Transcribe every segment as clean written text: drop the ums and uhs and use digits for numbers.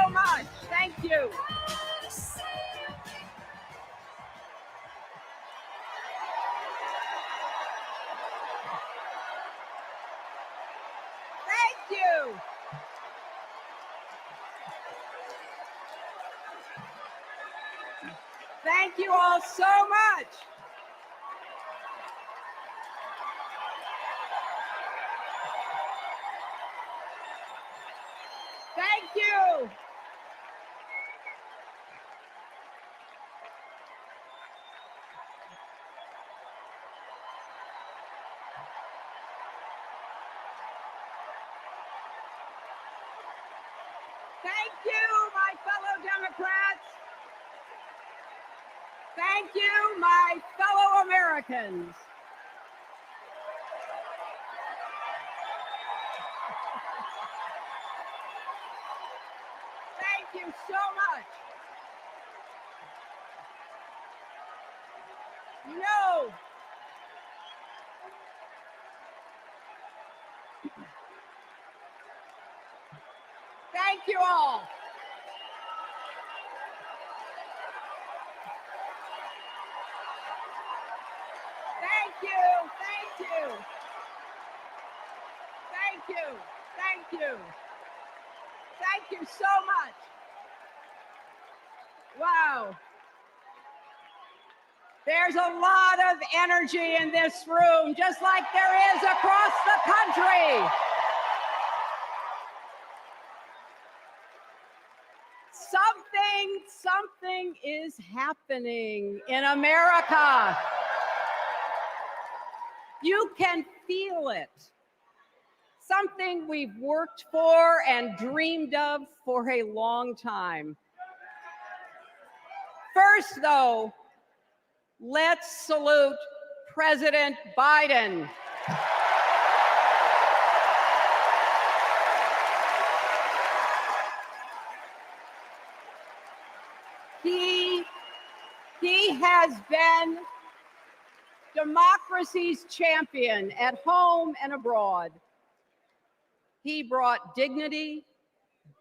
so much. Thank you. Thank you. Thank you all so much. Thank you. Thank you, my fellow Democrats. Thank you, my fellow Americans. Thank you so much. No. Thank you all. Thank you. Thank you. Thank you. Thank you. Thank you so much. Wow. There's a lot of energy in this room, just like there is across the country. Something is happening in America. You can feel it. Something we've worked for and dreamed of for a long time. First, though, let's salute President Biden. He has been democracy's champion at home and abroad. He brought dignity,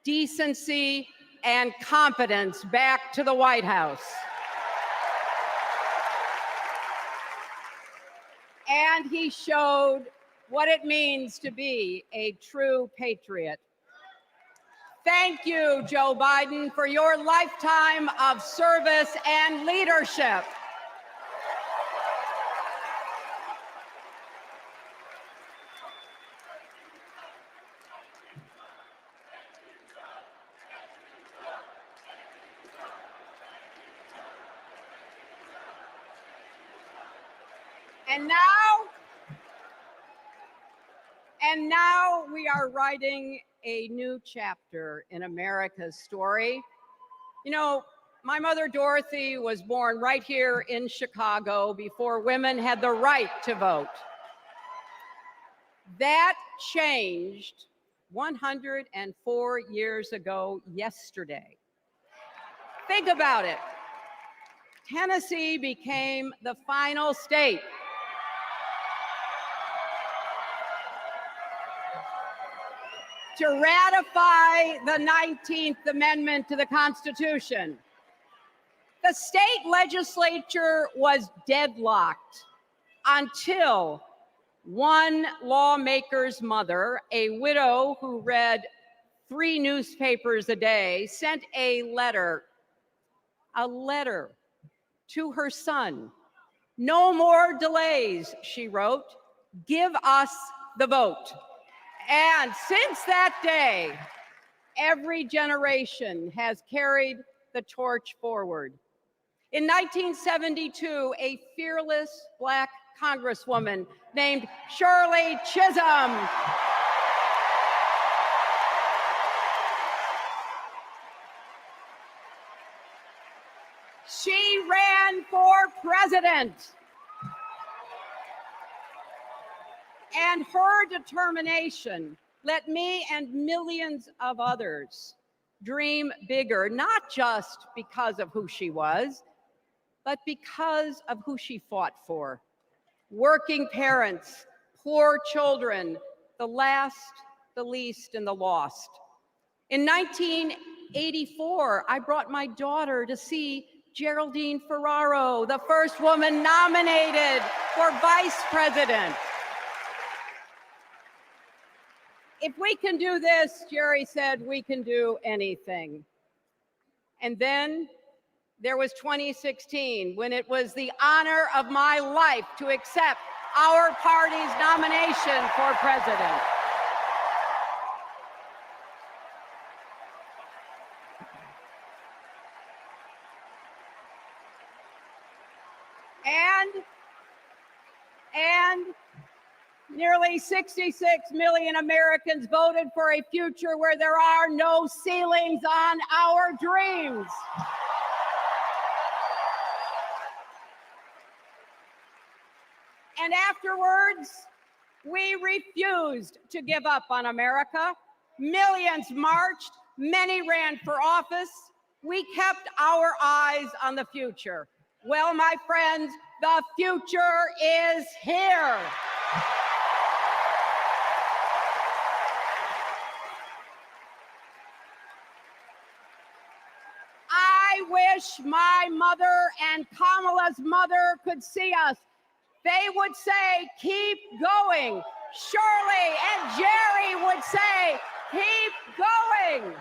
decency, and competence back to the White House. And he showed what it means to be a true patriot. Thank you, Joe Biden, for your lifetime of service and leadership. And now we are writing a new chapter in America's story. You know, my mother Dorothy was born right here in Chicago before women had the right to vote. That changed 104 years ago yesterday. Think about it. Tennessee became the final state to ratify the 19th Amendment to the Constitution. The state legislature was deadlocked until one lawmaker's mother, a widow who read 3 newspapers a day, sent a letter to her son. "No more delays," she wrote. "Give us the vote." And since that day, every generation has carried the torch forward. In 1972, a fearless Black Congresswoman named Shirley Chisholm she ran for president. And her determination let me and millions of others dream bigger, not just because of who she was, but because of who she fought for. Working parents, poor children, the last, the least, and the lost. In 19 1984, I brought my daughter to see Geraldine Ferraro, the first woman nominated for vice president. If we can do this, Jerry said, we can do anything. And then there was 2016, when it was the honor of my life to accept our party's nomination for president. And nearly 66 million Americans voted for a future where there are no ceilings on our dreams. And afterwards, we refused to give up on America. Millions marched, many ran for office. We kept our eyes on the future. Well, my friends, the future is here. I wish my mother and Kamala's mother could see us. They would say, keep going. Shirley and Jerry would say, keep going.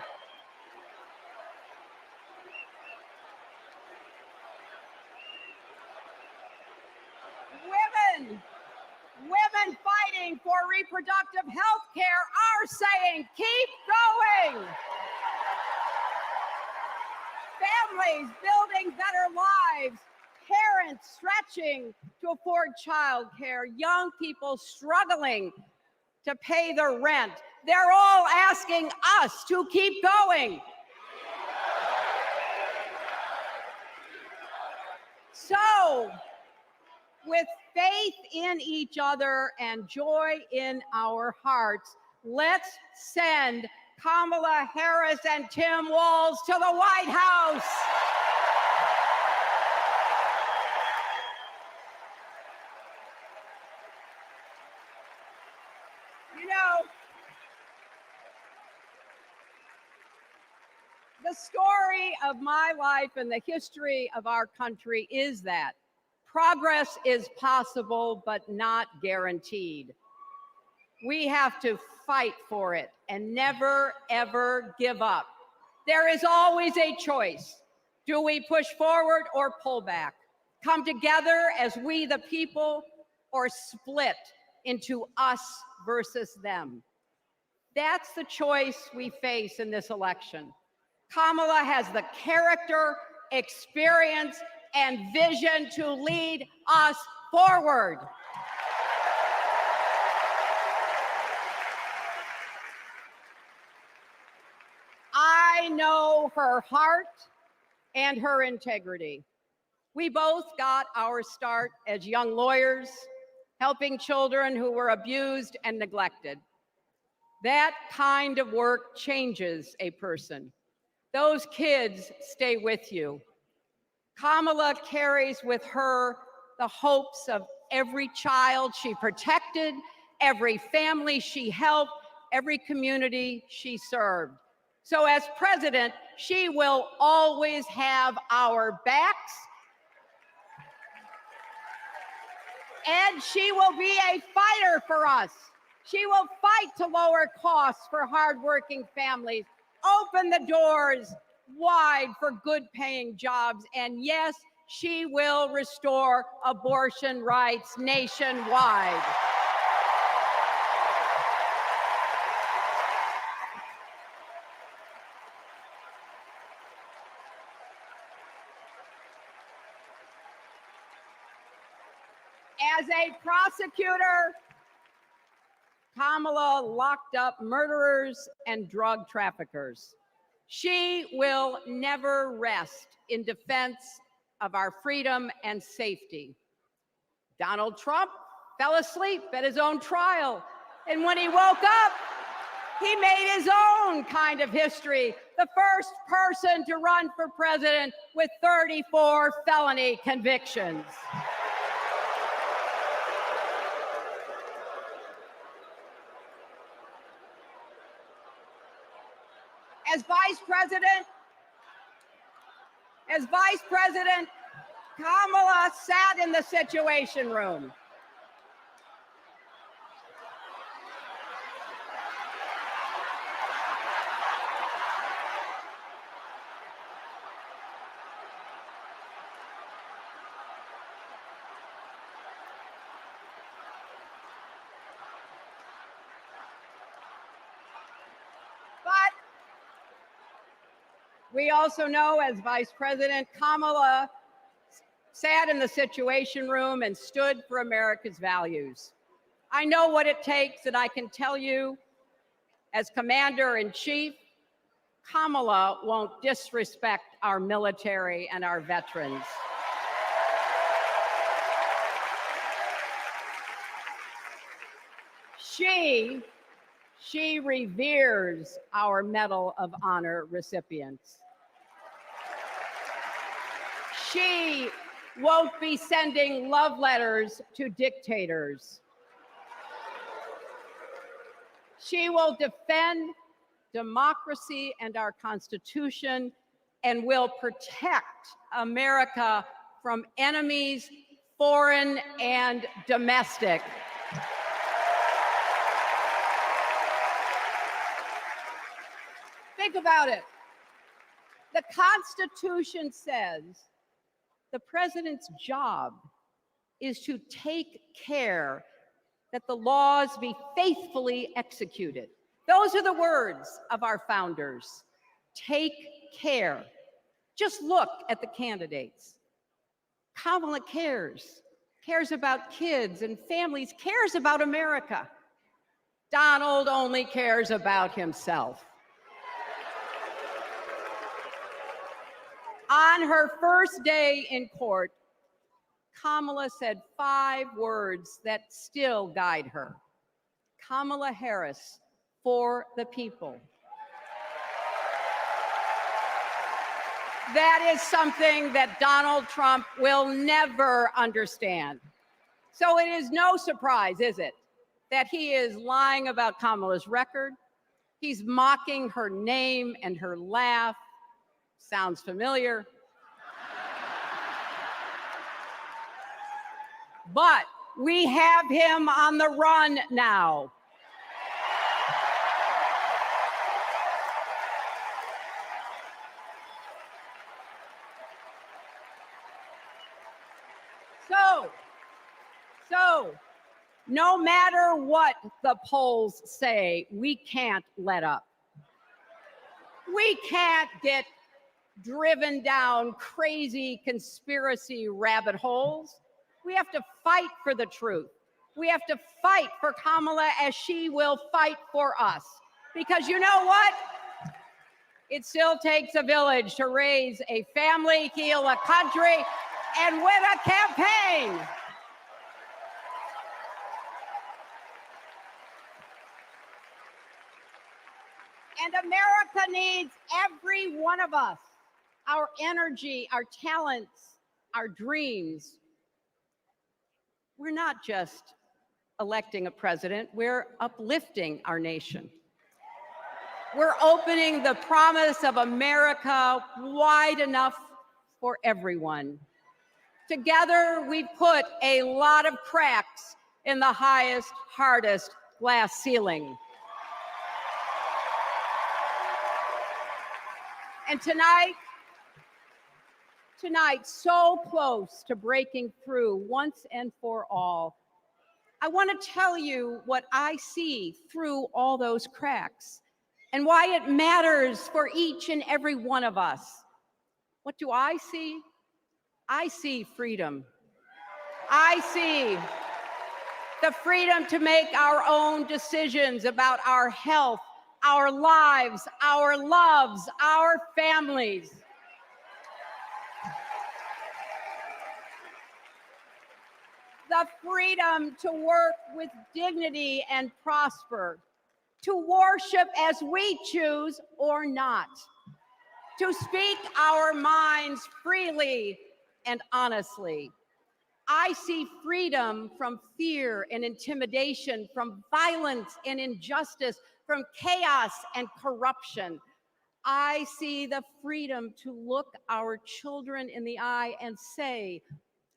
Women fighting for reproductive health care are saying, keep going. Families building better lives, parents stretching to afford childcare, young people struggling to pay their rent. They're all asking us to keep going. So, with faith in each other and joy in our hearts, let's send Kamala Harris and Tim Walz to the White House. You know, the story of my life and the history of our country is that progress is possible, but not guaranteed. We have to fight for it and never, ever give up. There is always a choice. Do we push forward or pull back? Come together as we the people, or split into us versus them? That's the choice we face in this election. Kamala has the character, experience, and vision to lead us forward. I know her heart and her integrity. We both got our start as young lawyers, helping children who were abused and neglected. That kind of work changes a person. Those kids stay with you. Kamala carries with her the hopes of every child she protected, every family she helped, every community she served. So as president, she will always have our backs, and she will be a fighter for us. She will fight to lower costs for hardworking families, open the doors wide for good-paying jobs, and yes, she will restore abortion rights nationwide. As a prosecutor, Kamala locked up murderers and drug traffickers. She will never rest in defense of our freedom and safety. Donald Trump fell asleep at his own trial, and when he woke up, he made his own kind of history, the first person to run for president with 34 felony convictions. As Vice President, Kamala sat in the Situation Room. We also know, as Vice President, Kamala sat in the Situation Room and stood for America's values. I know what it takes, and I can tell you, as Commander-in-Chief, Kamala won't disrespect our military and our veterans. She reveres our Medal of Honor recipients. She won't be sending love letters to dictators. She will defend democracy and our Constitution and will protect America from enemies, foreign and domestic. Think about it. The Constitution says the president's job is to take care that the laws be faithfully executed. Those are the words of our founders. Take care. Just look at the candidates. Kamala cares about kids and families, cares about America. Donald only cares about himself. On her first day in court, Kamala said 5 words that still guide her. Kamala Harris, for the people. That is something that Donald Trump will never understand. So it is no surprise, is it, that he is lying about Kamala's record. He's mocking her name and her laugh. Sounds familiar. But we have him on the run now. So, no matter what the polls say, we can't let up. We can't get driven down crazy conspiracy rabbit holes. We have to fight for the truth. We have to fight for Kamala as she will fight for us. Because you know what? It still takes a village to raise a family, heal a country, and win a campaign. And America needs every one of us, our energy, our talents, our dreams. We're not just electing a president, we're uplifting our nation. We're opening the promise of America wide enough for everyone. Together, we put a lot of cracks in the highest, hardest glass ceiling. And tonight, so close to breaking through once and for all, I want to tell you what I see through all those cracks and why it matters for each and every one of us. What do I see? I see freedom. I see the freedom to make our own decisions about our health, our lives, our loves, our families. The freedom to work with dignity and prosper, to worship as we choose or not, to speak our minds freely and honestly. I see freedom from fear and intimidation, from violence and injustice, from chaos and corruption. I see the freedom to look our children in the eye and say,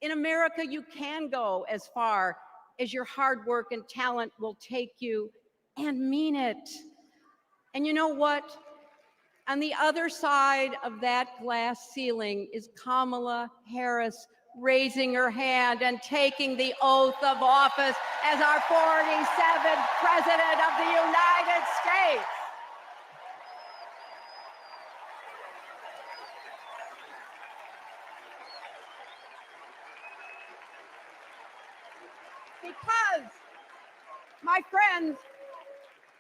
in America, you can go as far as your hard work and talent will take you, and mean it. And you know what? On the other side of that glass ceiling is Kamala Harris raising her hand and taking the oath of office as our 47th President of the United States. Because, my friends,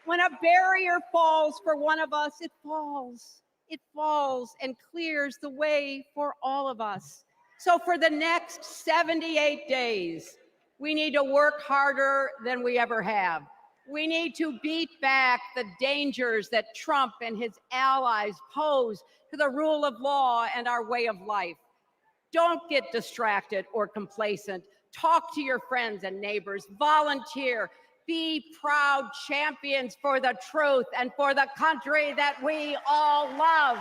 when a barrier falls for one of us, it falls. It falls and clears the way for all of us. So for the next 78 days, we need to work harder than we ever have. We need to beat back the dangers that Trump and his allies pose to the rule of law and our way of life. Don't get distracted or complacent. Talk to your friends and neighbors. Volunteer. Be proud champions for the truth and for the country that we all love.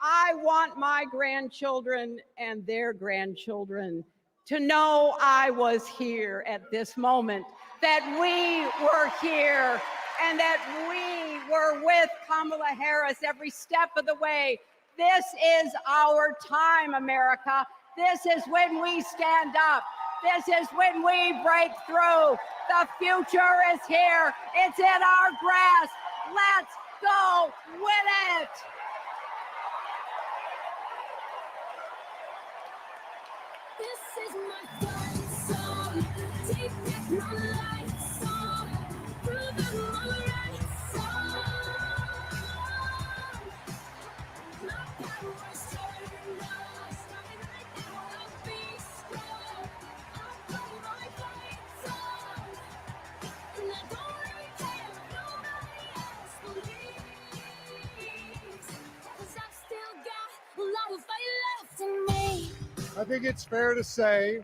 I want my grandchildren and their grandchildren to know I was here at this moment, that we were here, and that we were with Kamala Harris every step of the way. This is our time, America. This is when we stand up. This is when we break through. The future is here. It's in our grasp. Let's go win it. This is my fight song. Take back my life song. Prove I'm alright song. My power's turned on. Starting right now, I'll be strong. I'll play my fight song. And I don't really care if nobody else believes. 'Cause I've still got a lot of fight left in me. I think it's fair to say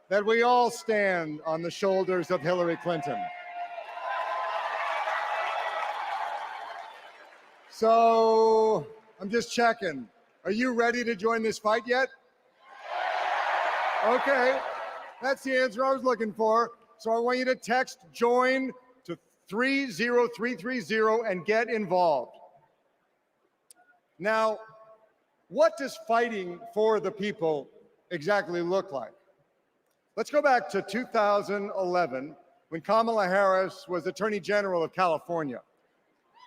that we all stand on the shoulders of Hillary Clinton. So I'm just checking. Are you ready to join this fight yet? Okay, that's the answer I was looking for. So I want you to text JOIN to 30330 and get involved. Now, what does fighting for the people exactly look like? Let's go back to 2011 when Kamala Harris was Attorney General of California.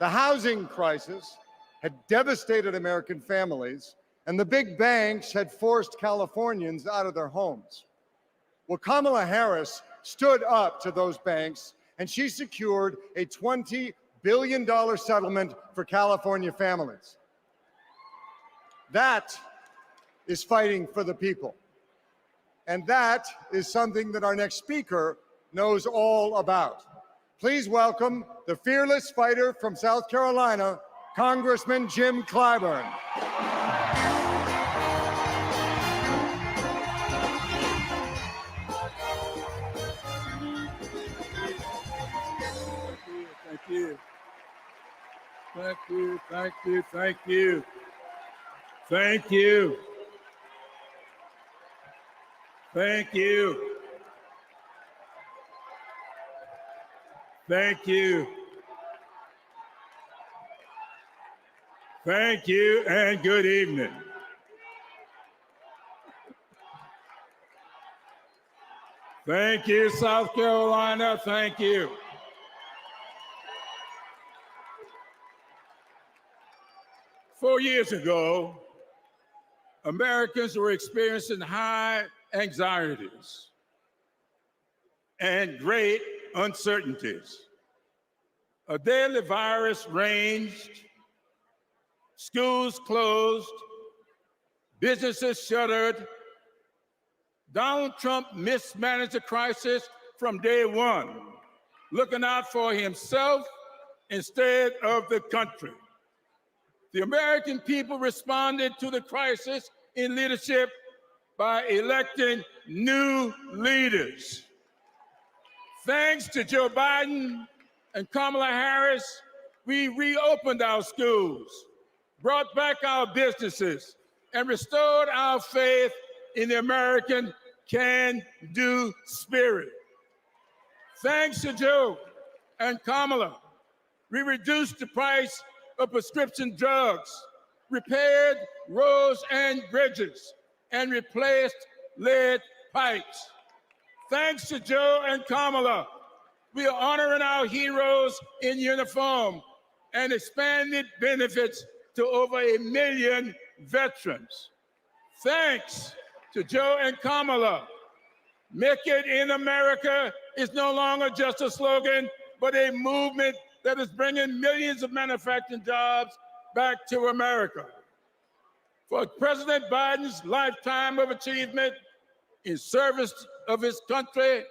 The housing crisis had devastated American families, and the big banks had forced Californians out of their homes. Well, Kamala Harris stood up to those banks, and she secured a $20 billion settlement for California families. That is fighting for the people. And that is something that our next speaker knows all about. Please welcome the fearless fighter from South Carolina, Congressman Jim Clyburn. Thank you. Thank you, thank you, thank you. Thank you. Thank you. Thank you. Thank you and good evening. Thank you, South Carolina. Thank you. Four years ago, Americans were experiencing high anxieties and great uncertainties. A deadly virus raged, schools closed, businesses shuttered. Donald Trump mismanaged the crisis from day one, looking out for himself instead of the country. The American people responded to the crisis in leadership by electing new leaders. Thanks to Joe Biden and Kamala Harris, we reopened our schools, brought back our businesses, and restored our faith in the American can-do spirit. Thanks to Joe and Kamala, we reduced the price of prescription drugs, repaired roads and bridges, and replaced lead pipes. Thanks to Joe and Kamala, we are honoring our heroes in uniform and expanded benefits to over 1 million veterans. Thanks to Joe and Kamala, Make It in America is no longer just a slogan, but a movement that is bringing millions of manufacturing jobs back to America. For President Biden's lifetime of achievement in service of his country,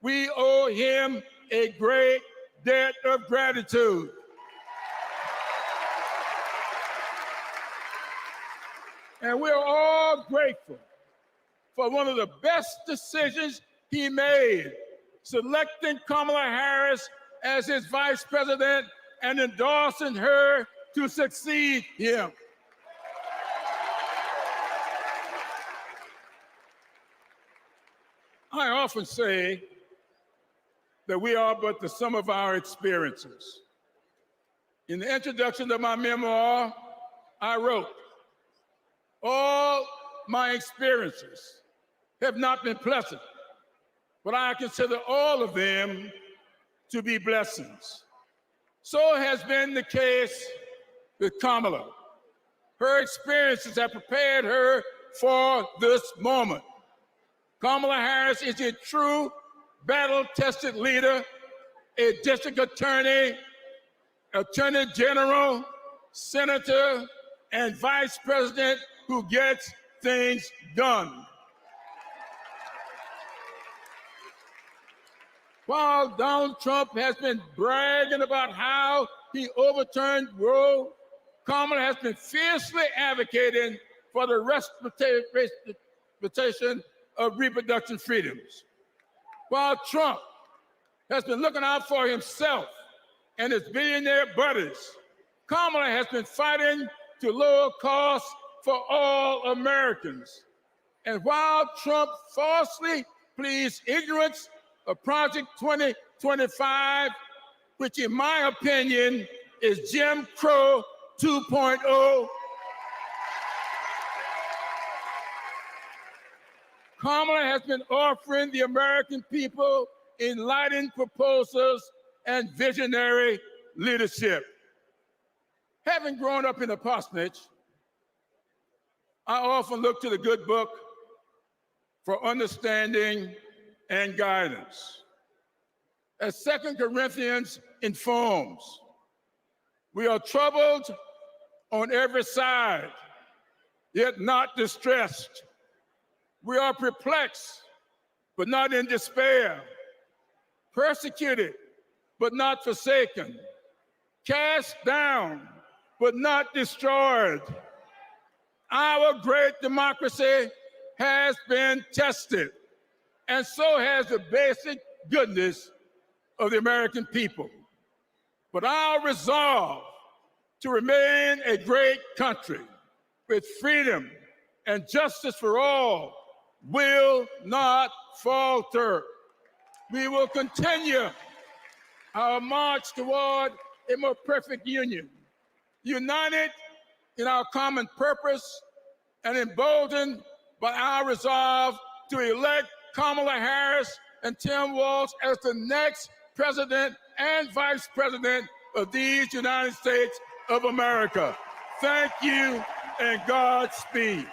we owe him a great debt of gratitude. And we're all grateful for one of the best decisions he made, selecting Kamala Harris as his vice president and endorsing her to succeed him. I often say that we are but the sum of our experiences. In the introduction to my memoir, I wrote, all my experiences have not been pleasant, but I consider all of them to be blessings. So has been the case with Kamala. Her experiences have prepared her for this moment. Kamala Harris is a true battle-tested leader, a district attorney, attorney general, senator, and vice president who gets things done. While Donald Trump has been bragging about how he overturned Roe, Kamala has been fiercely advocating for the respectation of reproduction freedoms. While Trump has been looking out for himself and his billionaire buddies, Kamala has been fighting to lower costs for all Americans. And while Trump falsely pleads ignorance of Project 2025, which in my opinion is Jim Crow 2.0, Kamala has been offering the American people enlightened proposals and visionary leadership. Having grown up in a parsonage, I often look to the good book for understanding and guidance. As 2 Corinthians informs, we are troubled on every side, yet not distressed. We are perplexed, but not in despair, persecuted, but not forsaken, cast down, but not destroyed. Our great democracy has been tested, and so has the basic goodness of the American people. But our resolve to remain a great country with freedom and justice for all will not falter. We will continue our march toward a more perfect union, united in our common purpose and emboldened by our resolve to elect Kamala Harris and Tim Walz as the next president and vice president of these United States of America. Thank you and Godspeed.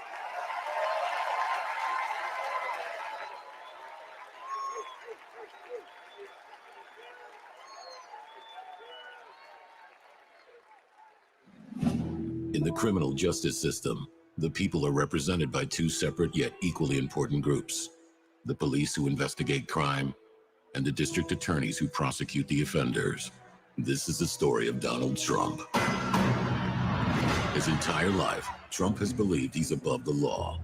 In the criminal justice system, the people are represented by two separate yet equally important groups: the police who investigate crime and the district attorneys who prosecute the offenders. This is the story of Donald Trump. His entire life, Trump has believed he's above the law.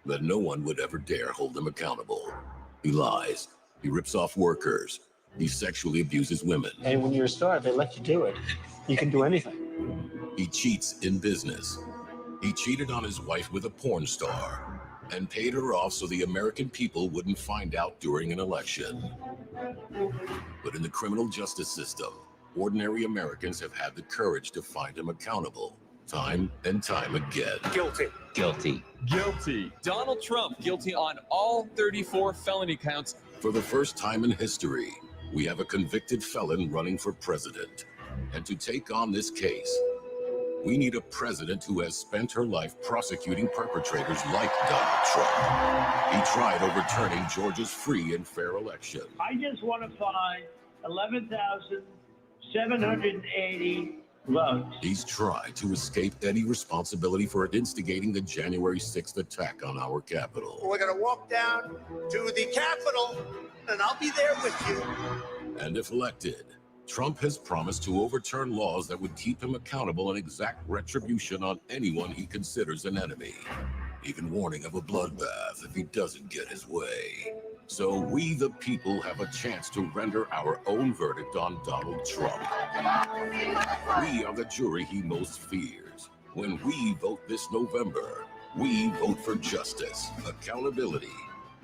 that no one would ever dare hold him accountable. He lies. He rips off workers. He sexually abuses women. And when you're a star, they let you do it. You can do anything. He cheats in business. He cheated on his wife with a porn star and paid her off so the American people wouldn't find out during an election. But in the criminal justice system, ordinary Americans have had the courage to find him accountable, time and time again. Guilty. Guilty. Guilty. Donald Trump guilty on all 34 felony counts. For the first time in history, we have a convicted felon running for president. And to take on this case, we need a president who has spent her life prosecuting perpetrators like Donald Trump. He tried overturning Georgia's free and fair election. I just want to find 11,780 votes. He's tried to escape any responsibility for instigating the January 6th attack on our Capitol. We're going to walk down to the Capitol, and I'll be there with you. And if elected, Trump has promised to overturn laws that would keep him accountable and exact retribution on anyone he considers an enemy, even warning of a bloodbath if he doesn't get his way. So we, the people, have a chance to render our own verdict on Donald Trump. We are the jury he most fears. When we vote this November, we vote for justice, accountability,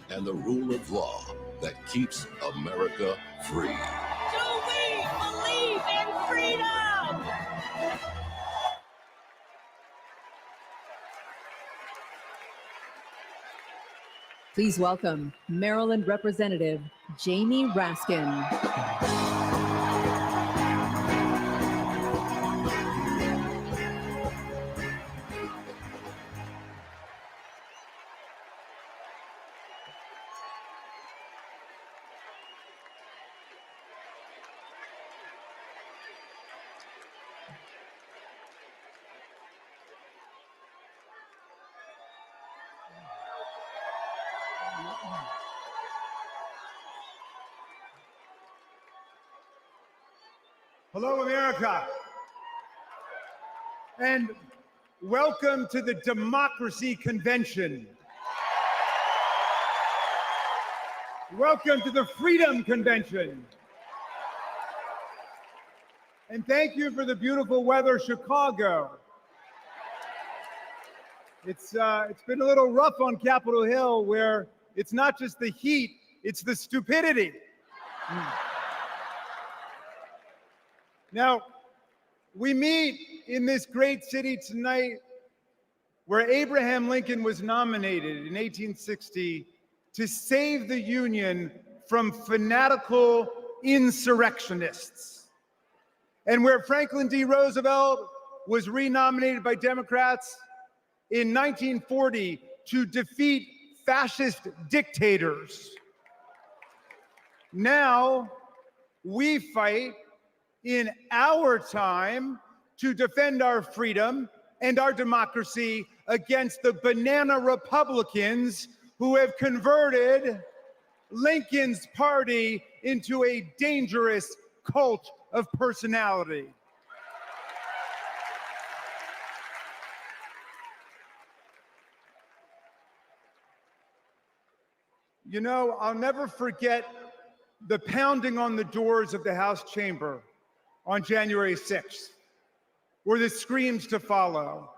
and the rule of law that keeps America free. Do we believe in freedom? Please welcome Maryland Representative Jamie Raskin. Hello, America. And welcome to the Democracy Convention. Welcome to the Freedom Convention. And thank you for the beautiful weather, Chicago. It's been a little rough on Capitol Hill, where it's not just the heat, it's the stupidity. Now, we meet in this great city tonight where Abraham Lincoln was nominated in 1860 to save the Union from fanatical insurrectionists, and where Franklin D. Roosevelt was renominated by Democrats in 1940 to defeat fascist dictators. Now, we fight in our time to defend our freedom and our democracy against the banana Republicans who have converted Lincoln's party into a dangerous cult of personality. You know, I'll never forget the pounding on the doors of the House chamber on January 6th, or the screams to follow.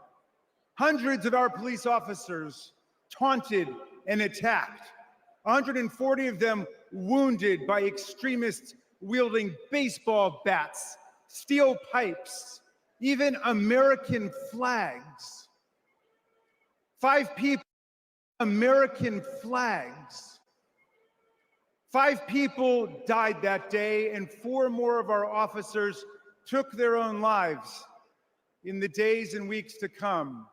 Hundreds of our police officers taunted and attacked, 140 of them wounded by extremists wielding baseball bats, steel pipes, even American flags. 5 people, American flags. 5 people died that day, and 4 more of our officers took their own lives in the days and weeks to come.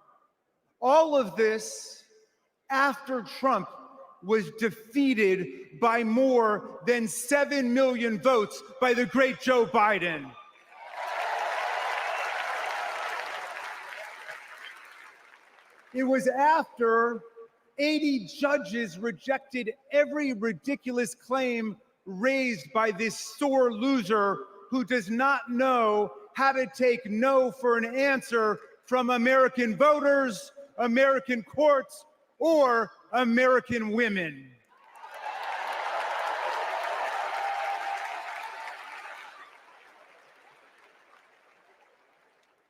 All of this after Trump was defeated by more than 7 million votes by the great Joe Biden. It was after 80 judges rejected every ridiculous claim raised by this sore loser who does not know how to take no for an answer from American voters, American courts, or American women.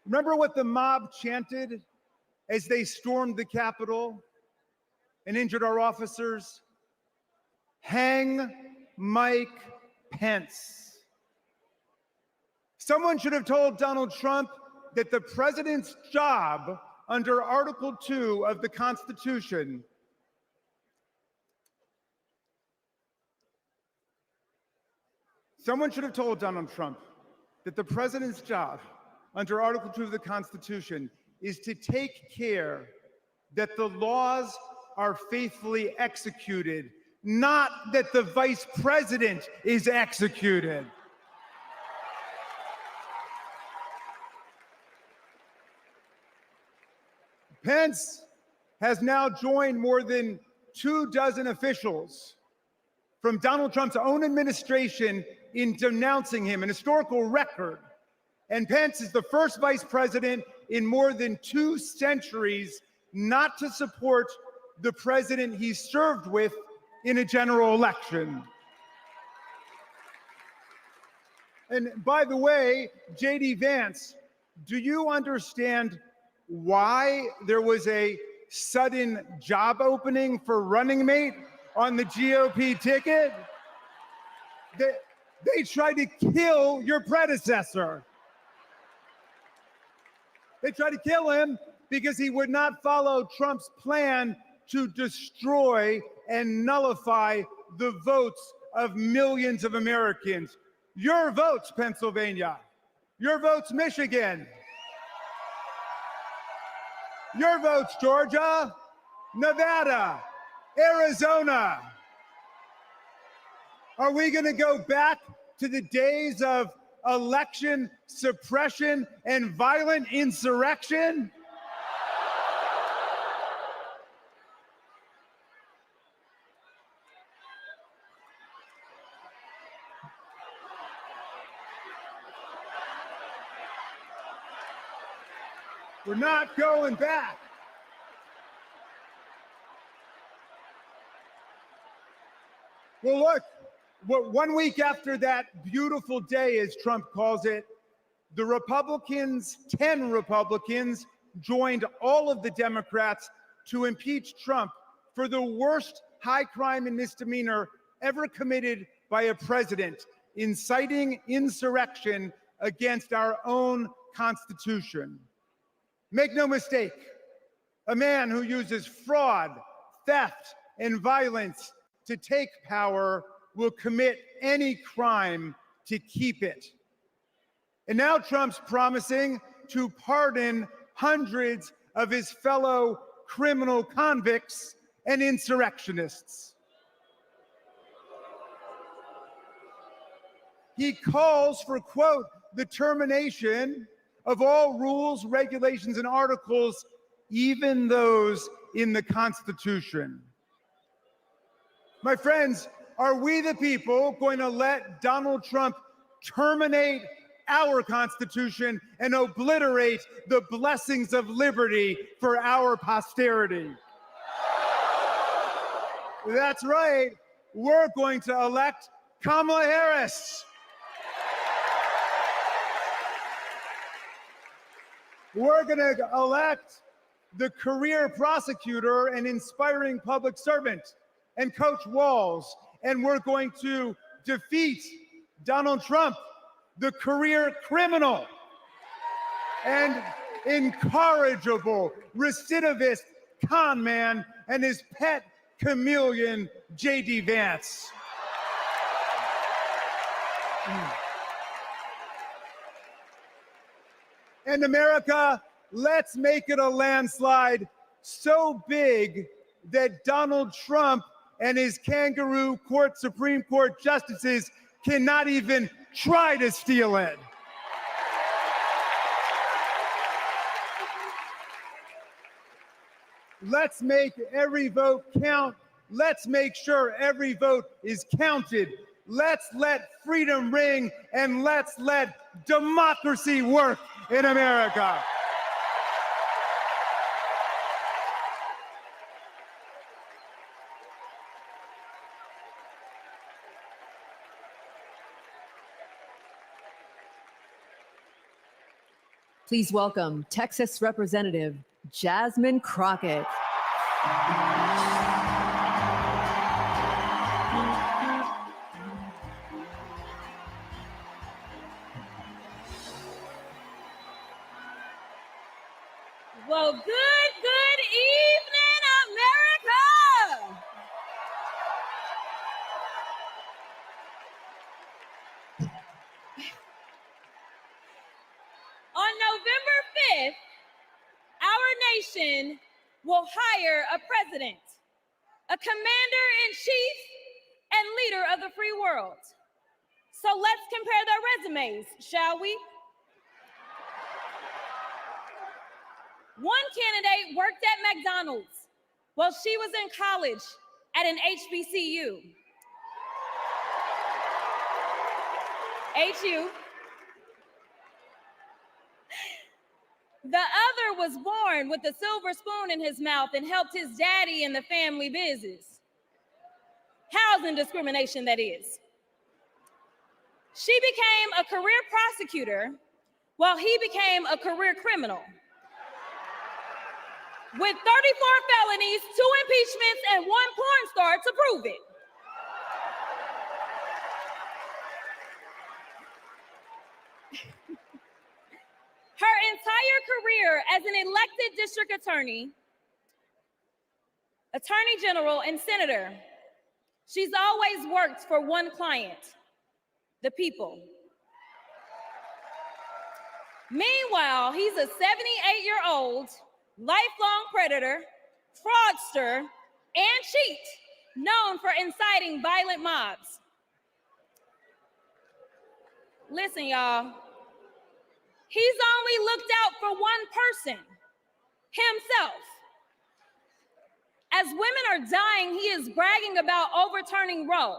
Remember what the mob chanted as they stormed the Capitol and injured our officers? Hang Mike Pence. Someone should have told Donald Trump that the president's job under Article 2 of the Constitution Someone should have told Donald Trump that the president's job under Article 2 of the Constitution is to take care that the laws are faithfully executed, not that the vice president is executed. Pence has now joined more than 24 officials from Donald Trump's own administration in denouncing him, an historical record. And Pence is the first vice president in more than 2 centuries not to support the president he served with in a general election. And by the way, J.D. Vance, do you understand why there was a sudden job opening for running mate on the GOP ticket? They tried to kill your predecessor. They tried to kill him because he would not follow Trump's plan to destroy and nullify the votes of millions of Americans. Your votes, Pennsylvania. Your votes, Michigan. Your votes, Georgia, Nevada, Arizona. Are we going to go back to the days of election suppression and violent insurrection? We're not going back. Well, look, 1 week after that beautiful day, as Trump calls it, the Republicans, 10 Republicans, joined all of the Democrats to impeach Trump for the worst high crime and misdemeanor ever committed by a president, inciting insurrection against our own Constitution. Make no mistake, a man who uses fraud, theft, and violence to take power will commit any crime to keep it. And now Trump's promising to pardon hundreds of his fellow criminal convicts and insurrectionists. He calls for, quote, the termination of all rules, regulations, and articles, even those in the Constitution. My friends, are we the people going to let Donald Trump terminate our Constitution and obliterate the blessings of liberty for our posterity? That's right. We're going to elect Kamala Harris. We're going to elect the career prosecutor and inspiring public servant and Coach Walls. And we're going to defeat Donald Trump, the career criminal and incorrigible recidivist con man, and his pet chameleon, J.D. Vance. And America, let's make it a landslide so big that Donald Trump and his kangaroo court Supreme Court justices cannot even try to steal it. Let's make every vote count. Let's make sure every vote is counted. Let's let freedom ring, and let's let democracy work in America. Please welcome Texas Representative Jasmine Crockett. Well, good evening, America! On November 5th, our nation will hire a president, a commander-in-chief, and leader of the free world. So let's compare their resumes, shall we? One candidate worked at McDonald's while she was in college at an HBCU. HU. The other was born with a silver spoon in his mouth and helped his daddy in the family business. Housing discrimination, that is. She became a career prosecutor while he became a career criminal. With 34 felonies, 2 impeachments, and 1 porn star to prove it. Her entire career as an elected district attorney, attorney general, and senator, she's always worked for one client, the people. Meanwhile, he's a 78-year-old, lifelong predator, fraudster, and cheat, known for inciting violent mobs. Listen, y'all. He's only looked out for one person, himself. As women are dying, he is bragging about overturning Roe.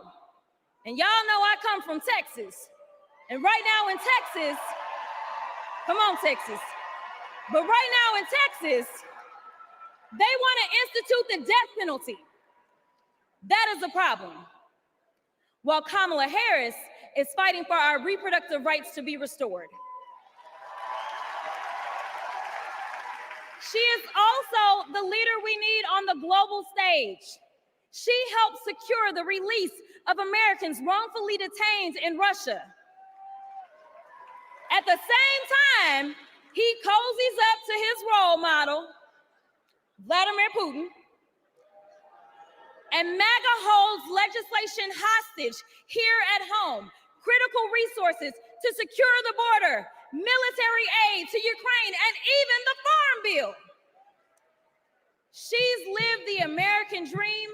And y'all know I come from Texas. And right now in Texas, come on, Texas. But right now in Texas, they want to institute the death penalty. That is a problem. While Kamala Harris is fighting for our reproductive rights to be restored. She is also the leader we need on the global stage. She helped secure the release of Americans wrongfully detained in Russia. At the same time, he cozies up to his role model, Vladimir Putin, and MAGA holds legislation hostage here at home, critical resources to secure the border, military aid to Ukraine, and even the Farm Bill. She's lived the American dream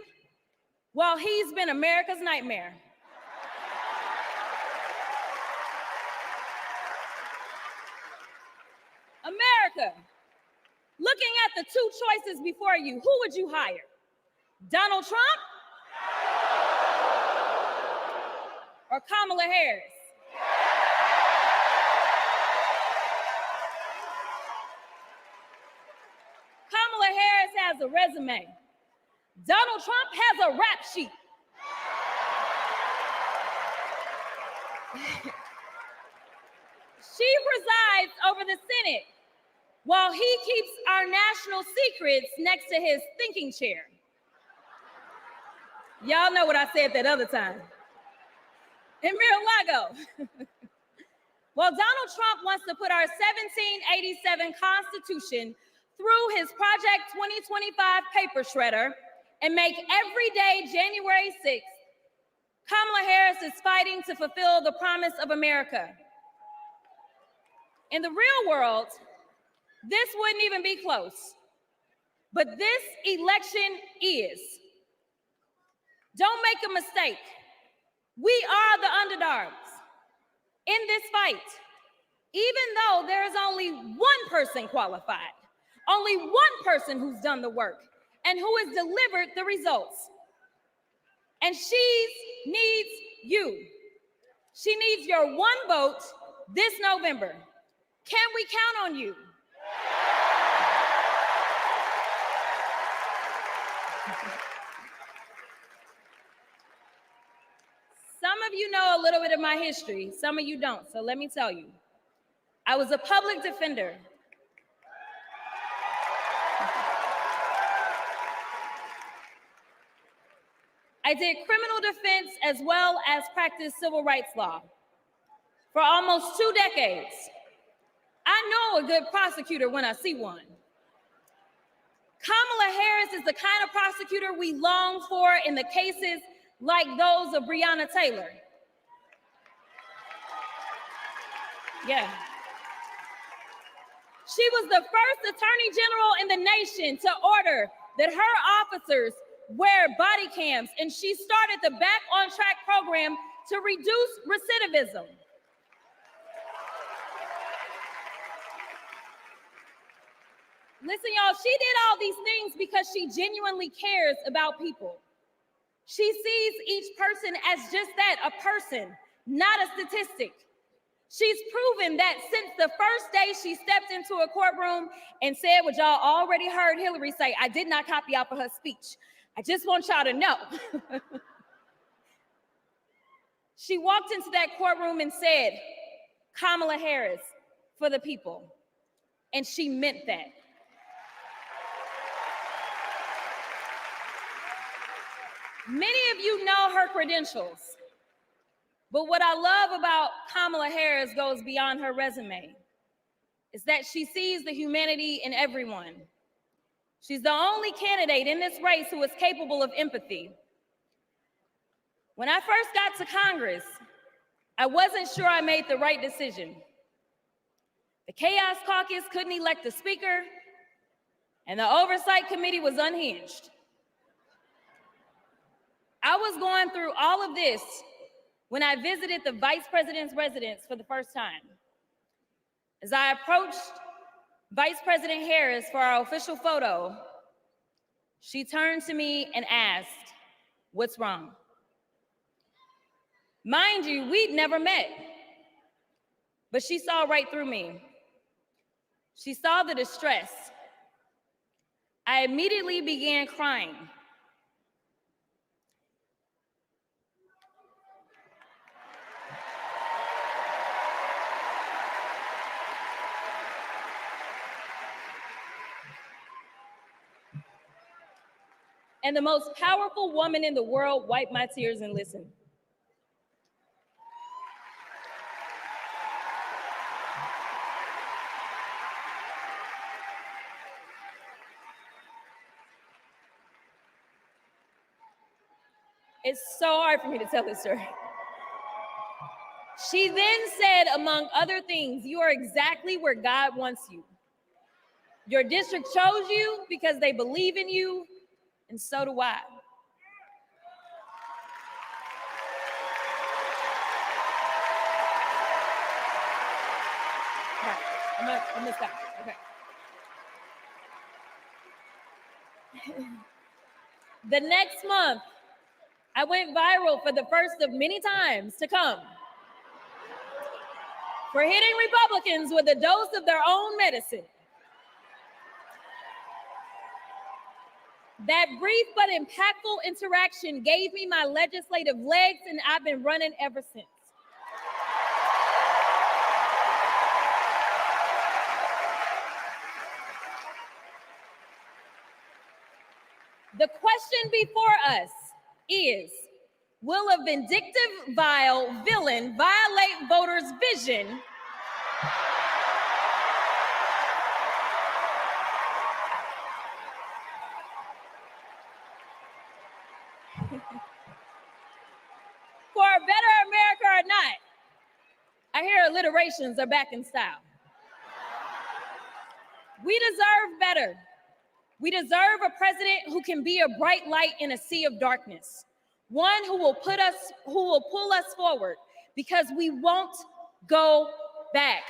while he's been America's nightmare. America, looking at the 2 choices before you, who would you hire? Donald Trump or Kamala Harris? Kamala Harris has a resume. Donald Trump has a rap sheet. She presides over the Senate while he keeps our national secrets next to his thinking chair. Y'all know what I said that other time. In Mar-a-Lago. Well, Donald Trump wants to put our 1787 Constitution through his Project 2025 paper shredder and make every day January 6th. Kamala Harris is fighting to fulfill the promise of America. In the real world, this wouldn't even be close. But this election is. Don't make a mistake. We are the underdogs in this fight, even though there is only one person qualified, only one person who's done the work and who has delivered the results. And she needs you. She needs your one vote this November. Can we count on you? Some of you know a little bit of my history, some of you don't, so let me tell you. I was a public defender. I did criminal defense as well as practiced civil rights law for almost 2 decades. I know a good prosecutor when I see one. Kamala Harris is the kind of prosecutor we long for in the cases like those of Breonna Taylor. Yeah. She was the first attorney general in the nation to order that her officers wear body cams, and she started the Back on Track program to reduce recidivism. Listen, y'all, she did all these things because she genuinely cares about people. She sees each person as just that, a person, not a statistic. She's proven that since the first day she stepped into a courtroom and said what y'all already heard Hillary say, I did not copy out for her speech. I just want y'all to know. She walked into that courtroom and said, Kamala Harris for the people. And she meant that. Many of you know her credentials, but what I love about Kamala Harris goes beyond her resume, is that she sees the humanity in everyone. She's the only candidate in this race who is capable of empathy. When I first got to Congress, I wasn't sure I made the right decision. The Chaos Caucus couldn't elect a speaker, and the Oversight Committee was unhinged. I was going through all of this when I visited the Vice President's residence for the first time. As I approached Vice President Harris for our official photo, she turned to me and asked, "What's wrong?" Mind you, we'd never met, but she saw right through me. She saw the distress. I immediately began crying. And the most powerful woman in the world wiped my tears and listened. It's so hard for me to tell this story. She then said, among other things, "You are exactly where God wants you. Your district chose you because they believe in you, and so do I." Okay, I'm gonna stop. Okay. The next month, I went viral for the first of many times to come for hitting Republicans with a dose of their own medicine. That brief but impactful interaction gave me my legislative legs, and I've been running ever since. The question before us is, will a vindictive, vile villain violate voters' vision for a better America or not? I hear alliterations are back in style. We deserve better. We deserve a president who can be a bright light in a sea of darkness, one who will pull us forward, because we won't go back.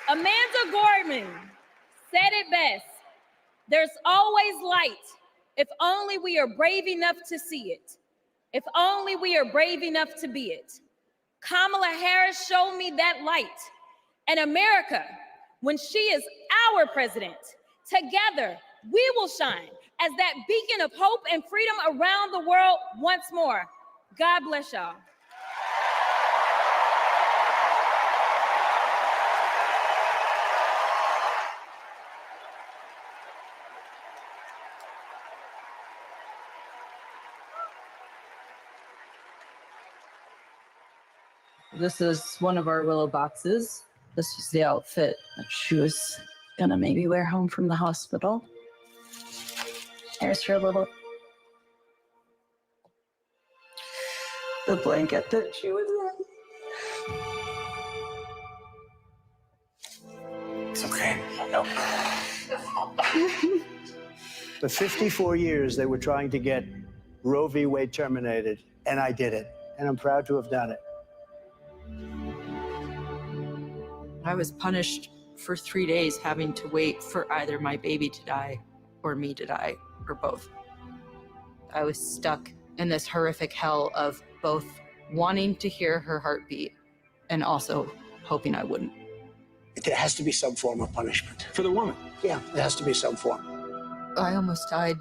Amanda Gorman said it best: there's always light if only we are brave enough to see it, if only we are brave enough to be it. Kamala Harris showed me that light. And America, when she is our president, together we will shine as that beacon of hope and freedom around the world once more. God bless y'all. This is one of our Willow boxes. This is the outfit that she was gonna maybe wear home from the hospital. Here's her little, the blanket that she was in. It's okay. No. For 54 years, they were trying to get Roe v. Wade terminated, and I did it. And I'm proud to have done it. I was punished for 3 days having to wait for either my baby to die or me to die, or both. I was stuck in this horrific hell of both wanting to hear her heartbeat and also hoping I wouldn't. There has to be some form of punishment. For the woman? Yeah, there has to be some form. I almost died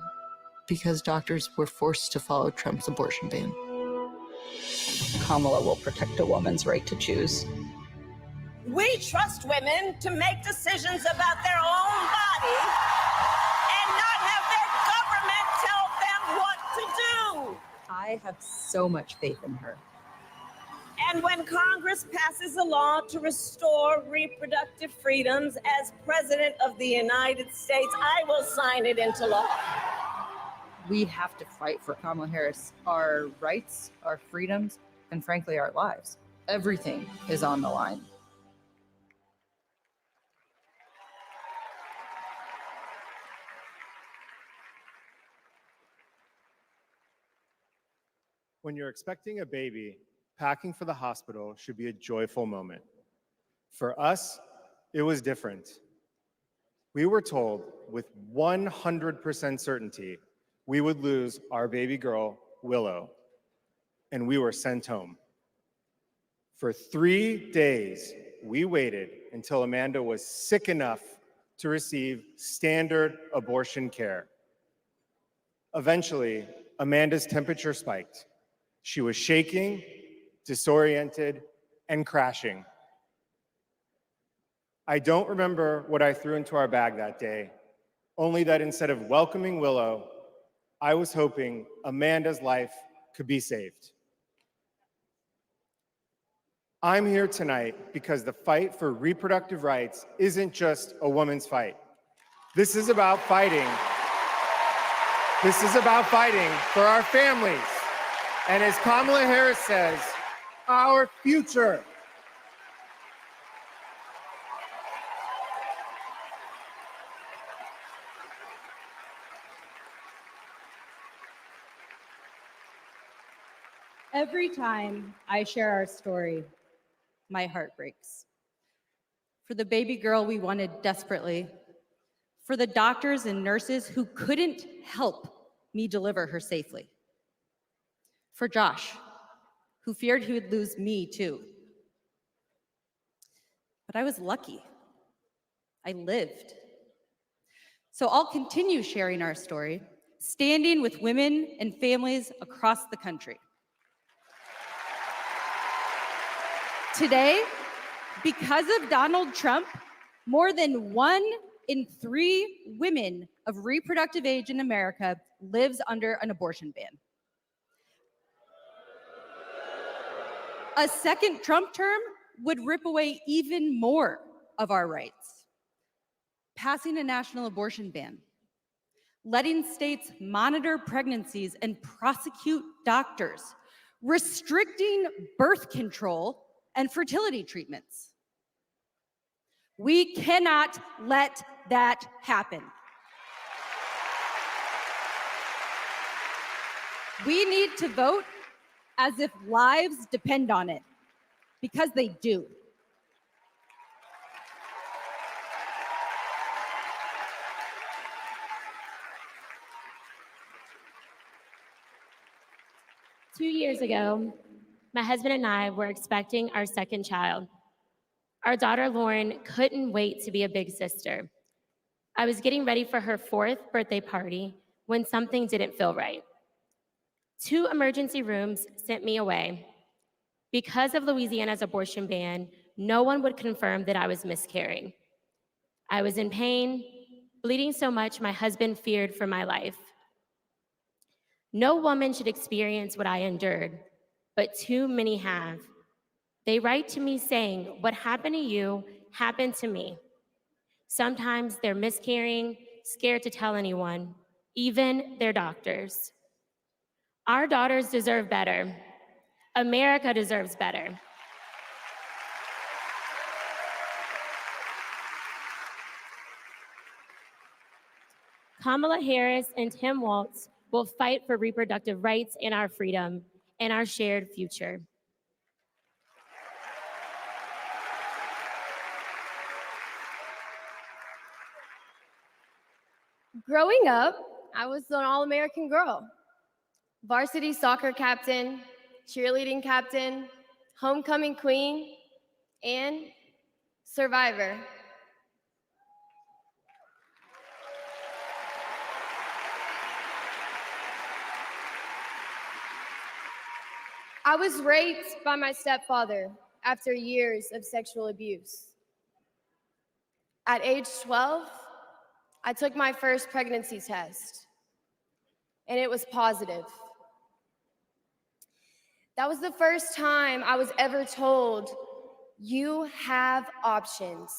because doctors were forced to follow Trump's abortion ban. Kamala will protect a woman's right to choose. We trust women to make decisions about their own body and not have their government tell them what to do. I have so much faith in her. And when Congress passes a law to restore reproductive freedoms as President of the United States, I will sign it into law. We have to fight for Kamala Harris, our rights, our freedoms, and frankly, our lives. Everything is on the line. When you're expecting a baby, packing for the hospital should be a joyful moment. For us, it was different. We were told with 100% certainty we would lose our baby girl, Willow, and we were sent home. For 3 days, we waited until Amanda was sick enough to receive standard abortion care. Eventually, Amanda's temperature spiked. She was shaking, disoriented, and crashing. I don't remember what I threw into our bag that day, only that instead of welcoming Willow, I was hoping Amanda's life could be saved. I'm here tonight because the fight for reproductive rights isn't just a woman's fight. This is about fighting. This is about fighting for our families. And as Kamala Harris says, our future. Every time I share our story, my heart breaks. For the baby girl we wanted desperately, for the doctors and nurses who couldn't help me deliver her safely, for Josh, who feared he would lose me too. But I was lucky. I lived. So I'll continue sharing our story, standing with women and families across the country. Today, because of Donald Trump, more than 1 in 3 women of reproductive age in America lives under an abortion ban. A second Trump term would rip away even more of our rights. Passing a national abortion ban, letting states monitor pregnancies and prosecute doctors, restricting birth control and fertility treatments. We cannot let that happen. We need to vote as if lives depend on it, because they do. Two years ago, my husband and I were expecting our second child. Our daughter, Lauren, couldn't wait to be a big sister. I was getting ready for her 4th birthday party when something didn't feel right. 2 emergency rooms sent me away. Because of Louisiana's abortion ban, no one would confirm that I was miscarrying. I was in pain, bleeding so much my husband feared for my life. No woman should experience what I endured, but too many have. They write to me saying, what happened to you happened to me. Sometimes they're miscarrying, scared to tell anyone, even their doctors. Our daughters deserve better. America deserves better. Kamala Harris and Tim Walz will fight for reproductive rights and our freedom and our shared future. Growing up, I was an all-American girl. Varsity soccer captain, cheerleading captain, homecoming queen, and survivor. I was raped by my stepfather after years of sexual abuse. At age 12, I took my first pregnancy test, and it was positive. That was the first time I was ever told, you have options.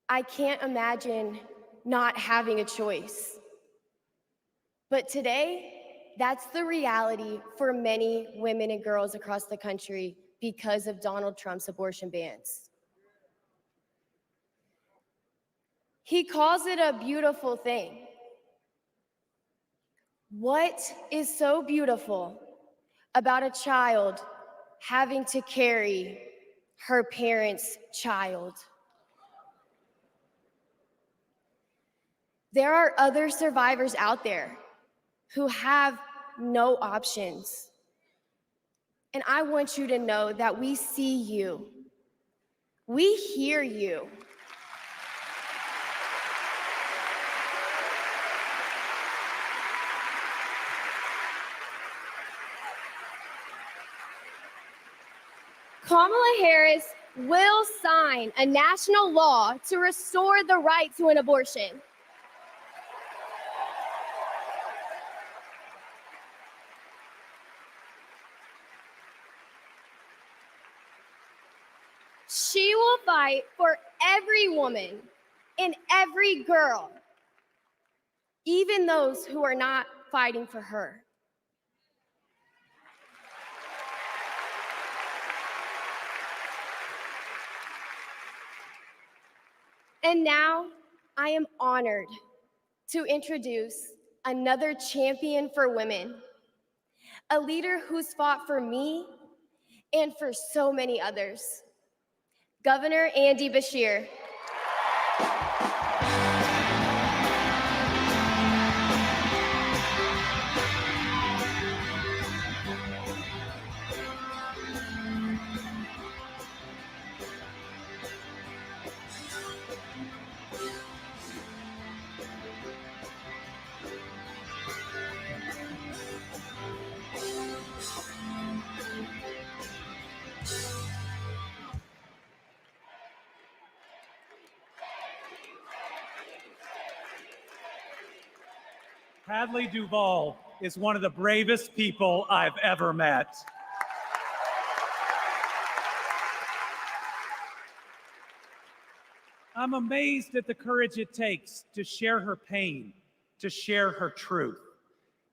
I can't imagine not having a choice. But today, that's the reality for many women and girls across the country because of Donald Trump's abortion bans. He calls it a beautiful thing. What is so beautiful about a child having to carry her parent's child? There are other survivors out there who have no options. And I want you to know that we see you. We hear you. Kamala Harris will sign a national law to restore the right to an abortion. She will fight for every woman and every girl, even those who are not fighting for her. And now I am honored to introduce another champion for women, a leader who's fought for me and for so many others, Governor Andy Beshear. Hadley Duvall is one of the bravest people I've ever met. I'm amazed at the courage it takes to share her pain, to share her truth.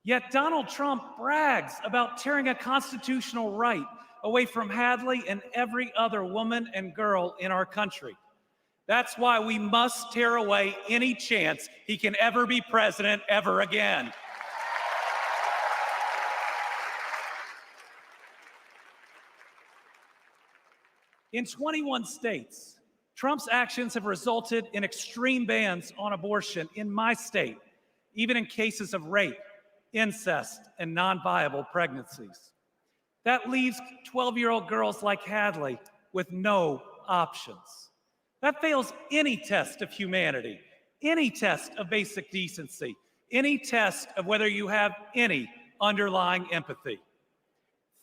Yet Donald Trump brags about tearing a constitutional right away from Hadley and every other woman and girl in our country. That's why we must tear away any chance he can ever be president ever again. In 21 states, Trump's actions have resulted in extreme bans on abortion in my state, even in cases of rape, incest, and non-viable pregnancies. That leaves 12-year-old girls like Hadley with no options. That fails any test of humanity, any test of basic decency, any test of whether you have any underlying empathy.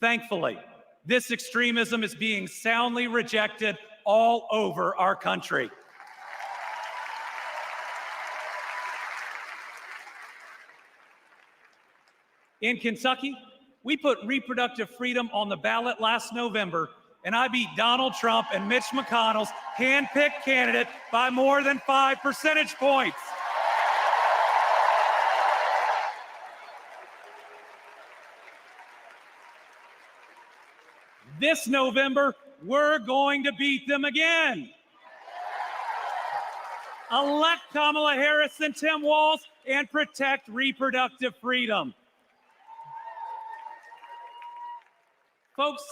Thankfully, this extremism is being soundly rejected all over our country. In Kentucky, We put reproductive freedom on the ballot last November, and I beat Donald Trump and Mitch McConnell's hand-picked candidate by more than 5 percentage points. This November, we're going to beat them again. Elect Kamala Harris and Tim Walz and protect reproductive freedom. Folks,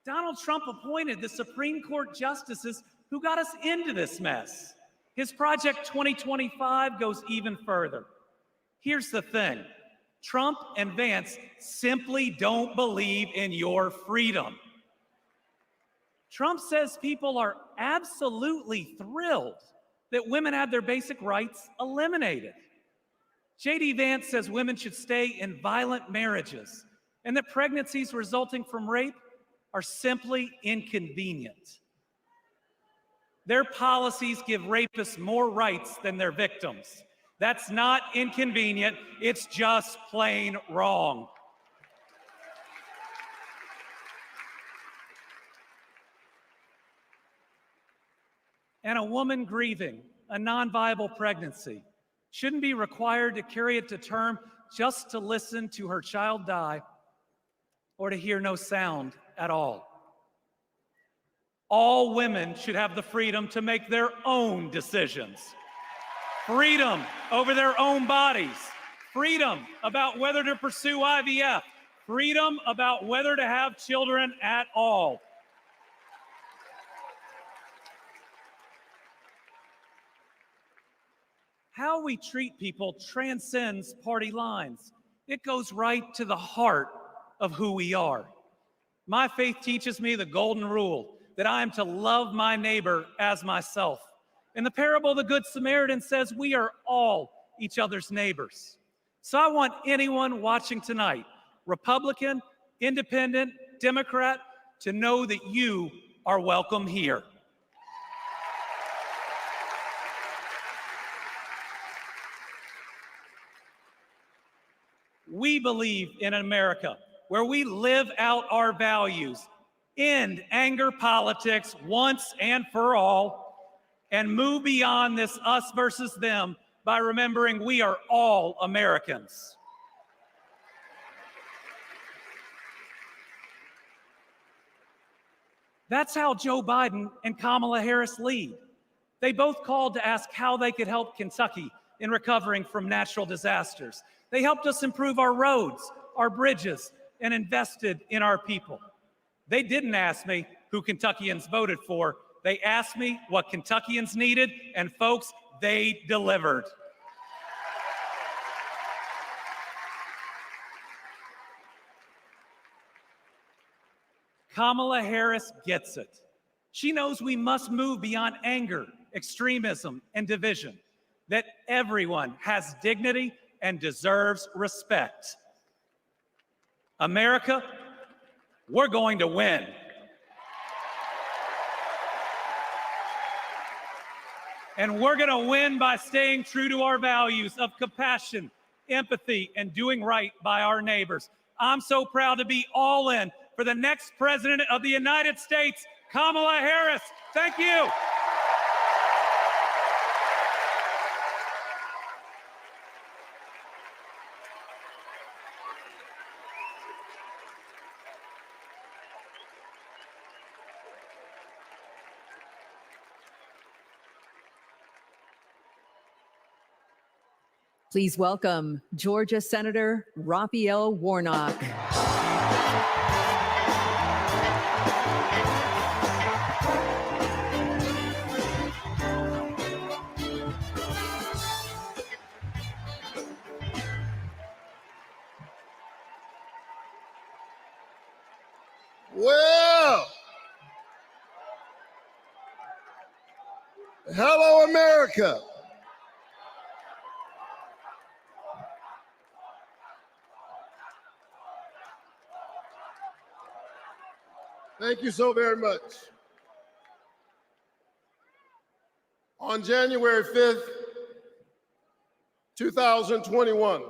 Donald Trump appointed the Supreme Court justices who got us into this mess. His Project 2025 goes even further. Here's the thing. Trump and Vance simply don't believe in your freedom. Trump says people are absolutely thrilled that women had their basic rights eliminated. J.D. Vance says women should stay in violent marriages and that pregnancies resulting from rape are simply inconvenient. Their policies give rapists more rights than their victims. That's not inconvenient, it's just plain wrong. And a woman grieving a non-viable pregnancy shouldn't be required to carry it to term just to listen to her child die or to hear no sound at all. All women should have the freedom to make their own decisions. Freedom over their own bodies. Freedom about whether to pursue IVF. Freedom about whether to have children at all. How we treat people transcends party lines. It goes right to the heart of who we are. My faith teaches me the golden rule that I am to love my neighbor as myself. And the parable of the Good Samaritan says we are all each other's neighbors. So I want anyone watching tonight, Republican, Independent, Democrat, to know that you are welcome here. We believe in America where we live out our values, end anger politics once and for all, and move beyond this us versus them by remembering we are all Americans. That's how Joe Biden and Kamala Harris lead. They both called to ask how they could help Kentucky in recovering from natural disasters. They helped us improve our roads, our bridges, and invested in our people. They didn't ask me who Kentuckians voted for. They asked me what Kentuckians needed, and folks, they delivered. Kamala Harris gets it. She knows we must move beyond anger, extremism, and division, that everyone has dignity and deserves respect. America, we're going to win. And we're going to win by staying true to our values of compassion, empathy, and doing right by our neighbors. I'm so proud to be all in for the next president of the United States, Kamala Harris. Thank you. Please welcome Georgia Senator Raphael Warnock. Well, hello, America. Thank you so very much. On January 5th, 2021,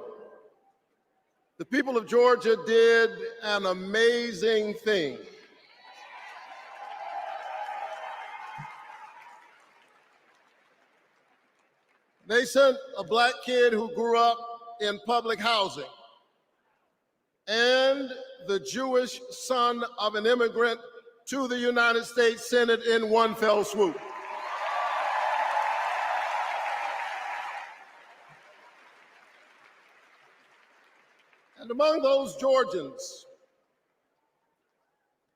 The people of Georgia did an amazing thing. They sent a black kid who grew up in public housing and the Jewish son of an immigrant to the United States Senate in one fell swoop. And among those Georgians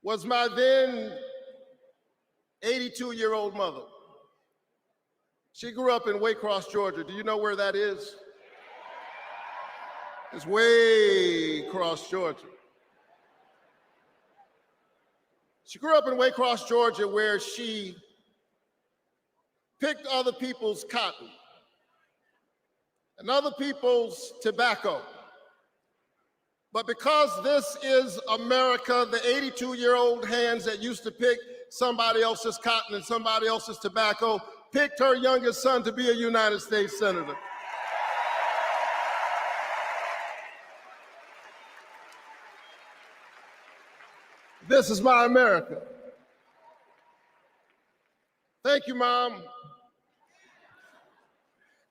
was my then 82-year-old mother. She grew up in Waycross, Georgia. Do you know where that is? It's Waycross, Georgia. She grew up in Waycross, Georgia, where she picked other people's cotton and other people's tobacco. But because this is America, the 82-year-old hands that used to pick somebody else's cotton and somebody else's tobacco picked her youngest son to be a United States Senator. This is my America. Thank you, Mom.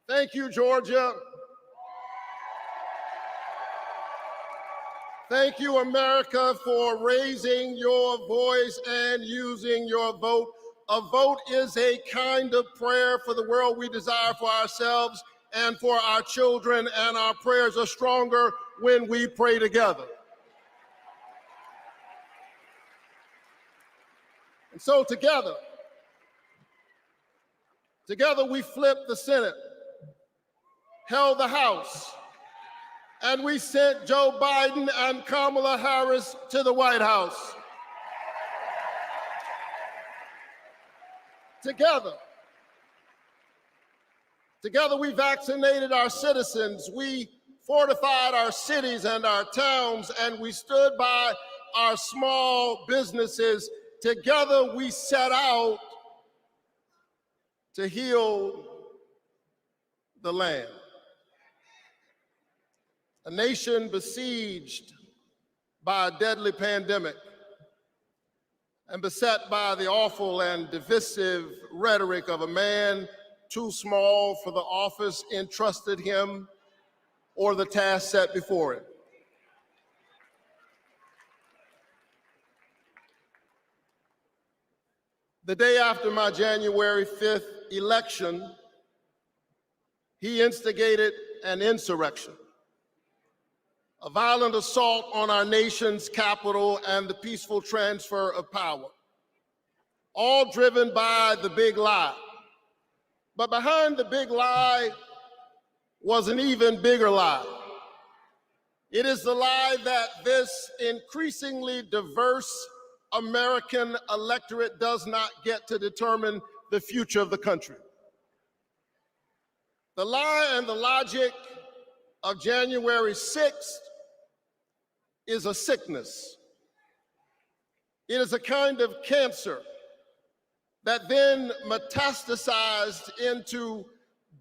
Thank you, Georgia. Thank you, America, for raising your voice and using your vote. A vote is a kind of prayer for the world we desire for ourselves and for our children, and our prayers are stronger when we pray together. And so together we flipped the Senate, held the House, and we sent Joe Biden and Kamala Harris to the White House. Together we vaccinated our citizens, we fortified our cities and our towns, and we stood by our small businesses. Together we set out to heal the land. A nation besieged by a deadly pandemic and beset by the awful and divisive rhetoric of a man too small for the office entrusted him or the task set before him. The day after my January 5th election, he instigated an insurrection, a violent assault on our nation's capital and the peaceful transfer of power, all driven by the big lie. But behind the big lie was an even bigger lie. It is the lie that this increasingly diverse American electorate does not get to determine the future of the country. The lie and the logic of January 6th is a sickness. It is a kind of cancer that then metastasized into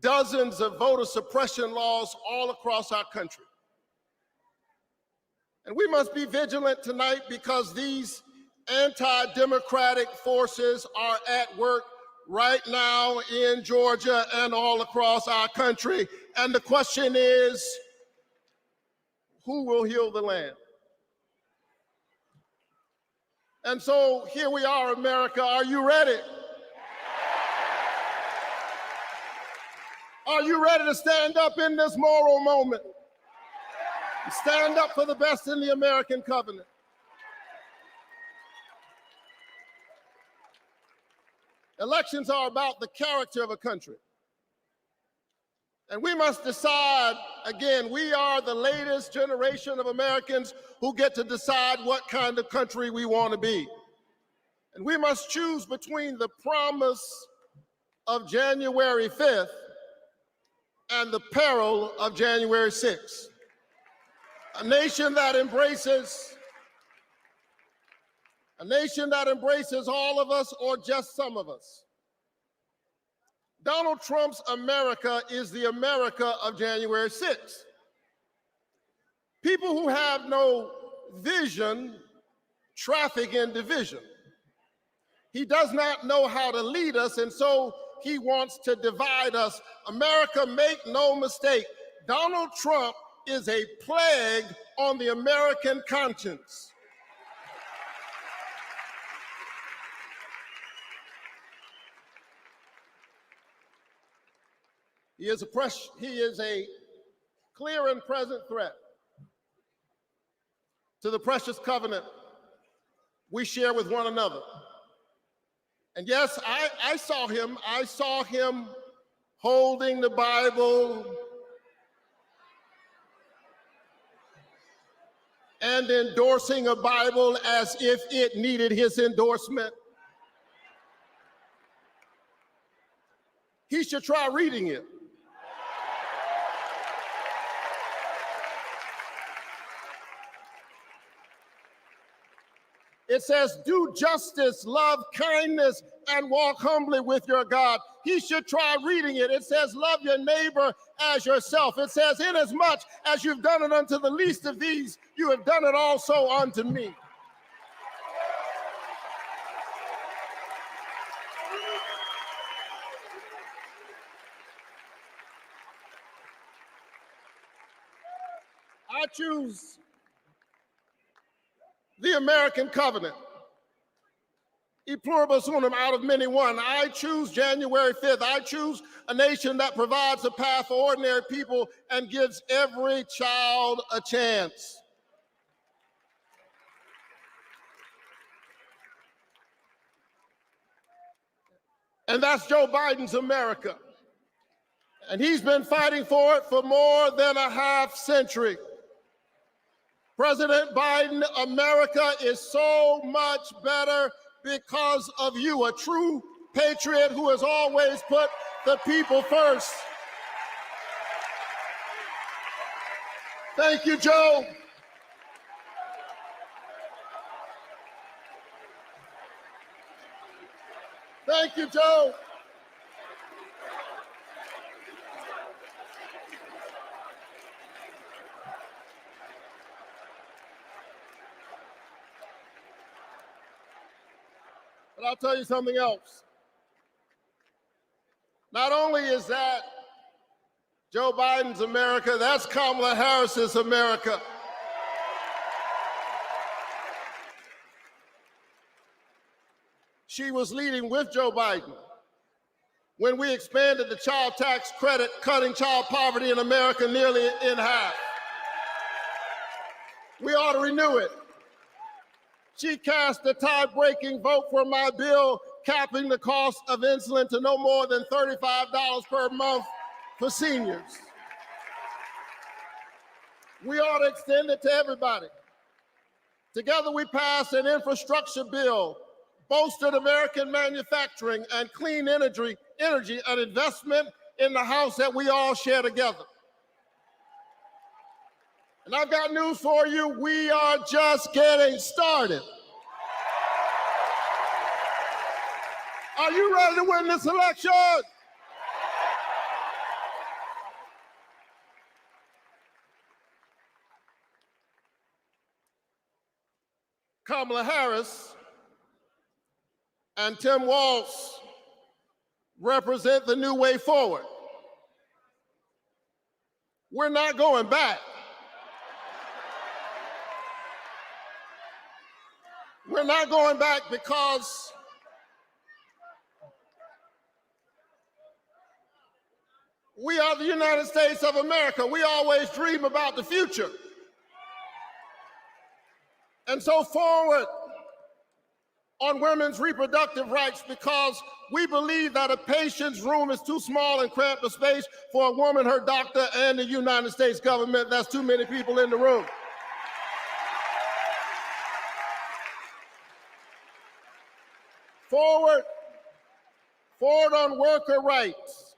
dozens of voter suppression laws all across our country. And we must be vigilant tonight because these anti-democratic forces are at work right now in Georgia and all across our country. And the question is, who will heal the land? And so here we are, America. Are you ready? Are you ready to stand up in this moral moment? Stand up for the best in the American covenant. Elections are about the character of a country. And we must decide, again, we are the latest generation of Americans who get to decide what kind of country we want to be. And we must choose between the promise of January 5th and the peril of January 6th. A nation that embraces all of us or just some of us. Donald Trump's America is the America of January 6th. People who have no vision traffic in division. He does not know how to lead us, and so he wants to divide us. America, make no mistake, Donald Trump is a plague on the American conscience. He is a clear and present threat to the precious covenant we share with one another. And yes, I saw him holding the Bible and endorsing a Bible as if it needed his endorsement. He should try reading it. It says, do justice, love kindness, and walk humbly with your God. He should try reading it. It says, love your neighbor as yourself. It says, inasmuch as you've done it unto the least of these, you have done it also unto me. I choose the American covenant. E pluribus unum, out of many one. I choose January 5th. I choose a nation that provides a path for ordinary people and gives every child a chance. And that's Joe Biden's America. And he's been fighting for it for more than a half century. President Biden, America is so much better because of you, a true patriot who has always put the people first. Thank you, Joe. Thank you, Joe. But I'll tell you something else. Not only is that Joe Biden's America, that's Kamala Harris's America. She was leading with Joe Biden when we expanded the child tax credit, cutting child poverty in America nearly in half. We ought to renew it. She cast a tie-breaking vote for my bill capping the cost of insulin to no more than $35 per month for seniors. We ought to extend it to everybody. Together we passed an infrastructure bill, bolstered American manufacturing and clean energy, an investment in the house that we all share together. And I've got news for you, we are just getting started. Are you ready to win this election? Kamala Harris and Tim Walz represent the new way forward. We're not going back. We're not going back because we are the United States of America. We always dream about the future. And so forward on women's reproductive rights, because we believe that a patient's room is too small and cramped a space for a woman, her doctor, and the United States government. That's too many people in the room. Forward on worker rights,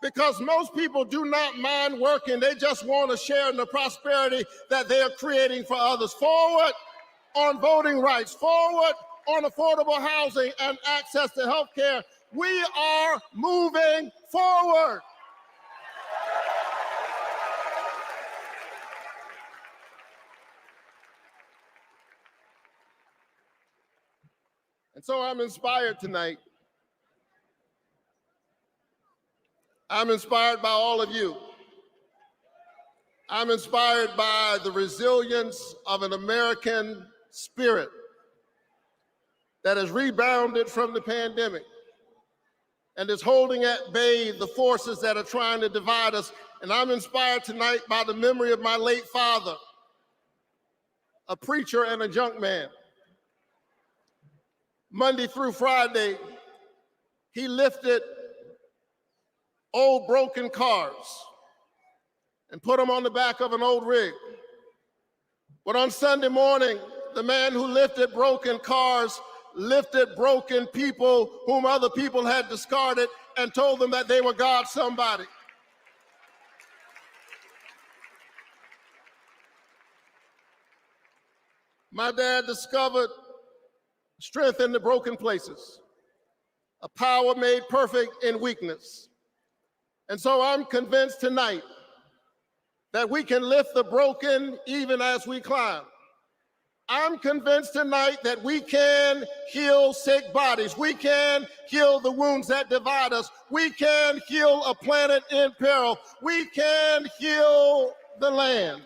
because most people do not mind working. They just want to share in the prosperity that they are creating for others. Forward on voting rights, forward on affordable housing and access to health care. We are moving forward. And so I'm inspired tonight. I'm inspired by all of you. I'm inspired by the resilience of an American spirit that has rebounded from the pandemic and is holding at bay the forces that are trying to divide us. And I'm inspired tonight by the memory of my late father, a preacher and a junk man. Monday through Friday, he lifted old broken cars and put them on the back of an old rig. But on Sunday morning, the man who lifted broken cars lifted broken people whom other people had discarded and told them that they were God's somebody. My dad discovered strength in the broken places, a power made perfect in weakness. And so I'm convinced tonight that we can lift the broken even as we climb. I'm convinced tonight that we can heal sick bodies. We can heal the wounds that divide us. We can heal a planet in peril. We can heal the land.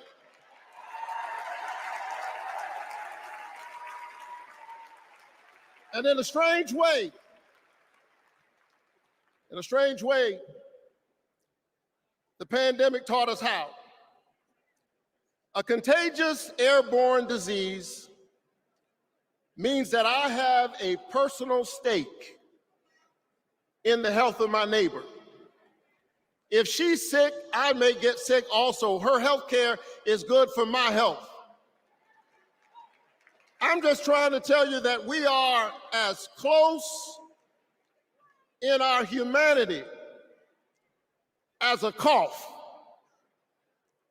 And in a strange way, the pandemic taught us how. A contagious airborne disease means that I have a personal stake in the health of my neighbor. If she's sick, I may get sick also. Her health care is good for my health. I'm just trying to tell you that we are as close in our humanity as a cough.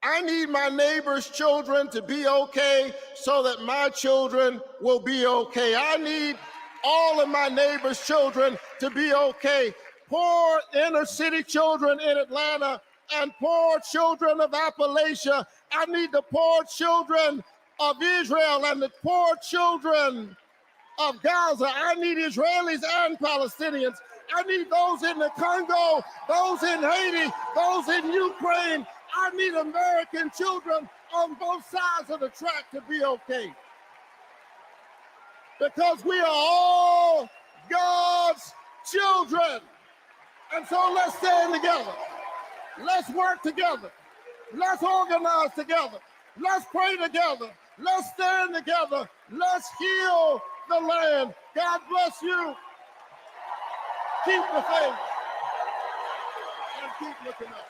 I need my neighbor's children to be okay so that my children will be okay. I need all of my neighbor's children to be okay. Poor inner city children in Atlanta and poor children of Appalachia. I need the poor children of Israel and the poor children of Gaza. I need Israelis and Palestinians. I need those in the Congo, those in Haiti, those in Ukraine. I need American children on both sides of the track to be okay. Because we are all God's children. And so let's stand together. Let's work together. Let's organize together. Let's pray together. Let's stand together. Let's heal the land. God bless you. Keep the faith and keep looking up.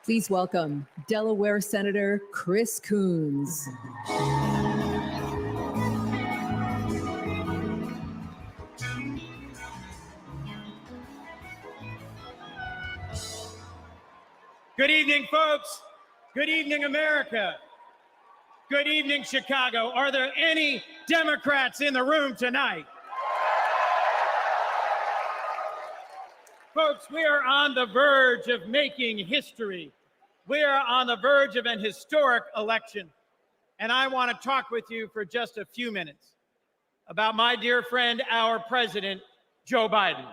Please welcome Delaware Senator Chris Coons. Good evening, folks. Good evening, America. Good evening, Chicago. Are there any Democrats in the room tonight? Folks, we are on the verge of making history. We are on the verge of an historic election. And I want to talk with you for just a few minutes about my dear friend, our president, Joe Biden.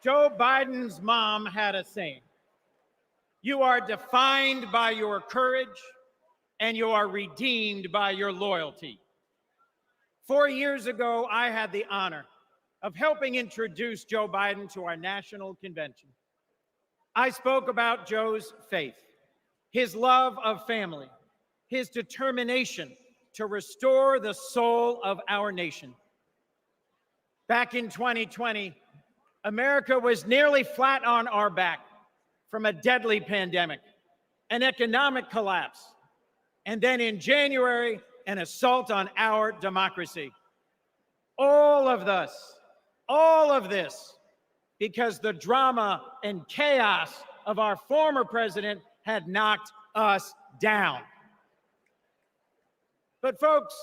Joe Biden's mom had a saying: "You are defined by your courage and you are redeemed by your loyalty." 4 years ago, I had the honor of helping introduce Joe Biden to our national convention. I spoke about Joe's faith, his love of family, his determination to restore the soul of our nation. Back in 2020, America was nearly flat on our back from a deadly pandemic, an economic collapse, and then in January, an assault on our democracy. All of this, because the drama and chaos of our former president had knocked us down. But folks,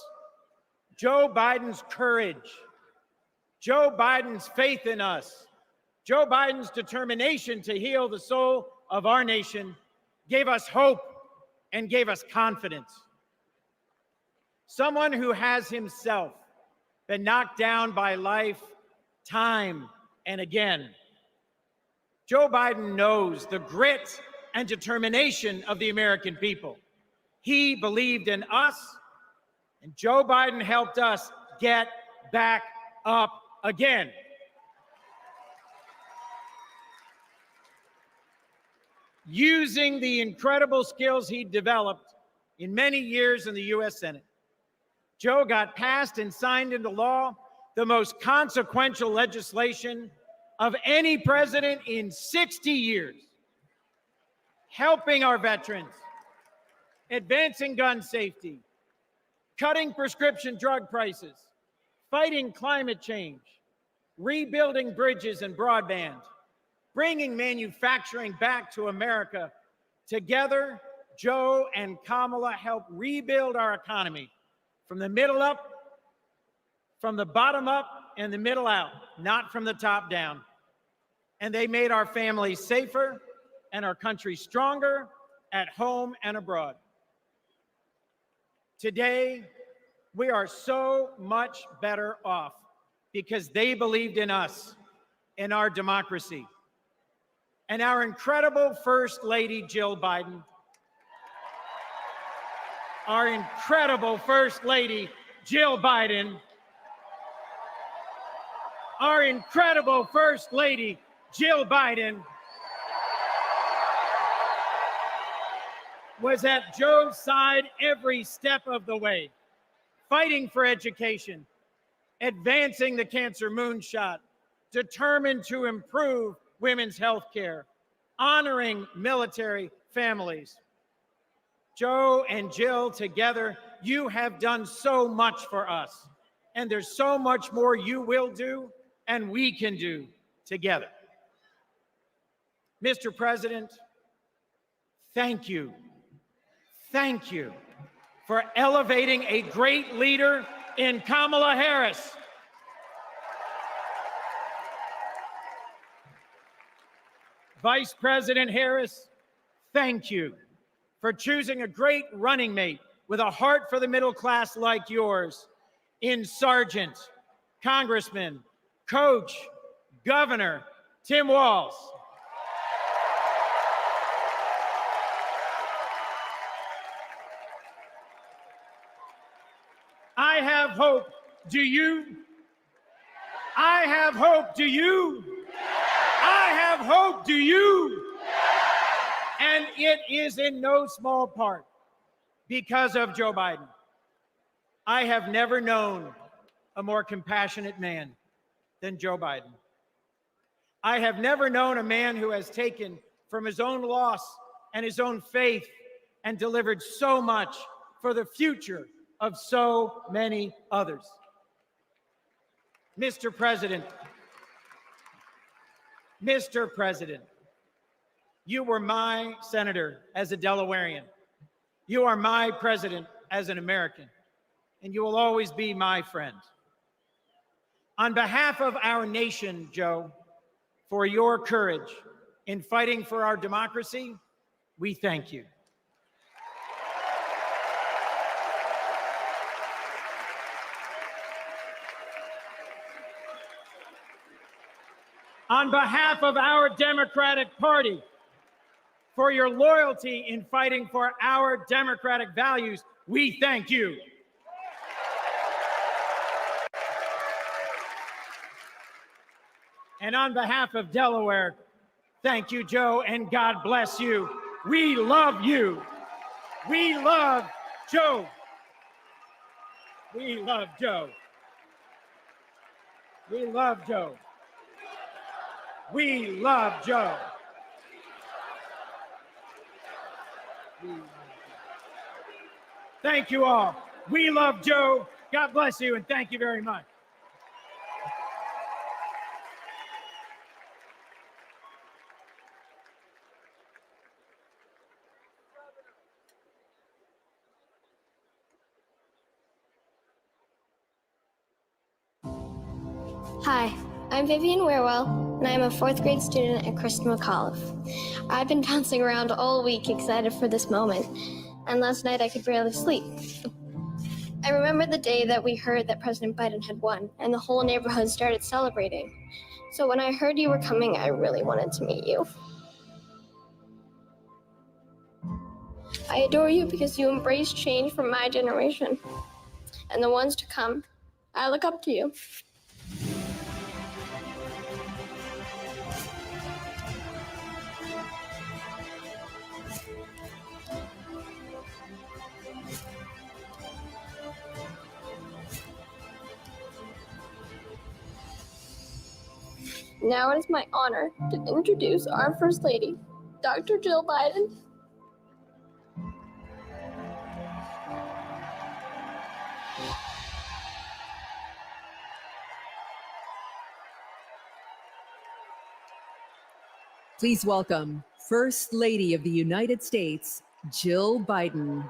Joe Biden's courage, Joe Biden's faith in us, Joe Biden's determination to heal the soul of our nation gave us hope and gave us confidence. Someone who has himself been knocked down by life time and again. Joe Biden knows the grit and determination of the American people. He believed in us, and Joe Biden helped us get back up again. Using the incredible skills he developed in many years in the U.S. Senate, Joe got passed and signed into law the most consequential legislation of any president in 60 years, helping our veterans, advancing gun safety, cutting prescription drug prices, fighting climate change, rebuilding bridges and broadband, bringing manufacturing back to America. Together, Joe and Kamala helped rebuild our economy from the middle up, from the bottom up, and the middle out, not from the top down. And they made our families safer and our country stronger at home and abroad. Today, we are so much better off because they believed in us, in our democracy. And our incredible First Lady, Jill Biden, our incredible First Lady, Jill Biden, our incredible First Lady, Jill Biden, was at Joe's side every step of the way, fighting for education, advancing the cancer moonshot, determined to improve women's health care, honoring military families. Joe and Jill together, you have done so much for us, and there's so much more you will do and we can do together. Mr. President, thank you. Thank you for elevating a great leader in Kamala Harris. Vice President Harris, thank you for choosing a great running mate with a heart for the middle class like yours in Sergeant, Congressman, Coach, Governor Tim Walz. I have hope. Do you? I have hope. Do you? I have hope. Do you? And it is in no small part because of Joe Biden. I have never known a more compassionate man than Joe Biden. I have never known a man who has taken from his own loss and his own faith and delivered so much for the future of so many others. Mr. President, you were my senator as a Delawarean. You are my president as an American, and you will always be my friend. On behalf of our nation, Joe, for your courage in fighting for our democracy, we thank you. On behalf of our Democratic Party, for your loyalty in fighting for our democratic values, we thank you. And on behalf of Delaware, thank you, Joe, and God bless you. We love you. We love Joe. We love Joe. We love Joe. We love Joe. Thank you all. We love Joe. God bless you, and thank you very much. Hi, I'm Vivian Warewell, and I'm a 4th grade student at Kristen McAuliffe. I've been bouncing around all week excited for this moment, and last night I could barely sleep. I remember the day that we heard that President Biden had won, and the whole neighborhood started celebrating. So when I heard you were coming, I really wanted to meet you. I adore you because you embrace change from my generation and the ones to come. I look up to you. Now it is my honor to introduce our First Lady, Dr. Jill Biden. Please welcome First Lady of the United States, Jill Biden.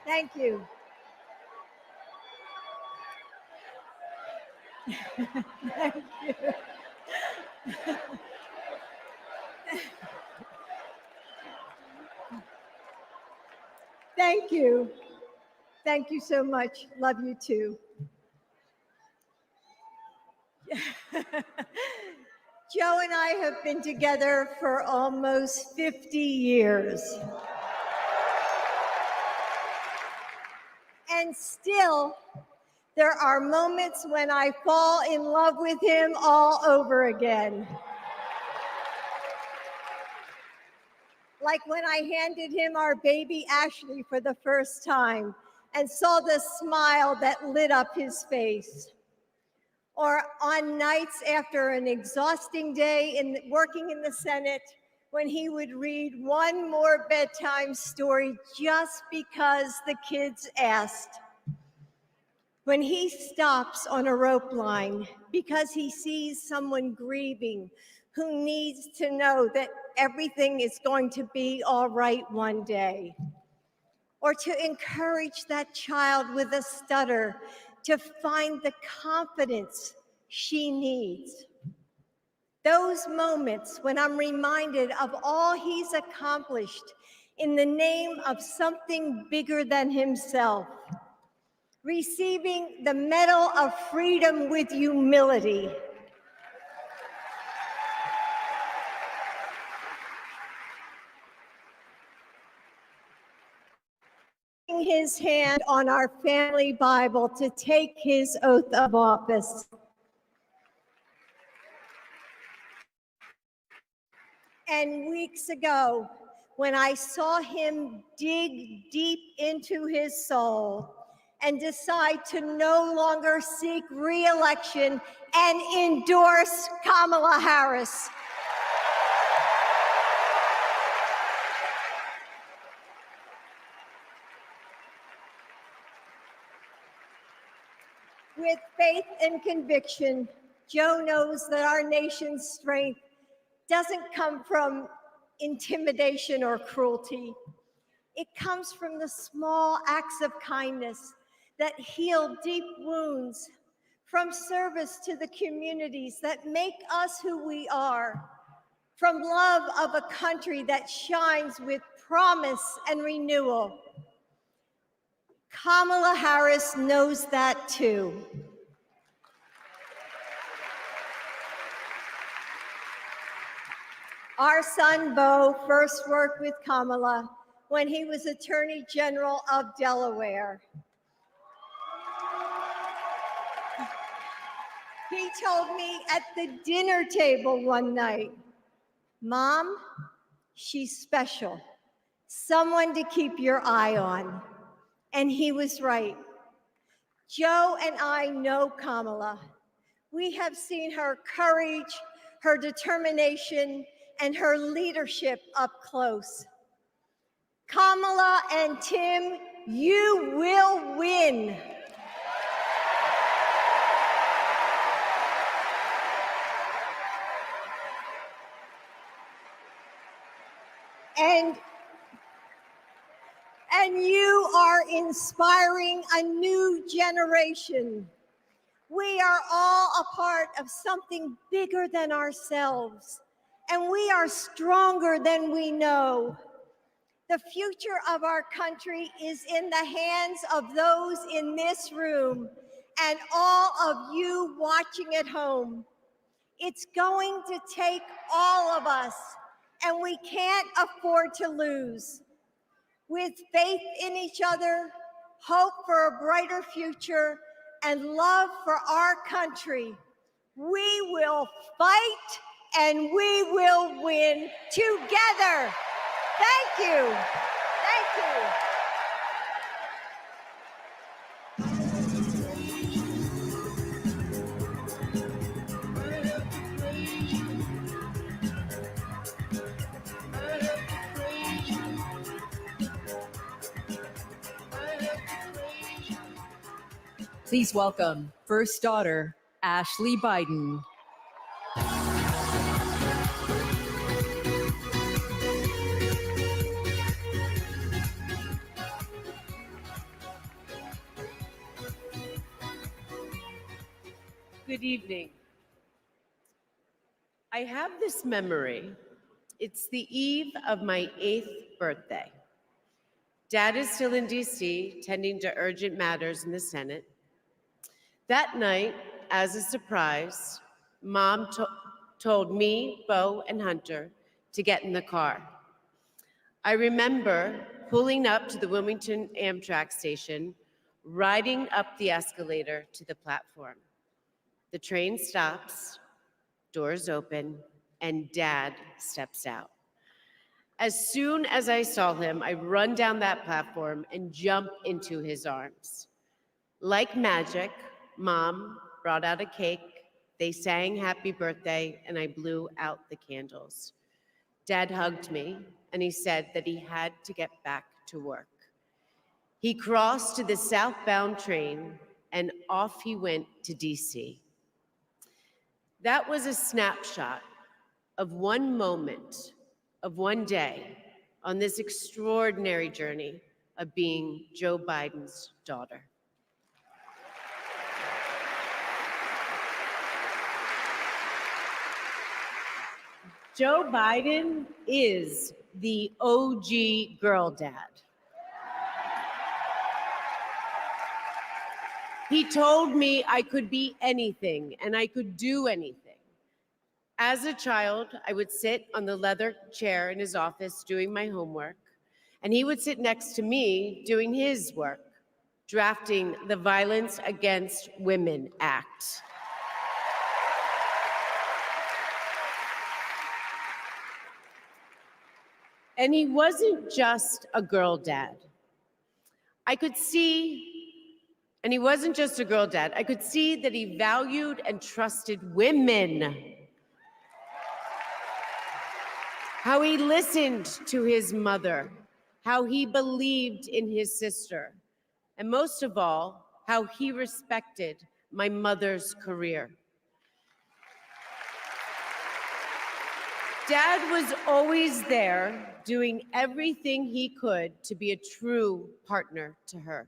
Thank you. Thank you. Thank you. Thank you so much. Love you too. Joe and I have been together for almost 50 years. And still, there are moments when I fall in love with him all over again. Like when I handed him our baby Ashley for the first time and saw the smile that lit up his face. Or on nights after an exhausting day working in the Senate, when he would read one more bedtime story just because the kids asked. When he stops on a rope line because he sees someone grieving who needs to know that everything is going to be all right one day. Or to encourage that child with a stutter to find the confidence she needs. Those moments when I'm reminded of all he's accomplished in the name of something bigger than himself. Receiving the Medal of Freedom with humility. His hand on our family Bible to take his oath of office. And weeks ago, when I saw him dig deep into his soul and decide to no longer seek re-election and endorse Kamala Harris. With faith and conviction, Joe knows that our nation's strength doesn't come from intimidation or cruelty. It comes from the small acts of kindness that heal deep wounds, from service to the communities that make us who we are, from love of a country that shines with promise and renewal. Kamala Harris knows that too. Our son, Beau, first worked with Kamala when he was Attorney General of Delaware. He told me at the dinner table one night, "Mom, she's special, someone to keep your eye on." And he was right. Joe and I know Kamala. We have seen her courage, her determination, and her leadership up close. Kamala and Tim, you will win. And you are inspiring a new generation. We are all a part of something bigger than ourselves, and we are stronger than we know. The future of our country is in the hands of those in this room and all of you watching at home. It's going to take all of us, and we can't afford to lose. With faith in each other, hope for a brighter future, and love for our country, we will fight and we will win together. Thank you. Thank you. Please welcome first daughter, Ashley Biden. Good evening. I have this memory. It's the eve of my 8th birthday. Dad is still in DC, tending to urgent matters in the Senate. That night, as a surprise, Mom told me, Bo, and Hunter to get in the car. I remember pulling up to the Wilmington Amtrak station, riding up the escalator to the platform. The train stops, doors open, and Dad steps out. As soon as I saw him, I run down that platform and jump into his arms. Like magic, Mom brought out a cake, they sang happy birthday, and I blew out the candles. Dad hugged me, and he said that he had to get back to work. He crossed to the southbound train, and off he went to DC. That was a snapshot of one moment, of one day, on this extraordinary journey of being Joe Biden's daughter. Joe Biden is the OG girl dad. He told me I could be anything and I could do anything. As a child, I would sit on the leather chair in his office doing my homework, and he would sit next to me doing his work, drafting the Violence Against Women Act. And he wasn't just a girl dad. I could see that he valued and trusted women. How he listened to his mother, how he believed in his sister, and most of all, how he respected my mother's career. Dad was always there, doing everything he could to be a true partner to her.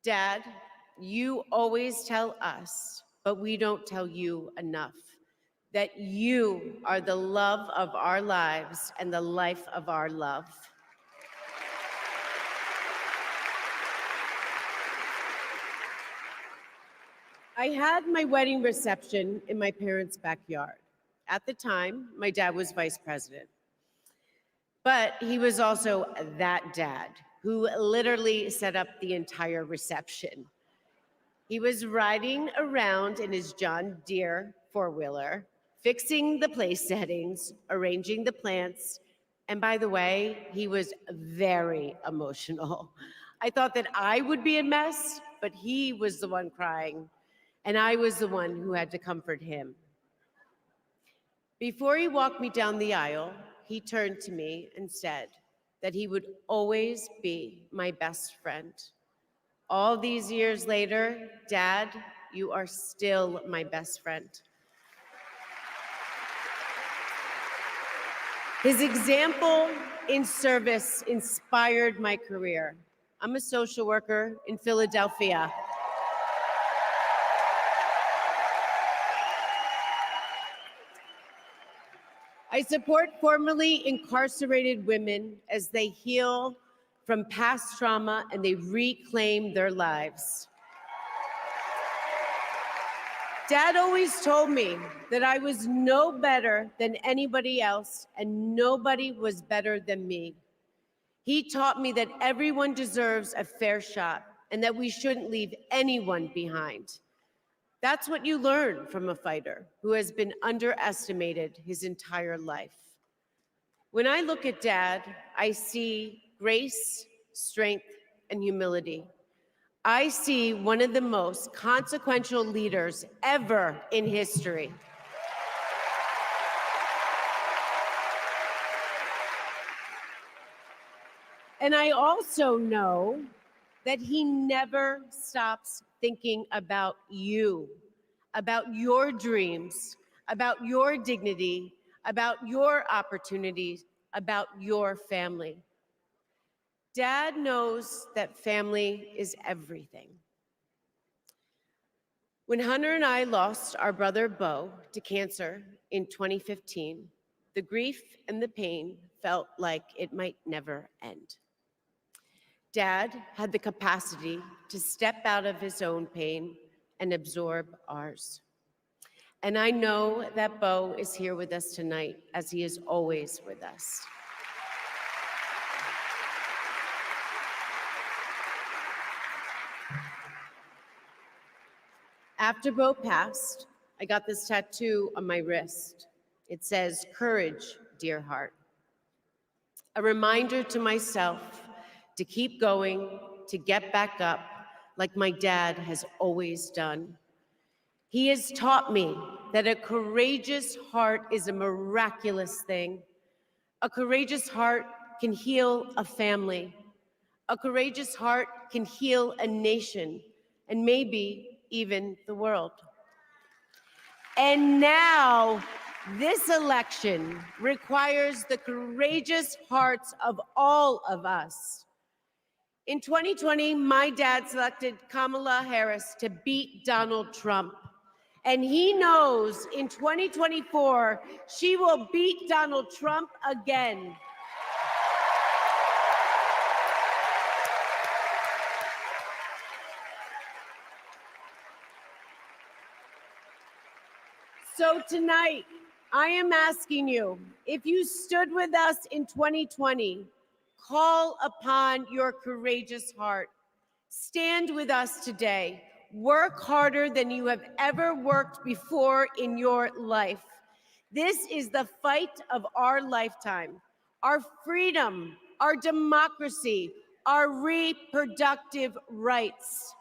Dad, you always tell us, but we don't tell you enough, that you are the love of our lives and the life of our love. I had my wedding reception in my parents' backyard. At the time, my dad was vice president. But he was also that dad who literally set up the entire reception. He was riding around in his John Deere four-wheeler, fixing the place settings, arranging the plants, and by the way, he was very emotional. I thought that I would be a mess, but he was the one crying, and I was the one who had to comfort him. Before he walked me down the aisle, he turned to me and said that he would always be my best friend. All these years later, Dad, you are still my best friend. His example in service inspired my career. I'm a social worker in Philadelphia. I support formerly incarcerated women as they heal from past trauma and they reclaim their lives. Dad always told me that I was no better than anybody else and nobody was better than me. He taught me that everyone deserves a fair shot and that we shouldn't leave anyone behind. That's what you learn from a fighter who has been underestimated his entire life. When I look at Dad, I see grace, strength, and humility. I see one of the most consequential leaders ever in history. And I also know that he never stops thinking about you, about your dreams, about your dignity, about your opportunities, about your family. Dad knows that family is everything. When Hunter and I lost our brother Bo to cancer in 2015, the grief and the pain felt like it might never end. Dad had the capacity to step out of his own pain and absorb ours. And I know that Bo is here with us tonight, as he is always with us. After Bo passed, I got this tattoo on my wrist. It says, "Courage, dear heart." A reminder to myself to keep going, to get back up, like my dad has always done. He has taught me that a courageous heart is a miraculous thing. A courageous heart can heal a family. A courageous heart can heal a nation, and maybe even the world. And now, this election requires the courageous hearts of all of us. In 2020, my dad selected Kamala Harris to beat Donald Trump. And he knows in 2024, she will beat Donald Trump again. So tonight, I am asking you, if you stood with us in 2020, call upon your courageous heart. Stand with us today. Work harder than you have ever worked before in your life. This is the fight of our lifetime. Our freedom, our democracy, our reproductive rights.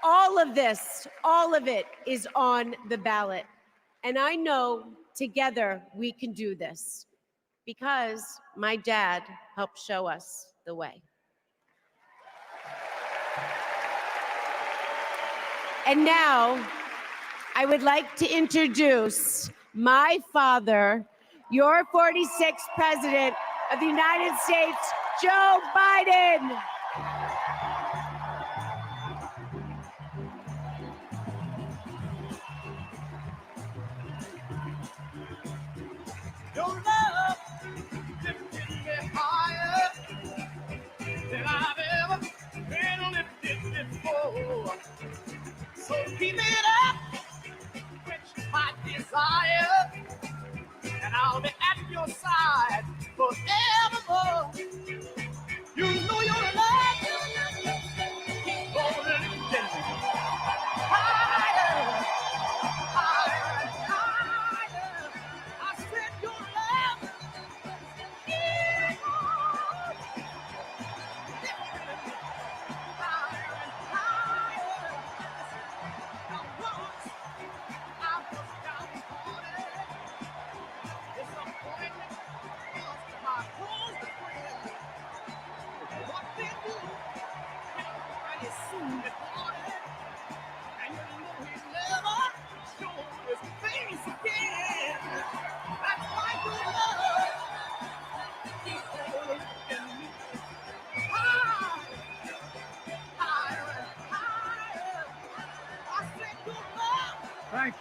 All of this, all of it is on the ballot. And I know together we can do this because my dad helped show us the way. And now I would like to introduce my father, your 46th President of the United States, Joe Biden. Your love lifted me higher than I've ever been lifted before. So keep it up, quench my desire, and I'll be at your side forevermore. You know your love keeps on lifting me higher, higher, higher. I said your love keeps on lifting me higher and higher. Now once I was downhearted,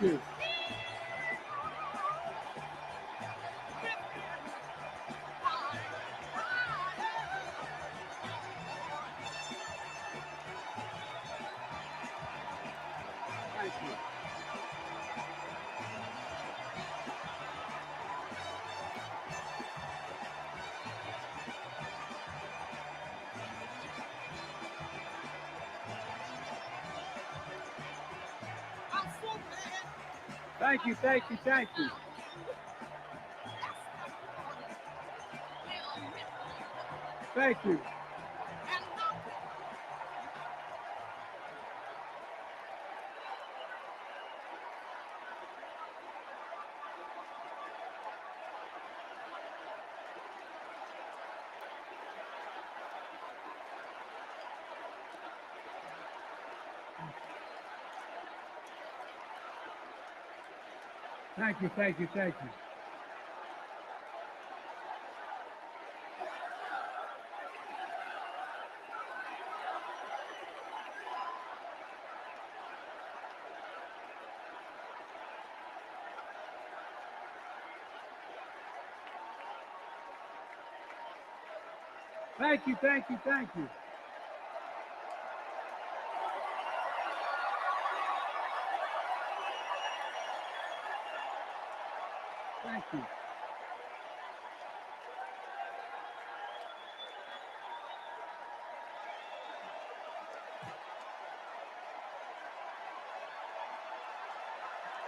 you. Thank you. Thank you, thank you, thank you. Thank you. Thank you, thank you, thank you. Thank you, thank you, thank you. Thank you.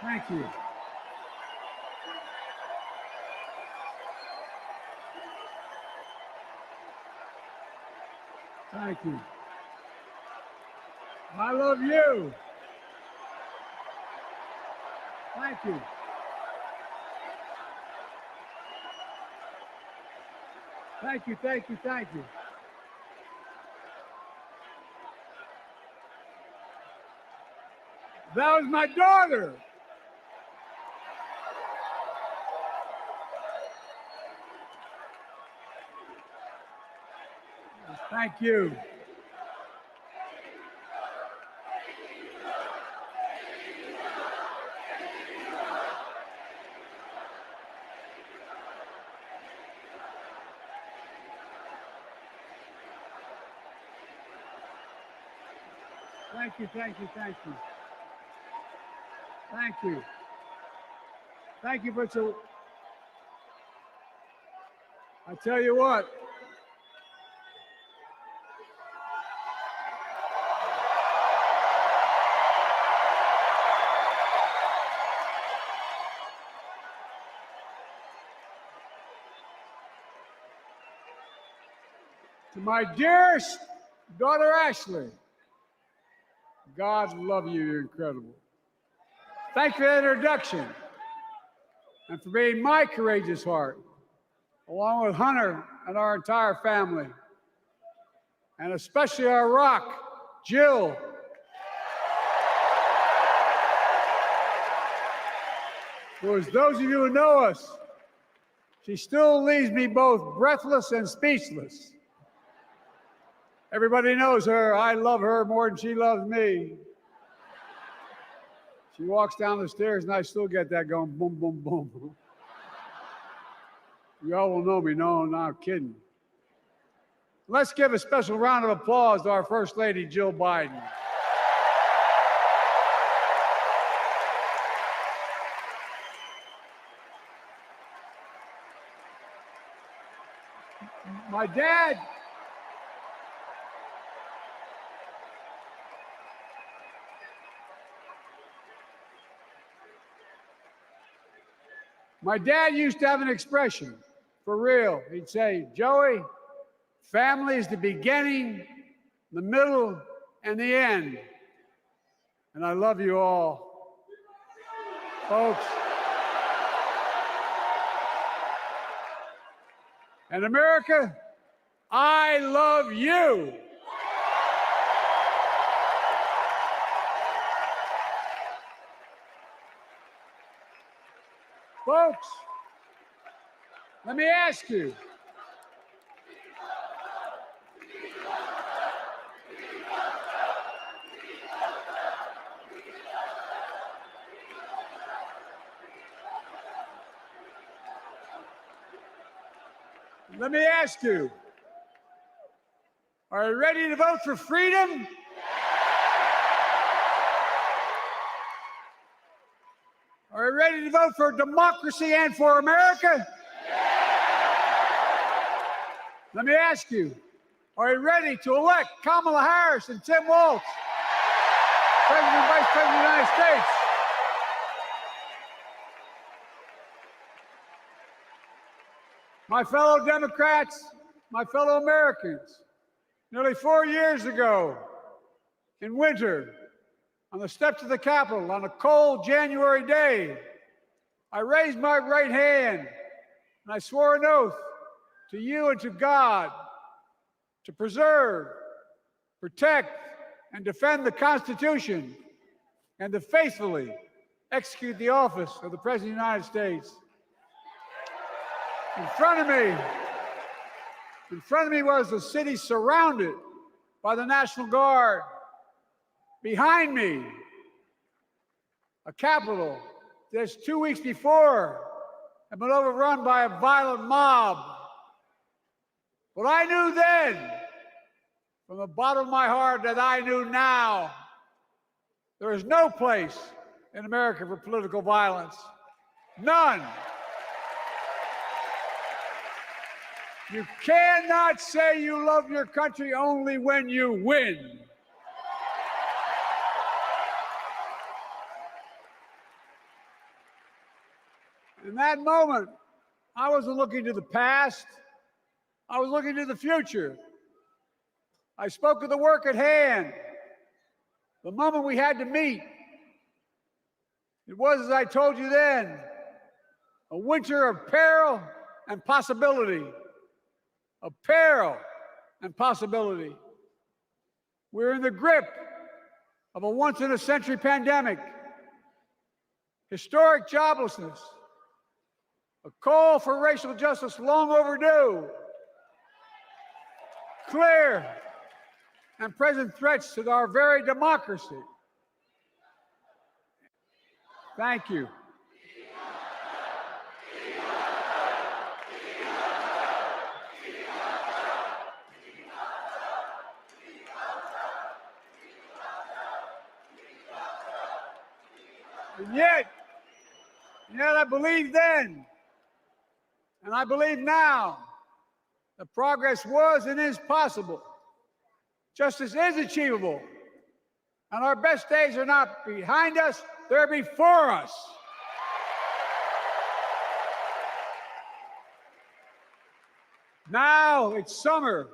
Thank you. Thank you. I love you. Thank you. Thank you, thank you, thank you. That was my daughter. Thank you. Thank you, thank you, thank you. Thank you. Thank you for so. I tell you what. To my dearest daughter Ashley, God love you, you're incredible. Thank you for the introduction and for being my courageous heart, along with Hunter and our entire family, and especially our rock, Jill. Who, as those of you who know us, she still leaves me both breathless and speechless. Everybody knows her. I love her more than she loves me. She walks down the stairs and I still get that going boom, boom, boom. You all will know me. No, I'm not kidding. Let's give a special round of applause to our First Lady, Jill Biden. My dad used to have an expression, for real. He'd say, Joey, family is the beginning, the middle, and the end. And I love you all. Folks. And America, I love you. Folks, let me ask you. Let me ask you, are you ready to vote for freedom? Are you ready to vote for democracy and for America? Let me ask you, are you ready to elect Kamala Harris and Tim Walz, President and Vice President of the United States? My fellow Democrats, my fellow Americans, nearly 4 years ago, in winter, on the steps of the Capitol, on a cold January day, I raised my right hand and I swore an oath to you and to God to preserve, protect, and defend the Constitution and to faithfully execute the office of the President of the United States. In front of me was a city surrounded by the National Guard. Behind me, a Capitol just 2 weeks before had been overrun by a violent mob. But I knew then, from the bottom of my heart, that I knew now, there is no place in America for political violence. None. You cannot say you love your country only when you win. In that moment, I wasn't looking to the past. I was looking to the future. I spoke of the work at hand, the moment we had to meet. It was, as I told you then, a winter of peril and possibility. Of peril and possibility. We're in the grip of a once-in-a-century pandemic, historic joblessness, a call for racial justice long overdue, clear and present threats to our very democracy. Thank you. And yet I believed then, and I believe now, that progress was and is possible. Justice is achievable, and our best days are not behind us, they're before us. Now it's summer.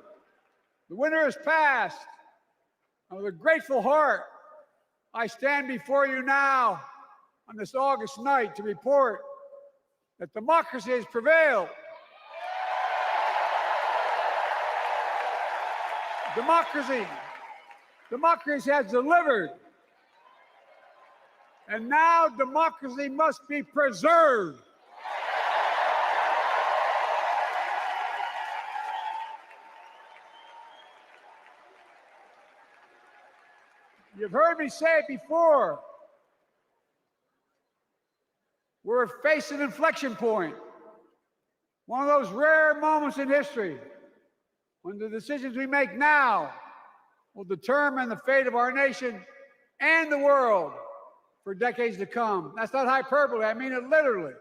The winter has passed. And with a grateful heart, I stand before you now on this August night to report that democracy has prevailed. Democracy has delivered. And now democracy must be preserved. You've heard me say it before. We're facing an inflection point, one of those rare moments in history when the decisions we make now will determine the fate of our nation and the world for decades to come. That's not hyperbole, I mean it literally.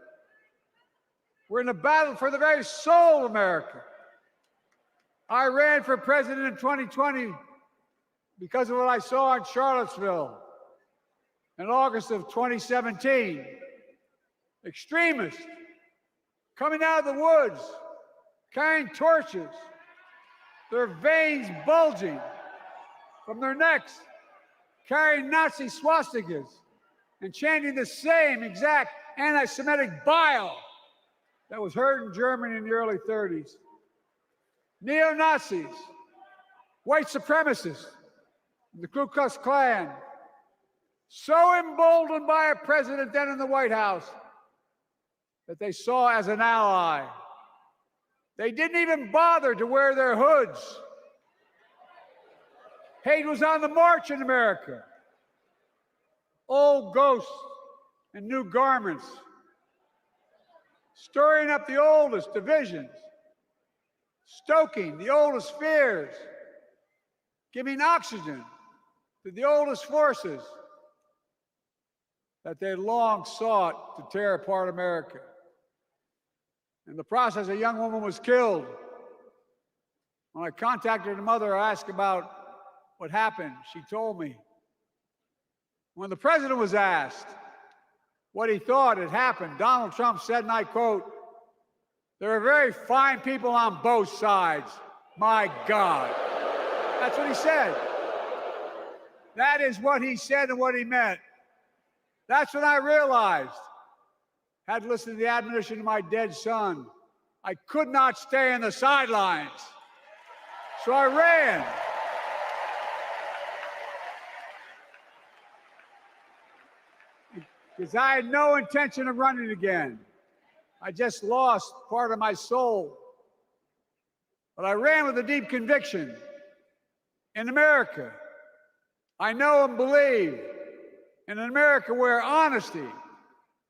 We're in a battle for the very soul of America. I ran for president in 2020 because of what I saw in Charlottesville in August of 2017. Extremists coming out of the woods, carrying torches, their veins bulging from their necks, carrying Nazi swastikas, and chanting the same exact anti-Semitic bile that was heard in Germany in the early 30s. Neo-Nazis, white supremacists, the Ku Klux Klan, so emboldened by a president then in the White House that they saw as an ally. They didn't even bother to wear their hoods. Hate was on the march in America. Old ghosts and new garments, stirring up the oldest divisions stoking the oldest fears, giving oxygen to the oldest forces that they long sought to tear apart America. In the process, a young woman was killed. When I contacted her mother, I asked about what happened. She told me. When the president was asked what he thought had happened, Donald Trump said, and I quote, "There are very fine people on both sides. My God." That's what he said. That is what he said and what he meant. That's when I realized, had listened to the admonition of my dead son, I could not stay on the sidelines. So I ran. Because I had no intention of running again. I just lost part of my soul. But I ran with a deep conviction. In America, I know and believe in an America where honesty,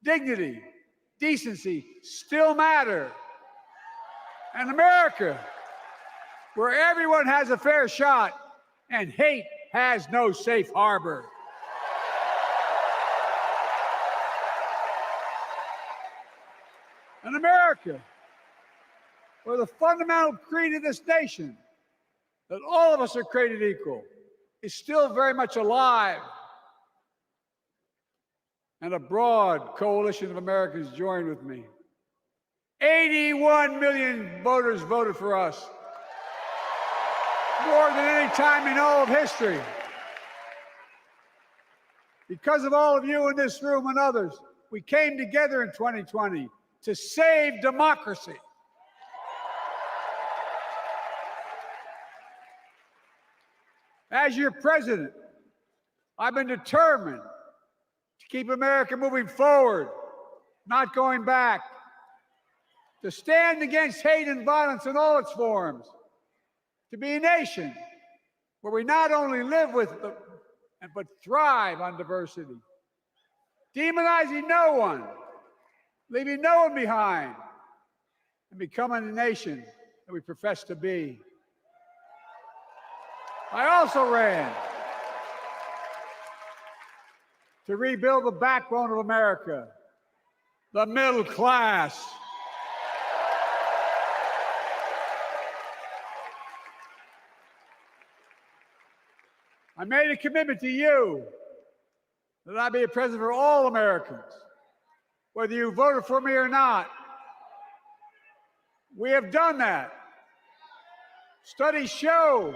dignity, decency still matter. An America where everyone has a fair shot and hate has no safe harbor. An America where the fundamental creed of this nation, that all of us are created equal, is still very much alive. And a broad coalition of Americans joined with me. 81 million voters voted for us, more than any time in all of history. Because of all of you in this room and others, we came together in 2020 to save democracy. As your president, I've been determined to keep America moving forward, not going back, to stand against hate and violence in all its forms, to be a nation where we not only live with but thrive on diversity, demonizing no one, leaving no one behind, and becoming the nation that we profess to be. I also ran to rebuild the backbone of America, the middle class. I made a commitment to you that I be a president for all Americans, whether you voted for me or not. We have done that. Studies show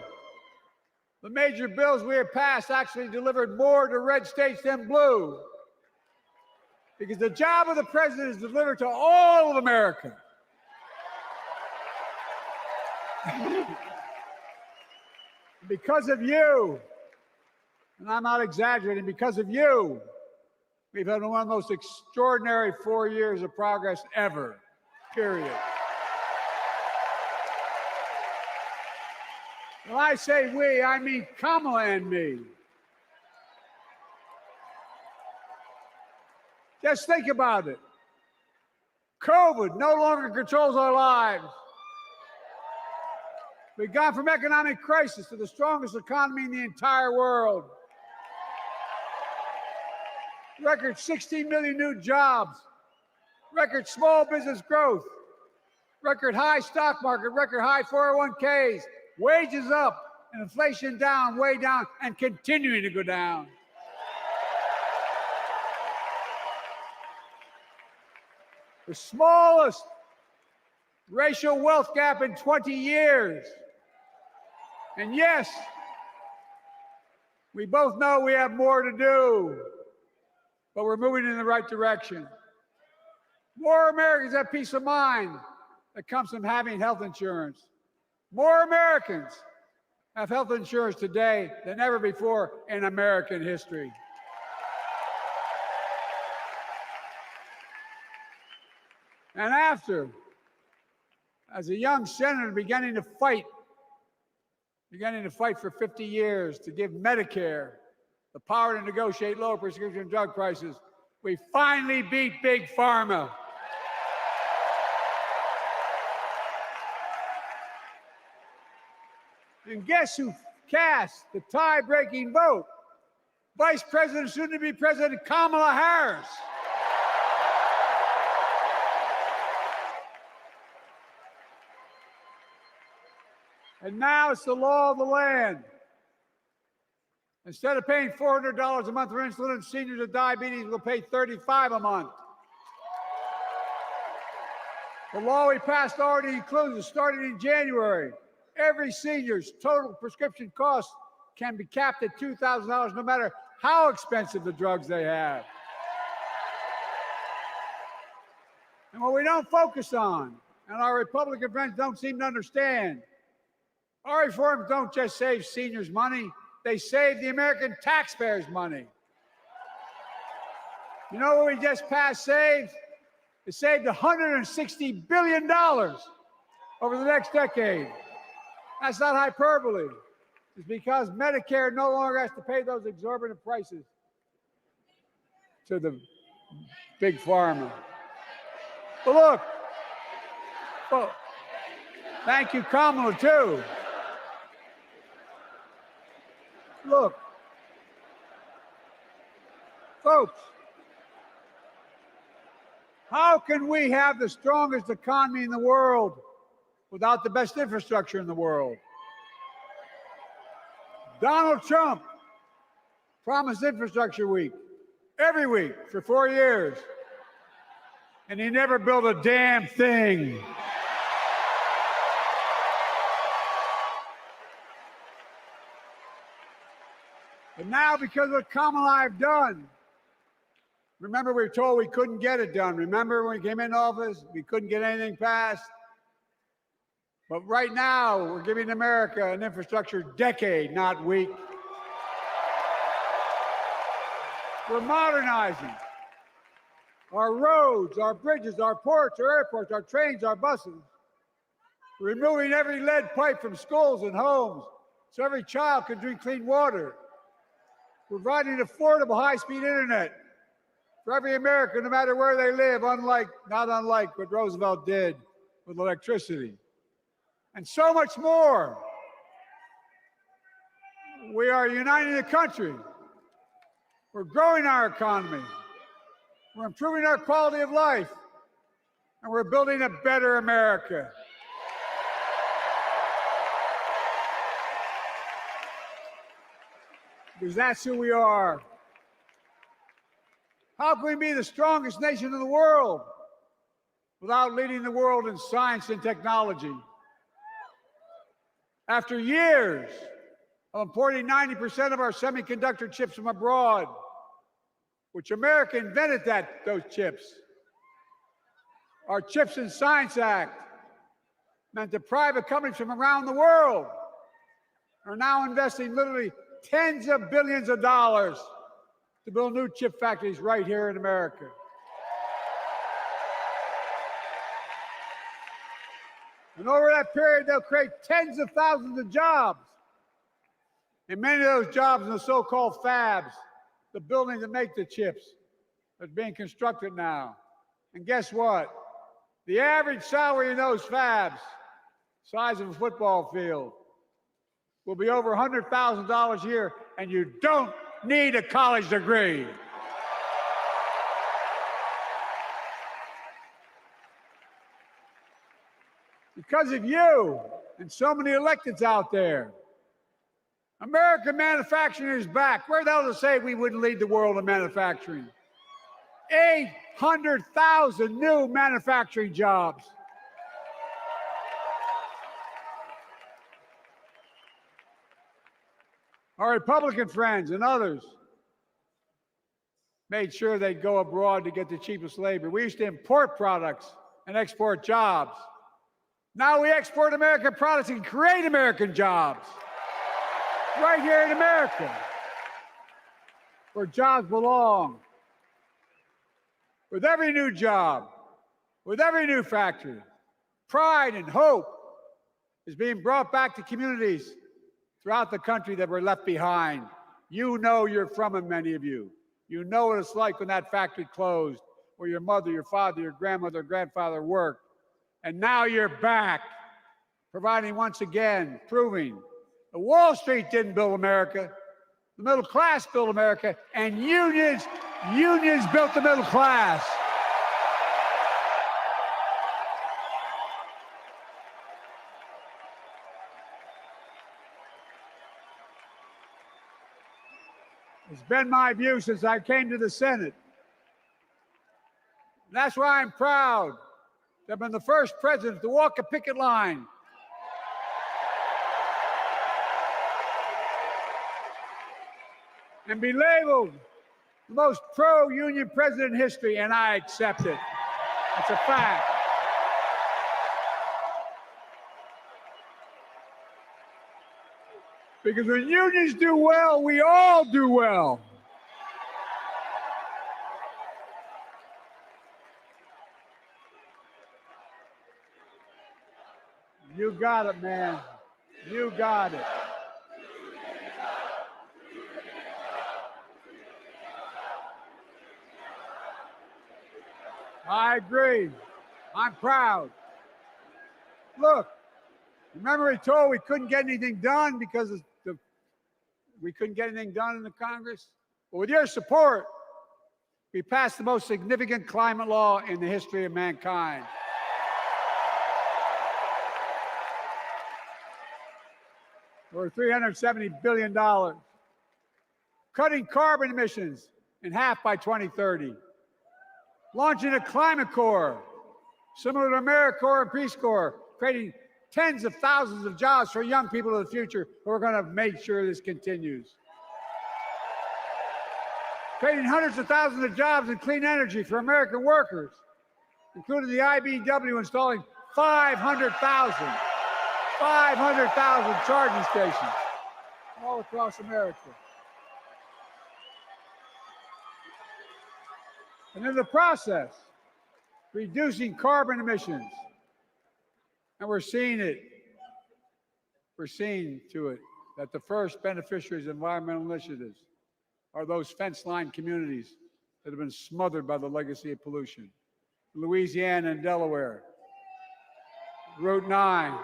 the major bills we have passed actually delivered more to red states than blue. Because the job of the president is to deliver to all of America. Because of you, and I'm not exaggerating, because of you, we've had one of the most extraordinary 4 years of progress ever, period. When I say we, I mean Kamala and me. Just think about it. COVID no longer controls our lives. We've gone from economic crisis to the strongest economy in the entire world. Record 16 million new jobs. Record small business growth. Record high stock market. Record high 401ks. Wages up and inflation down, way down, and continuing to go down. The smallest racial wealth gap in 20 years. And yes, we both know we have more to do, but we're moving in the right direction. More Americans have peace of mind that comes from having health insurance. More Americans have health insurance today than ever before in American history. And after, as a young senator beginning to fight for 50 years to give Medicare the power to negotiate low prescription drug prices, we finally beat Big Pharma. And guess who cast the tie-breaking vote? Vice President, soon-to-be President Kamala Harris. And now it's the law of the land. Instead of paying $400 a month for insulin, seniors with diabetes will pay $35 a month. The law we passed already includes, starting in January, every senior's total prescription cost can be capped at $2,000 no matter how expensive the drugs they have. And what we don't focus on, and our Republican friends don't seem to understand, our reforms don't just save seniors money, they save the American taxpayers money. You know what we just passed saved? It saved $160 billion over the next decade. That's not hyperbole. It's because Medicare no longer has to pay those exorbitant prices to the big pharma. But look, well, thank you, Kamala, too. Look, folks, how can we have the strongest economy in the world without the best infrastructure in the world? Donald Trump promised Infrastructure Week every week for 4 years, and he never built a damn thing. And now, because of what Kamala and I have done, remember we were told we couldn't get it done. Remember when we came into office, we couldn't get anything passed? But right now, we're giving America an infrastructure decade, not week. We're modernizing our roads, our bridges, our ports, our airports, our trains, our buses. We're removing every lead pipe from schools and homes so every child can drink clean water. We're providing affordable high-speed internet for every American, no matter where they live, not unlike what Roosevelt did with electricity. And so much more. We are uniting the country. We're growing our economy. We're improving our quality of life. And we're building a better America. Because that's who we are. How can we be the strongest nation in the world without leading the world in science and technology? After years of importing 90% of our semiconductor chips from abroad, which America invented those chips, our Chips and Science Act meant that private companies from around the world are now investing literally tens of billions of dollars to build new chip factories right here in America. And over that period, they'll create tens of thousands of jobs. And many of those jobs in the so-called fabs, the buildings that make the chips, that's being constructed now. And guess what? The average salary in those fabs, size of a football field, will be over $100,000 a year, and you don't need a college degree. Because of you and so many electeds out there, American manufacturing is back. Where the hell does it say we wouldn't lead the world in manufacturing? 800,000 new manufacturing jobs. Our Republican friends and others made sure they'd go abroad to get the cheapest labor. We used to import products and export jobs. Now we export American products and create American jobs right here in America, where jobs belong. With every new job, with every new factory, pride and hope is being brought back to communities throughout the country that were left behind. You know you're from them, many of you. You know what it's like when that factory closed, where your mother, your father, your grandmother, grandfather worked. And now you're back, providing once again, proving The Wall Street didn't build America. The middle class built America, and unions built the middle class. It's been my view since I came to the Senate. And that's why I'm proud to have been the first president to walk a picket line. And be labeled the most pro-union president in history, and I accept it. It's a fact. Because when unions do well, we all do well. You got it, man. You got it. I agree. I'm proud. Look, remember we told we couldn't get anything done because we couldn't get anything done in the Congress? Well, with your support, we passed the most significant climate law in the history of mankind. For $370 billion. Cutting carbon emissions in half by 2030. Launching a climate corps, similar to AmeriCorps and Peace Corps, creating tens of thousands of jobs for young people of the future who are going to make sure this continues. Creating hundreds of thousands of jobs in clean energy for American workers, including the IBEW installing 500,000 charging stations all across America. And in the process, reducing carbon emissions. And we're seeing it. We're seeing to it that the first beneficiaries of environmental initiatives are those fence-line communities that have been smothered by the legacy of pollution. Louisiana and Delaware, Route 9.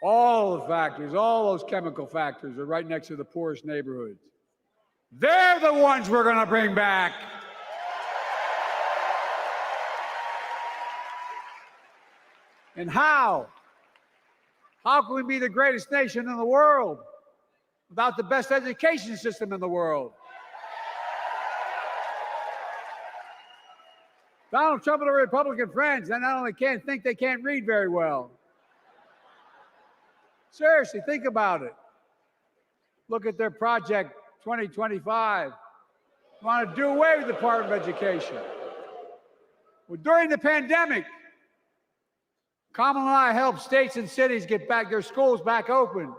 All the factories, all those chemical factories are right next to the poorest neighborhoods. They're the ones we're going to bring back. And how? How can we be the greatest nation in the world without the best education system in the world? Donald Trump and the Republican friends, they not only can't think, they can't read very well. Seriously, think about it. Look at their Project 2025. They want to do away with the Department of Education. Well, during the pandemic, Kamala and I helped states and cities get back their schools back open.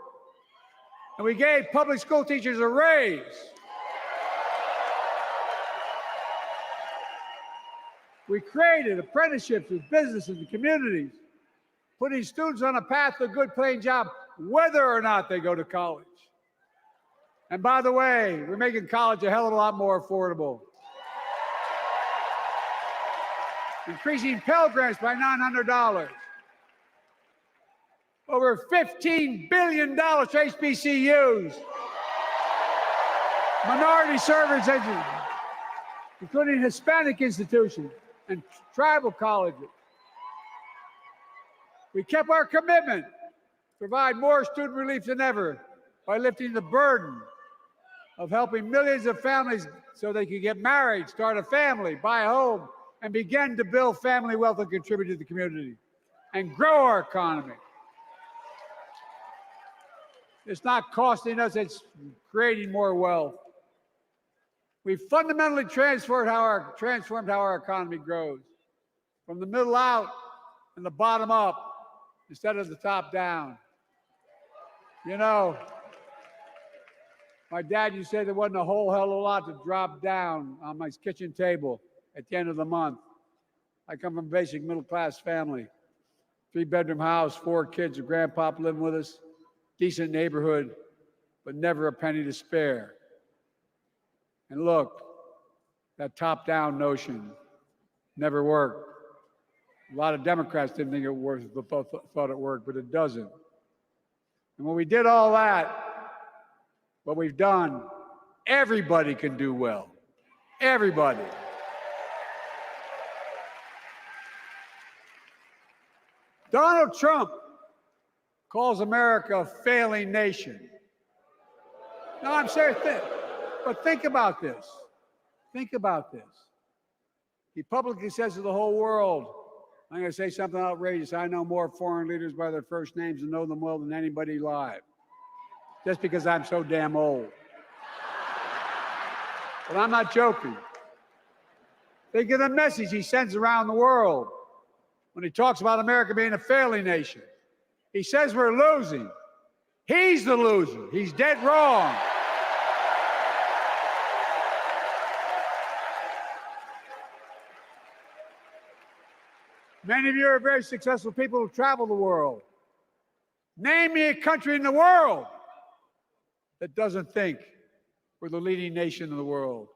And we gave public school teachers a raise. We created apprenticeships with businesses and communities, putting students on a path to a good paying job, whether or not they go to college. And by the way, we're making college a hell of a lot more affordable. Increasing Pell Grants by $900. Over $15 billion to HBCUs. Minority service education, including Hispanic institutions and tribal colleges. We kept our commitment to provide more student relief than ever by lifting the burden of helping millions of families so they could get married, start a family, buy a home, and begin to build family wealth and contribute to the community and grow our economy. It's not costing us, it's creating more wealth. We fundamentally transformed how our economy grows, from the middle out and the bottom up instead of the top down. You know, my dad used to say there wasn't a whole hell of a lot to drop down on my kitchen table at the end of the month. I come from a basic middle-class family, 3-bedroom house, 4 kids, a grandpop living with us, decent neighborhood, but never a penny to spare. And look, that top-down notion never worked. A lot of Democrats didn't think it worked, thought it worked, but it doesn't. And when we did all that, what we've done, everybody can do well. Everybody. Donald Trump calls America a failing nation. No, I'm serious. But think about this. Think about this. He publicly says to the whole world, I'm going to say something outrageous. I know more foreign leaders by their first names and know them well than anybody alive. Just because I'm so damn old. But I'm not joking. Think of the message he sends around the world when he talks about America being a failing nation. He says we're losing. He's the loser. He's dead wrong. Many of you are very successful people who travel the world. Name me a country in the world that doesn't think we're the leading nation in the world.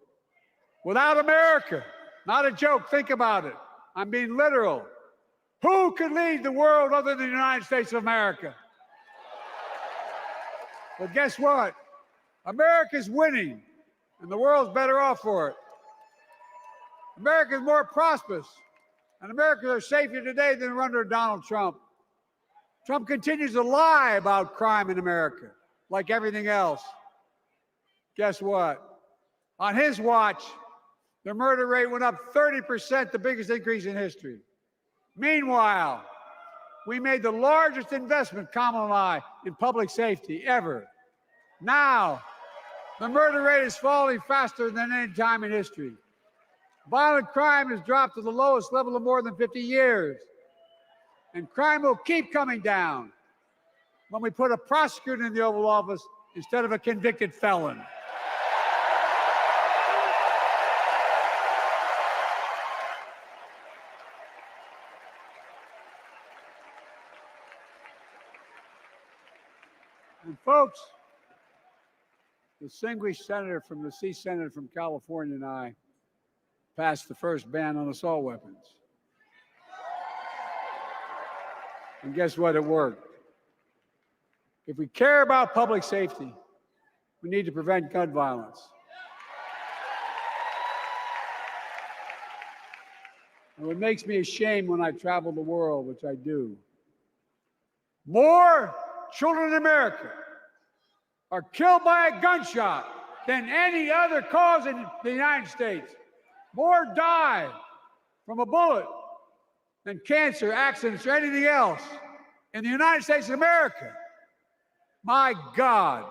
Without America, not a joke, think about it. I'm being literal. Who could lead the world other than the United States of America? But guess what? America's winning, and the world's better off for it. America's more prosperous, and Americans are safer today than under Donald Trump. Trump continues to lie about crime in America, like everything else. Guess what? On his watch, the murder rate went up 30%, the biggest increase in history. Meanwhile, we made the largest investment, Kamala and I, in public safety ever. Now, the murder rate is falling faster than any time in history. Violent crime has dropped to the lowest level of more than 50 years. And crime will keep coming down when we put a prosecutor in the Oval Office instead of a convicted felon. And folks, the distinguished senator from the Senate from California and I passed the first ban on assault weapons. And guess what? It worked. If we care about public safety, we need to prevent gun violence. And what makes me ashamed when I travel the world, which I do, more children in America are killed by a gunshot than any other cause in the United States. More die from a bullet than cancer, accidents, or anything else in the United States of America. My God.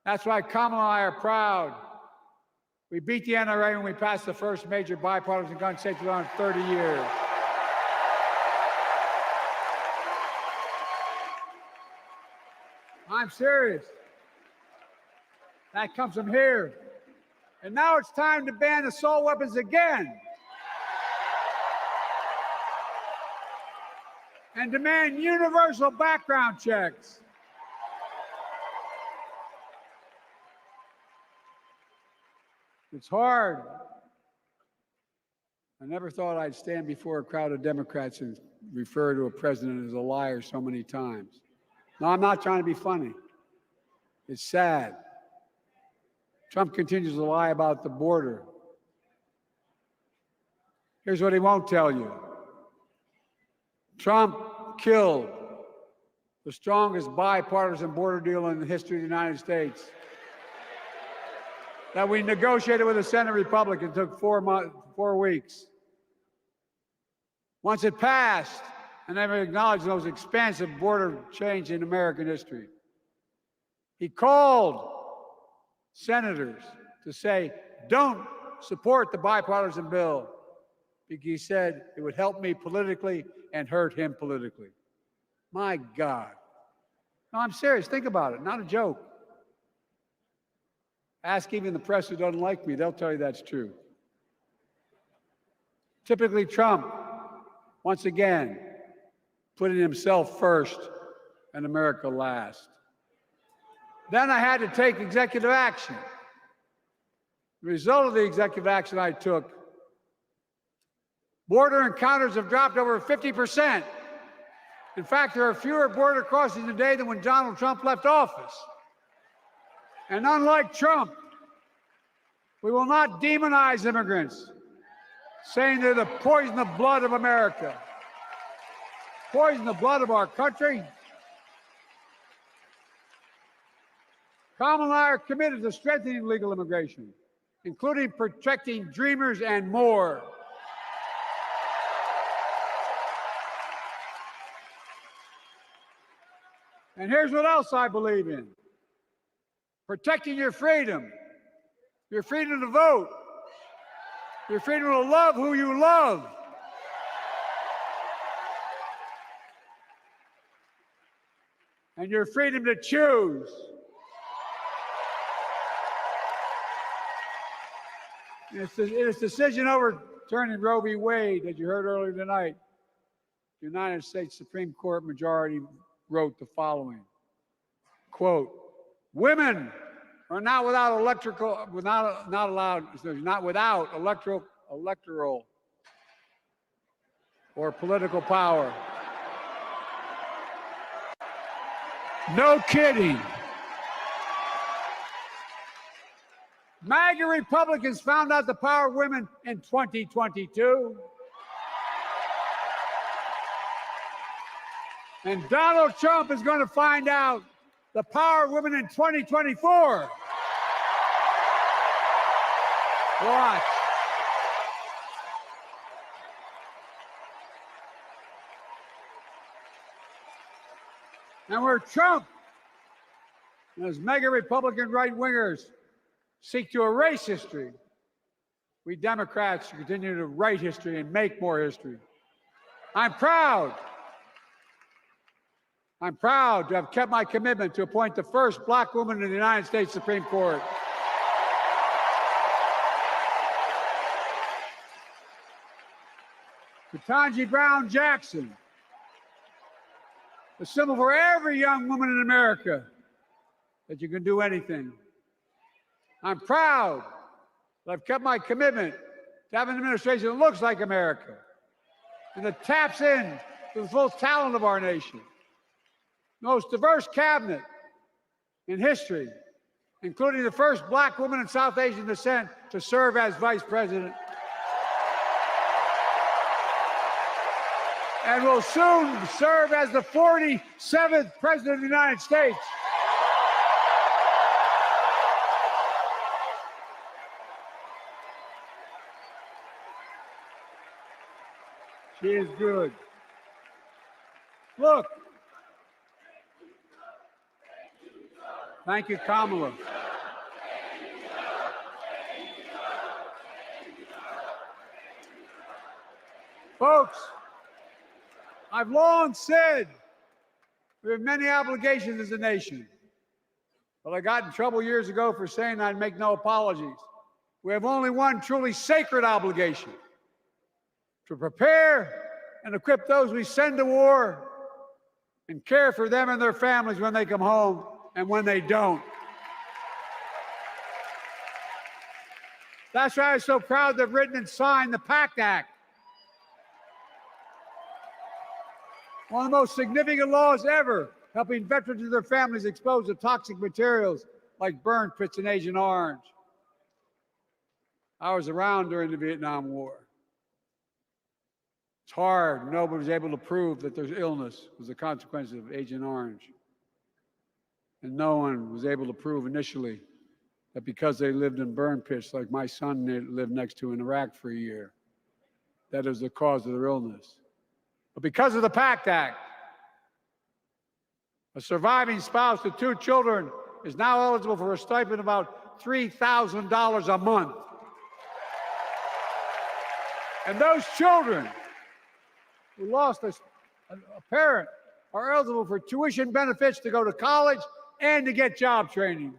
That's why Kamala and I are proud. We beat the NRA when we passed the first major bipartisan gun safety law in 30 years. I'm serious. That comes from here. And now it's time to ban assault weapons again. And demand universal background checks. It's hard. I never thought I'd stand before a crowd of Democrats and refer to a president as a liar so many times. No, I'm not trying to be funny. It's sad. Trump continues to lie about the border. Here's what he won't tell you. Trump killed the strongest bipartisan border deal in the history of the United States that we negotiated with the Senate Republican. It took 4 weeks. Once it passed, and never acknowledged the most expansive border change in American history. He called senators to say, don't support the bipartisan bill, because he said it would help me politically and hurt him politically. My God. No, I'm serious. Think about it. Not a joke. Ask even the press who doesn't like me. They'll tell you that's true. Typically, Trump, once again, putting himself first and America last. Then I had to take executive action. The result of the executive action I took Border encounters have dropped over 50%. In fact, there are fewer border crossings today than when Donald Trump left office. And unlike Trump, we will not demonize immigrants, saying they're the poison of blood of America, poison the blood of our country. Kamala and I are committed to strengthening legal immigration, including protecting dreamers and more. And here's what else I believe in: protecting your freedom to vote, your freedom to love who you love, and your freedom to choose. In its decision overturning Roe v. Wade, as you heard earlier tonight, the United States Supreme Court majority wrote the following, quote, "Women are not without electoral or political power." No kidding. MAGA Republicans found out the power of women in 2022. And Donald Trump is going to find out the power of women in 2024. Watch. And where Trump and his mega Republican right-wingers seek to erase history, we Democrats continue to write history and make more history. I'm proud to have kept my commitment to appoint the first Black woman in the United States Supreme Court. Ketanji Brown Jackson, a symbol for every young woman in America that you can do anything. I'm proud that I've kept my commitment to have an administration that looks like America and that taps in to the full talent of our nation. The most diverse cabinet in history, including the first Black woman of South Asian descent to serve as vice president. And will soon serve as the 47th president of the United States. She is good. Look. Thank you, Kamala. Folks, I've long said we have many obligations as a nation, but I got in trouble years ago for saying I'd make no apologies. We have only one truly sacred obligation: to prepare and equip those we send to war and care for them and their families when they come home and when they don't. That's why I'm so proud to have written and signed the PACT Act, one of the most significant laws ever, helping veterans and their families exposed to toxic materials like burn pits in Agent Orange. I was around during the Vietnam War. It's hard. Nobody was able to prove that their illness was a consequence of Agent Orange. And no one was able to prove initially that because they lived in burn pits like my son lived next to in Iraq for a year, that is the cause of their illness. But because of the PACT Act, a surviving spouse with 2 children is now eligible for a stipend of about $3,000 a month. And those children who lost a parent are eligible for tuition benefits to go to college and to get job training.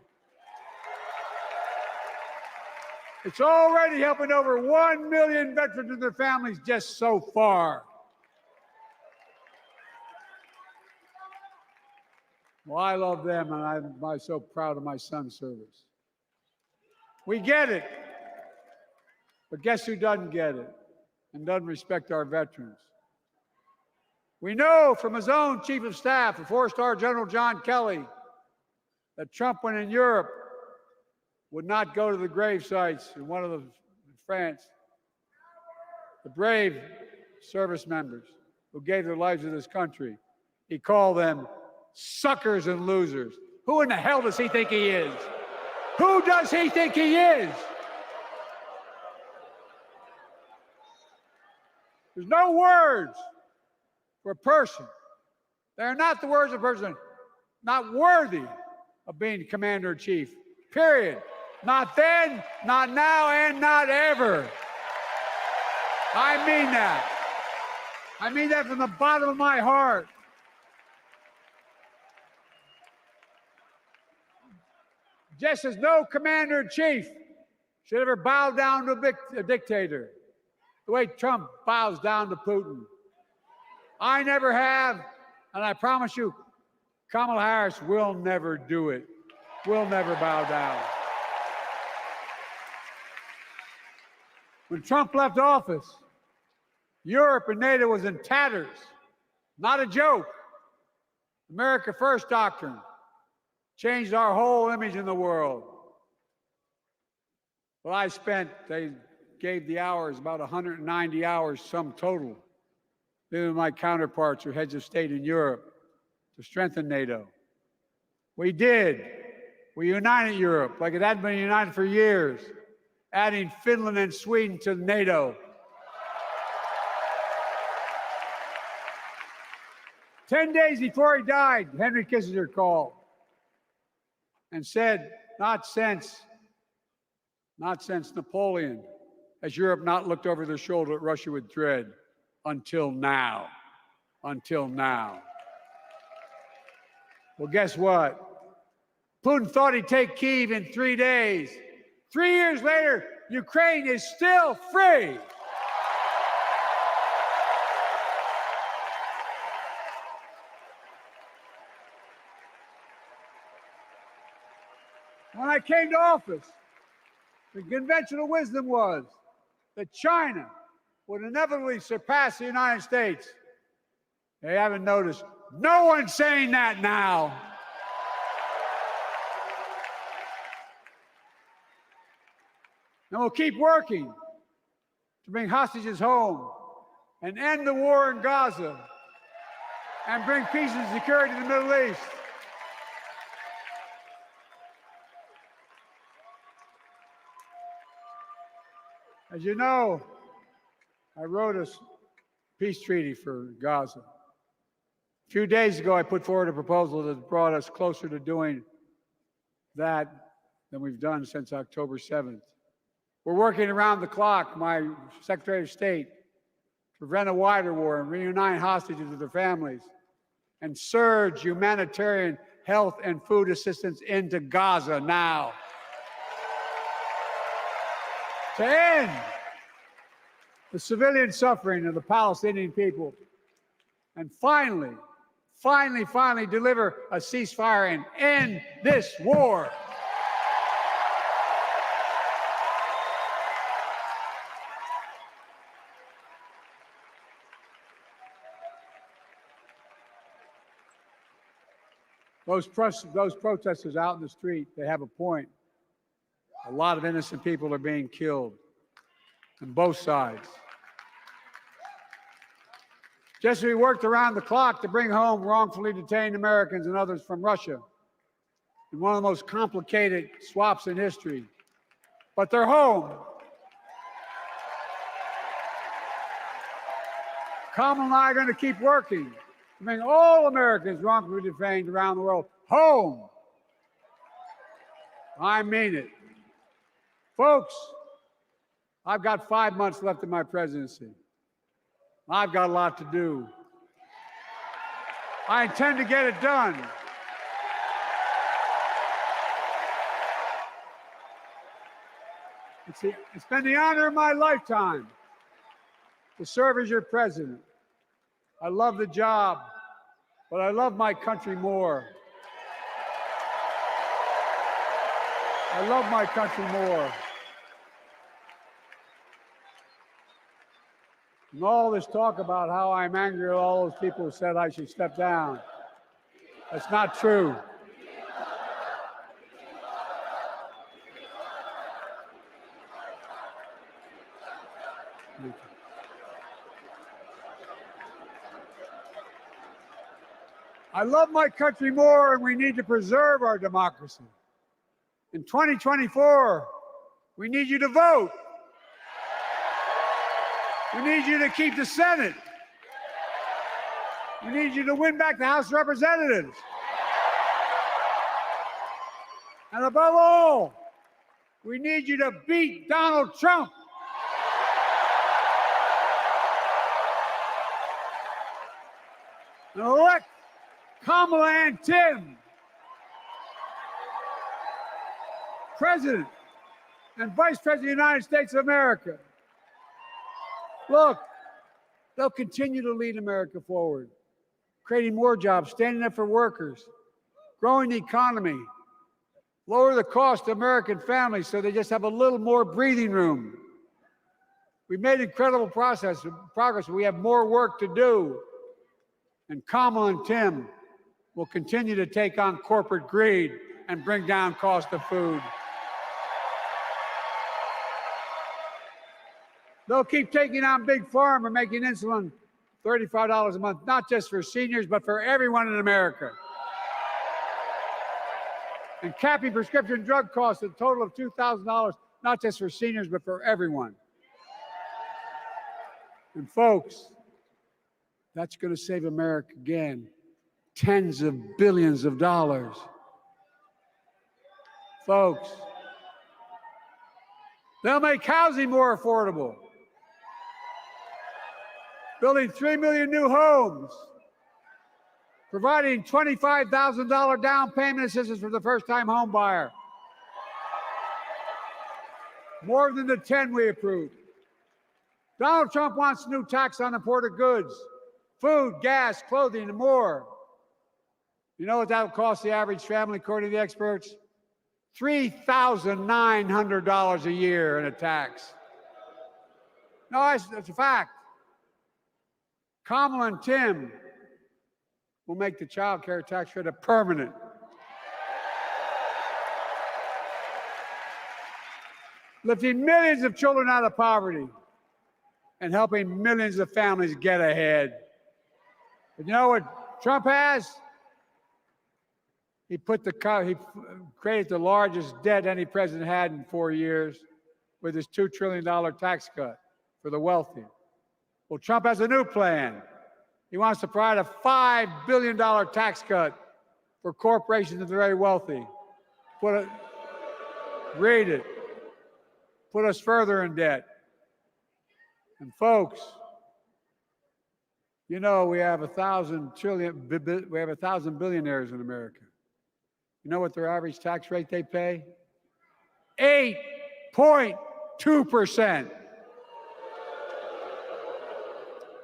It's already helping over 1 million veterans and their families just so far. Well, I love them, and I'm so proud of my son's service. We get it, but guess who doesn't get it? and doesn't respect our veterans. We know from his own chief of staff, the four-star General John Kelly, that Trump, when in Europe, would not go to the grave sites in France. The brave service members who gave their lives to this country. He called them suckers and losers. Who in the hell does he think he is? Who does he think he is? There's no words for a person. They're not the words of a person not worthy of being commander-in-chief, period. Not then, not now, and not ever. I mean that. I mean that from the bottom of my heart. Just as no commander-in-chief should ever bow down to a dictator, the way Trump bows down to Putin. I never have, and I promise you, Kamala Harris will never do it. Will never bow down. When Trump left office, Europe and NATO was in tatters. Not a joke. America First doctrine changed our whole image in the world. Well, they gave the hours, about 190 hours sum total, me and my counterparts who heads of state in Europe, to strengthen NATO. We did. We united Europe like it hadn't been united for years, adding Finland and Sweden to NATO. 10 days before he died, Henry Kissinger called and said, not since Napoleon has Europe not looked over their shoulder at Russia with dread until now. Until now. Well, guess what? Putin thought he'd take Kyiv in 3 days. 3 years later, Ukraine is still free. When I came to office, the conventional wisdom was that China would inevitably surpass the United States. They haven't noticed. No one's saying that now. And we'll keep working to bring hostages home and end the war in Gaza and bring peace and security to the Middle East. As you know, I wrote a peace treaty for Gaza. A few days ago, I put forward a proposal that brought us closer to doing that than we've done since October 7th. We're working around the clock, my Secretary of State, to prevent a wider war and reunite hostages with their families and surge humanitarian health and food assistance into Gaza now. To end the civilian suffering of the Palestinian people, and finally deliver a ceasefire and end this war. Those protesters out in the street, they have a point. A lot of innocent people are being killed on both sides. Just as we worked around the clock to bring home wrongfully detained Americans and others from Russia in one of the most complicated swaps in history, but they're home. Kamala and I are going to keep working to bring all Americans wrongfully detained around the world home. I mean it. Folks, I've got 5 months left in my presidency. I've got a lot to do. I intend to get it done. It's been the honor of my lifetime to serve as your president. I love the job, but I love my country more. I love my country more. And all this talk about how I'm angry at all those people who said I should step down. That's not true. I love my country more, and we need to preserve our democracy. In 2024, we need you to vote. We need you to keep the Senate. We need you to win back the House of Representatives. And above all, we need you to beat Donald Trump. And elect Kamala and Tim, President and Vice President of the United States of America. Look, they'll continue to lead America forward, creating more jobs, standing up for workers, growing the economy, lower the cost to American families so they just have a little more breathing room. We've made incredible progress, but we have more work to do. And Kamala and Tim will continue to take on corporate greed and bring down cost of food. They'll keep taking on Big Pharma, making insulin $35 a month, not just for seniors, but for everyone in America. And capping prescription drug costs at a total of $2,000, not just for seniors, but for everyone. And folks, that's going to save America again tens of billions of dollars. Folks, they'll make housing more affordable, building 3 million new homes, providing $25,000 down payment assistance for the first-time home buyer, more than the 10 we approved. Donald Trump wants a new tax on imported goods, food, gas, clothing, and more. You know what that will cost the average family, according to the experts? $3,900 a year in a tax. No, that's a fact. Kamala and Tim will make the child care tax credit permanent. Lifting millions of children out of poverty and helping millions of families get ahead. But you know what Trump has? He created the largest debt any president had in 4 years with his $2 trillion tax cut for the wealthy. Well, Trump has a new plan. He wants to provide a $5 billion tax cut for corporations and the very wealthy. Read it. Put us further in debt. And folks, you know we have 1,000 billionaires in America. You know what their average tax rate they pay? 8.2%.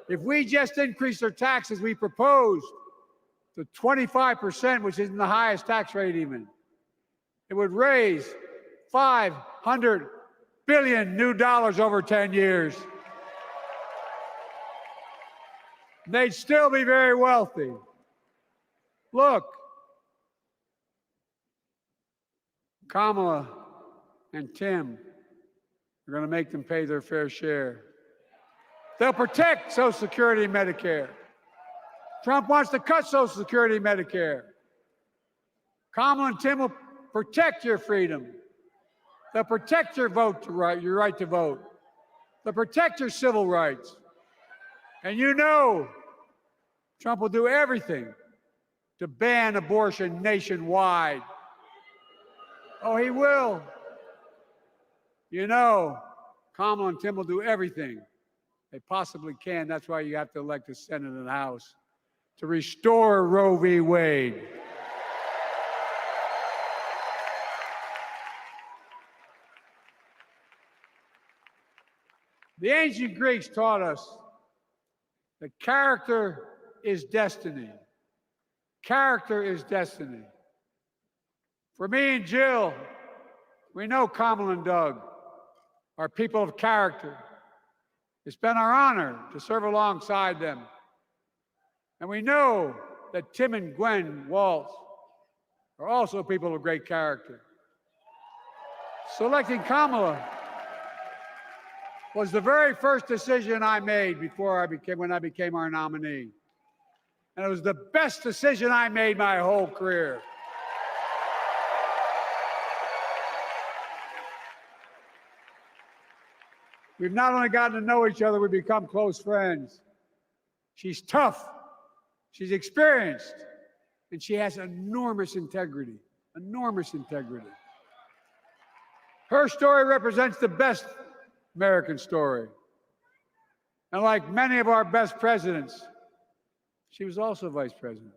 If we just increase their taxes we proposed to 25%, which isn't the highest tax rate even, it would raise $500 billion new dollars over 10 years. They'd still be very wealthy. Look, Kamala and Tim are going to make them pay their fair share. They'll protect Social Security and Medicare. Trump wants to cut Social Security and Medicare. Kamala and Tim will protect your freedom. They'll protect your your right to vote. They'll protect your civil rights. And you know Trump will do everything to ban abortion nationwide. Oh, he will. You know, Kamala and Tim will do everything they possibly can. That's why you have to elect the Senate and the House to restore Roe v. Wade. The ancient Greeks taught us that character is destiny. Character is destiny. For me and Jill, we know Kamala and Doug are people of character. It's been our honor to serve alongside them. And we know that Tim and Gwen Waltz are also people of great character. Selecting Kamala was the very first decision I made when I became our nominee. And it was the best decision I made my whole career. We've not only gotten to know each other, we've become close friends. She's tough, she's experienced, and she has enormous integrity, enormous integrity. Her story represents the best American story. And like many of our best presidents, she was also vice president.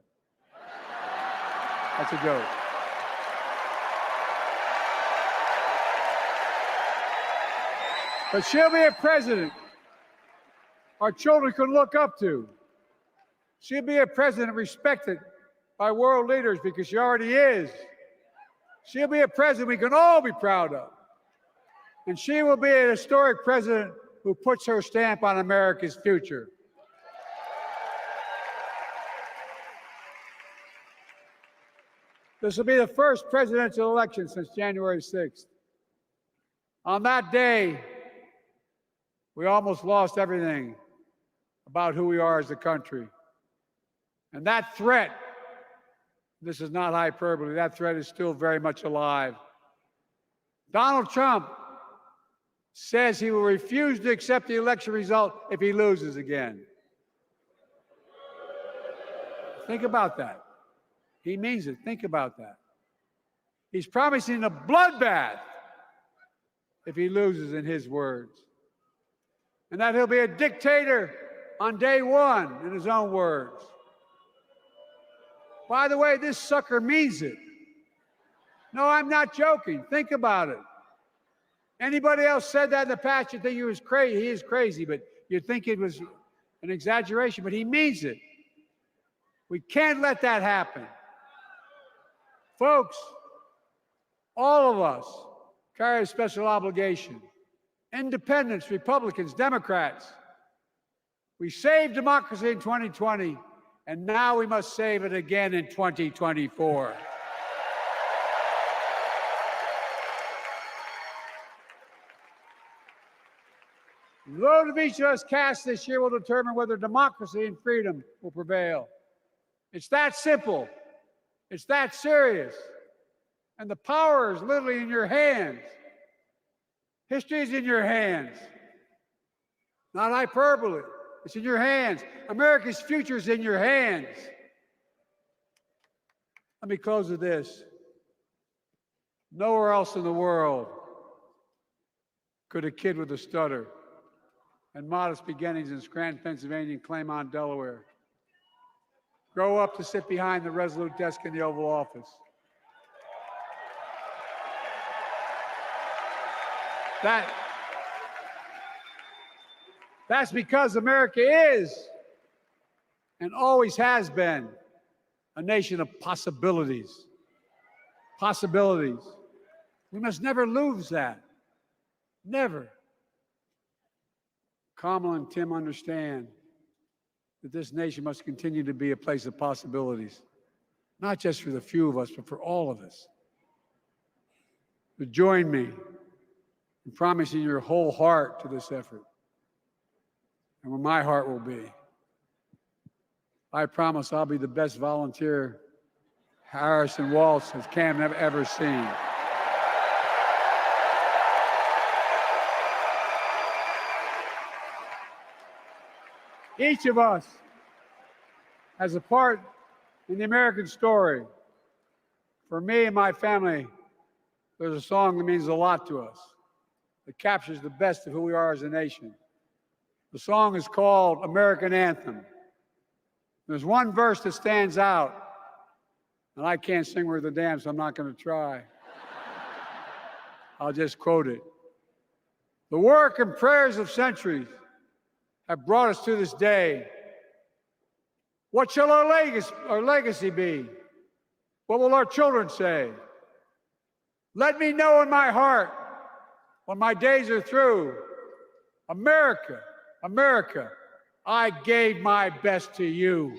That's a joke. But she'll be a president our children can look up to. She'll be a president respected by world leaders because she already is. She'll be a president we can all be proud of. And she will be a historic president who puts her stamp on America's future. This will be the first presidential election since January 6th. On that day, we almost lost everything about who we are as a country. And that threat, this is not hyperbole, that threat is still very much alive. Donald Trump says he will refuse to accept the election result if he loses again. Think about that. He means it. Think about that. He's promising a bloodbath if he loses, in his words. And that he'll be a dictator on day one, in his own words. By the way, this sucker means it. No, I'm not joking. Think about it. Anybody else said that in the past, you'd think he was crazy. He is crazy, but you'd think it was an exaggeration, but he means it. We can't let that happen. Folks, all of us carry a special obligation. Independents, Republicans, Democrats. We saved democracy in 2020, and now we must save it again in 2024. The vote of each of us cast this year will determine whether democracy and freedom will prevail. It's that simple. It's that serious. And the power is literally in your hands. History is in your hands. Not hyperbole. It's in your hands. America's future is in your hands. Let me close with this. Nowhere else in the world could a kid with a stutter and modest beginnings in Scranton, Pennsylvania, and Claymont, Delaware, grow up to sit behind the resolute desk in the Oval Office. That's because America is and always has been a nation of possibilities. Possibilities. We must never lose that. Never. Kamala and Tim understand that this nation must continue to be a place of possibilities, not just for the few of us, but for all of us. But join me in promising your whole heart to this effort, and where my heart will be. I promise I'll be the best volunteer Harris and Waltz has Cam ever seen. Each of us has a part in the American story. For me and my family, there's a song that means a lot to us, that captures the best of who we are as a nation. The song is called American Anthem. There's one verse that stands out, and I can't sing worth a damn, so I'm not going to try. I'll just quote it. The work and prayers of centuries have brought us to this day. What shall our legacy be? What will our children say? Let me know in my heart, when my days are through, America, America, I gave my best to you.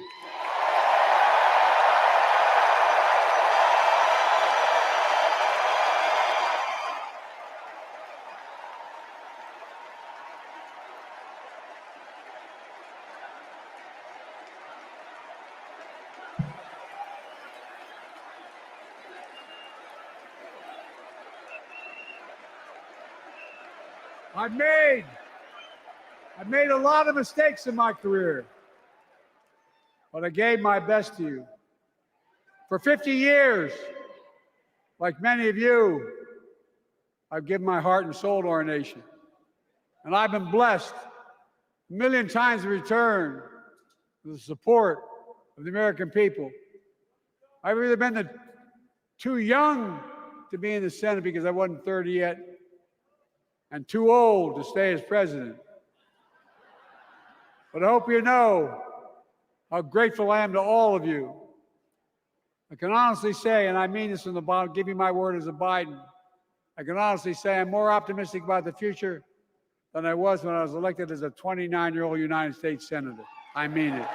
I've made a lot of mistakes in my career, but I gave my best to you. For 50 years, like many of you, I've given my heart and soul to our nation. And I've been blessed a million times in return with the support of the American people. I've either been too young to be in the Senate because I wasn't 30 yet, and too old to stay as president. But I hope you know how grateful I am to all of you. I can honestly say, and I mean this from the bottom, give you my word as a Biden, I can honestly say I'm more optimistic about the future than I was when I was elected as a 29-year-old United States Senator. I mean it.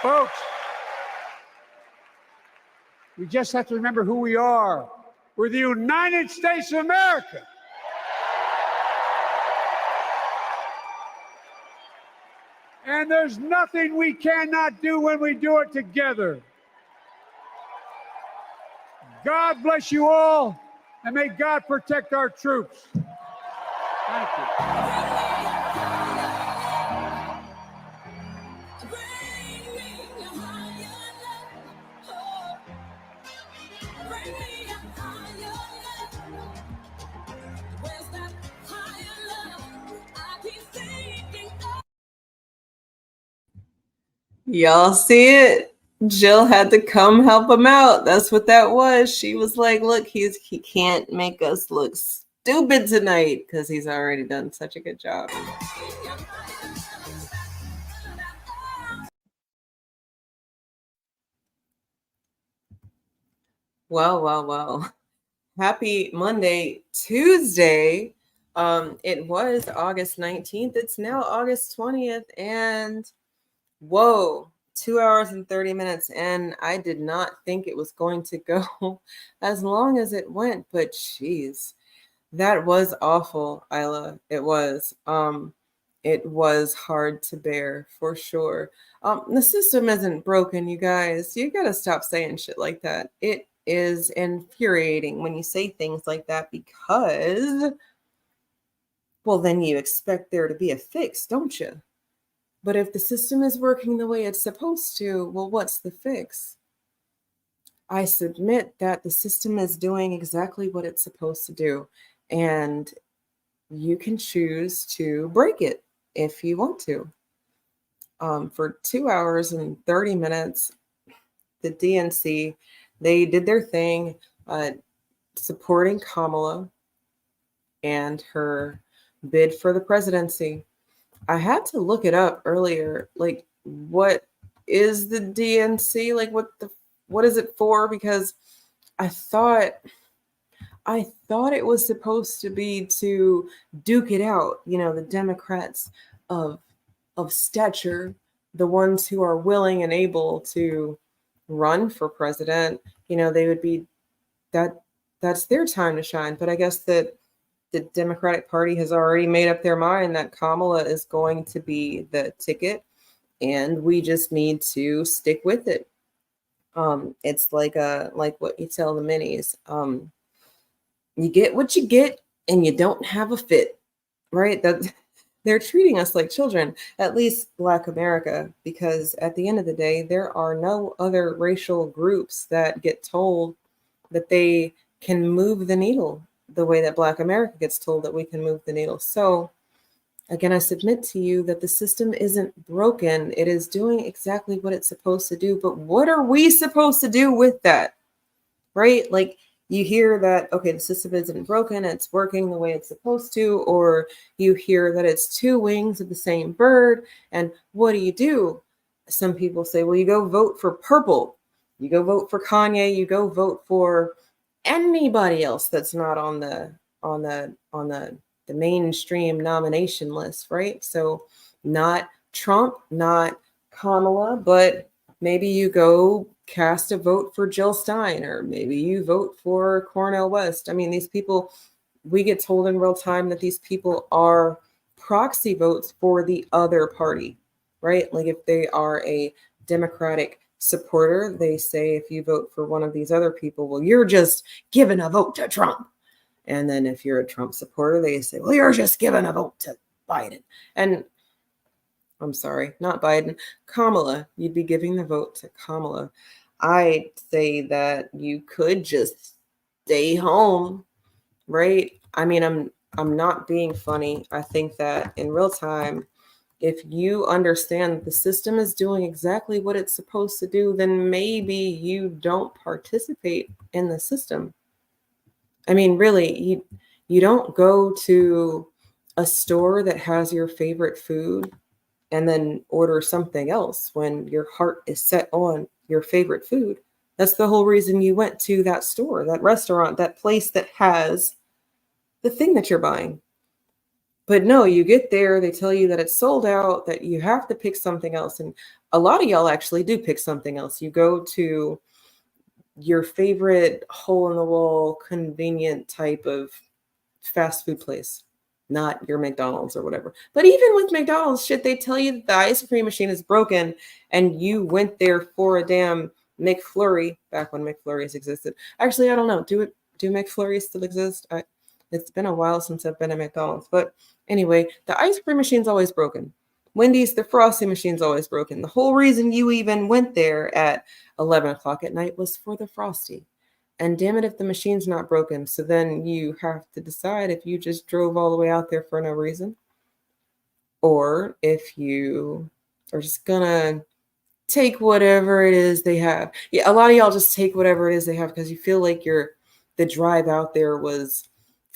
Folks, we just have to remember who we are. We're the United States of America. And there's nothing we cannot do when we do it together. God bless you all, and may God protect our troops. Thank you. Y'all see it? Jill had to come help him out. That's what that was. She was like, look, he can't make us look stupid tonight because he's already done such a good job. Well. Happy Monday, Tuesday. It was August 19th. It's now August 20th. And whoa, 2 hours and 30 minutes. And I did not think it was going to go as long as it went. But geez, that was awful, Isla. It was. It was hard to bear for sure. The system isn't broken, you guys. You got to stop saying shit like that. It is infuriating when you say things like that because, well, then you expect there to be a fix, don't you? But if the system is working the way it's supposed to, well, what's the fix? I submit that the system is doing exactly what it's supposed to do, and you can choose to break it if you want to. For 2 hours and 30 minutes, the DNC, they did their thing, supporting Kamala and her bid for the presidency. I had to look it up earlier. Like, what is the DNC? Like, what is it for? Because I thought it was supposed to be to duke it out. You know, the Democrats of stature, the ones who are willing and able to run for president, you know, they would be that's their time to shine. But I guess that the Democratic Party has already made up their mind that Kamala is going to be the ticket, and we just need to stick with it. It's like what you tell the minis. You get what you get, and you don't have a fit, right? That they're treating us like children, at least Black America, because at the end of the day, there are no other racial groups that get told that they can move the needle the way that Black America gets told that we can move the needle. So again, I submit to you that the system isn't broken. It is doing exactly what it's supposed to do. But what are we supposed to do with that? Right? Like, you hear that, okay, the system isn't broken, it's working the way it's supposed to, or you hear that it's two wings of the same bird, and what do? Some people say, well, you go vote for purple, you go vote for Kanye, you go vote for anybody else that's not on the the mainstream nomination list, right? So not Trump, not Kamala, but maybe you go cast a vote for Jill Stein, or maybe you vote for Cornel West. I mean, these people, we get told in real time that these people are proxy votes for the other party, right? Like if they are a Democratic supporter, they say if you vote for one of these other people, well, you're just giving a vote to Trump. And then if you're a Trump supporter, they say, well, you're just giving a vote to Biden. And I'm sorry, not Biden, Kamala. You'd be giving the vote to Kamala. I say that you could just stay home, right? I mean, I'm not being funny. I think that in real time, if you understand that the system is doing exactly what it's supposed to do, then maybe you don't participate in the system. I mean, really, you don't go to a store that has your favorite food and then order something else when your heart is set on your favorite food. That's the whole reason you went to that store, that restaurant, that place that has the thing that you're buying. But no, you get there, they tell you that it's sold out, that you have to pick something else. And a lot of y'all actually do pick something else. You go to your favorite hole-in-the-wall, convenient type of fast food place, not your McDonald's or whatever. But even with McDonald's, shit, they tell you that the ice cream machine is broken and you went there for a damn McFlurry, back when McFlurries existed. Actually, I don't know. Do McFlurries still exist? It's been a while since I've been at McDonald's. But anyway, the ice cream machine's always broken. Wendy's, the Frosty machine's always broken. The whole reason you even went there at 11 o'clock at night was for the Frosty. And damn it if the machine's not broken. So then you have to decide if you just drove all the way out there for no reason, or if you are just gonna take whatever it is they have. Yeah, a lot of y'all just take whatever it is they have because you feel like the drive out there was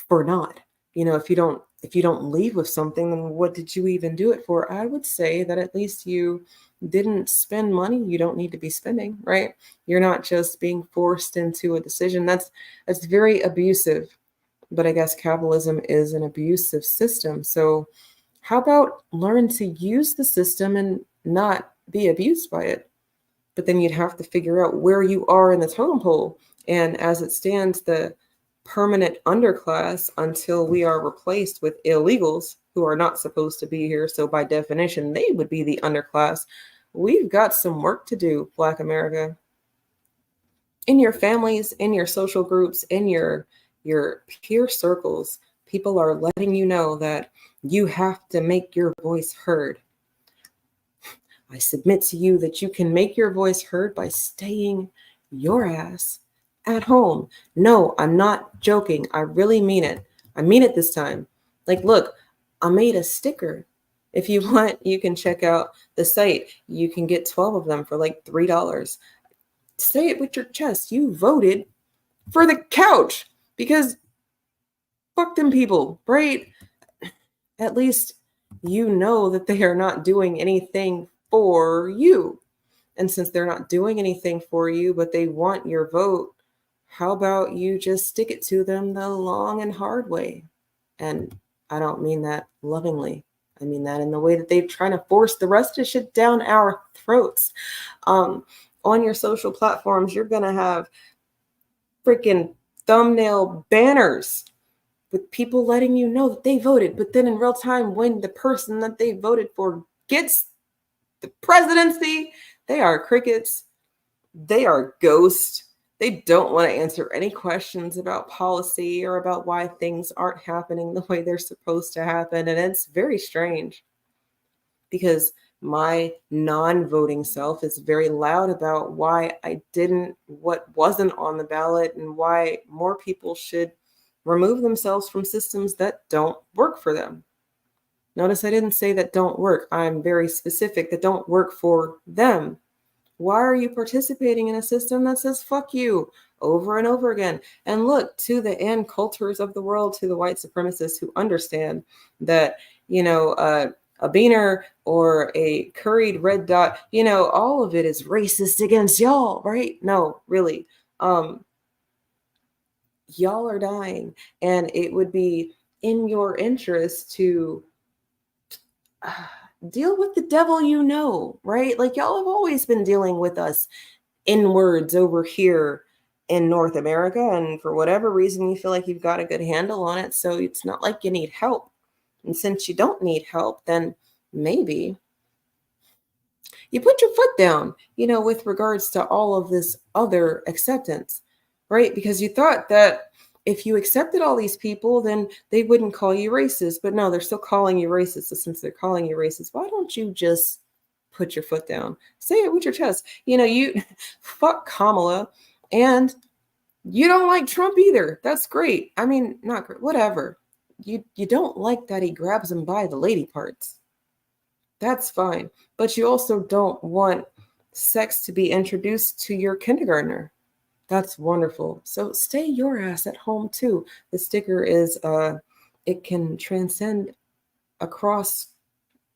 for naught. You know, if you don't leave with something, then what did you even do it for? I would say that at least you didn't spend money you don't need to be spending, right? You're not just being forced into a decision. That's very abusive. But I guess capitalism is an abusive system. So how about learn to use the system and not be abused by it? But then you'd have to figure out where you are in the totem pole. And as it stands, the permanent underclass, until we are replaced with illegals who are not supposed to be here. So by definition, they would be the underclass. We've got some work to do, Black America. In your families, in your social groups, in your peer circles, people are letting you know that you have to make your voice heard. I submit to you that you can make your voice heard by staying your ass at home. No, I'm not joking. I really mean it. I mean it this time. Like, look, I made a sticker. If you want, you can check out the site. You can get 12 of them for like $3. Say it with your chest. You voted for the couch because fuck them people, right? At least you know that they are not doing anything for you. And since they're not doing anything for you, but they want your vote, how about you just stick it to them the long and hard way? And I don't mean that lovingly. I mean that in the way that they're trying to force the rest of shit down our throats. On your social platforms, you're going to have freaking thumbnail banners with people letting you know that they voted. But then in real time, when the person that they voted for gets the presidency, they are crickets. They are ghosts. They don't want to answer any questions about policy or about why things aren't happening the way they're supposed to happen. And it's very strange because my non-voting self is very loud about why I didn't, what wasn't on the ballot, and why more people should remove themselves from systems that don't work for them. Notice I didn't say that don't work. I'm very specific, that don't work for them. Why are you participating in a system that says fuck you over and over again? And look, to the Ann Coulters of the world, to the white supremacists who understand that, a beaner or a curried red dot, all of it is racist against y'all, right? No, really. Y'all are dying. And it would be in your interest to deal with the devil you know, right? Like y'all have always been dealing with us inwards over here in North America, and for whatever reason you feel like you've got a good handle on it, so it's not like you need help. And since you don't need help, then maybe you put your foot down, with regards to all of this other acceptance, right? Because you thought that if you accepted all these people, then they wouldn't call you racist. But no, they're still calling you racist. So since they're calling you racist, why don't you just put your foot down? Say it with your chest. You fuck Kamala, and you don't like Trump either. That's great. I mean, not great, whatever. You don't like that he grabs him by the lady parts. That's fine. But you also don't want sex to be introduced to your kindergartner. That's wonderful. So stay your ass at home too. The sticker is it can transcend across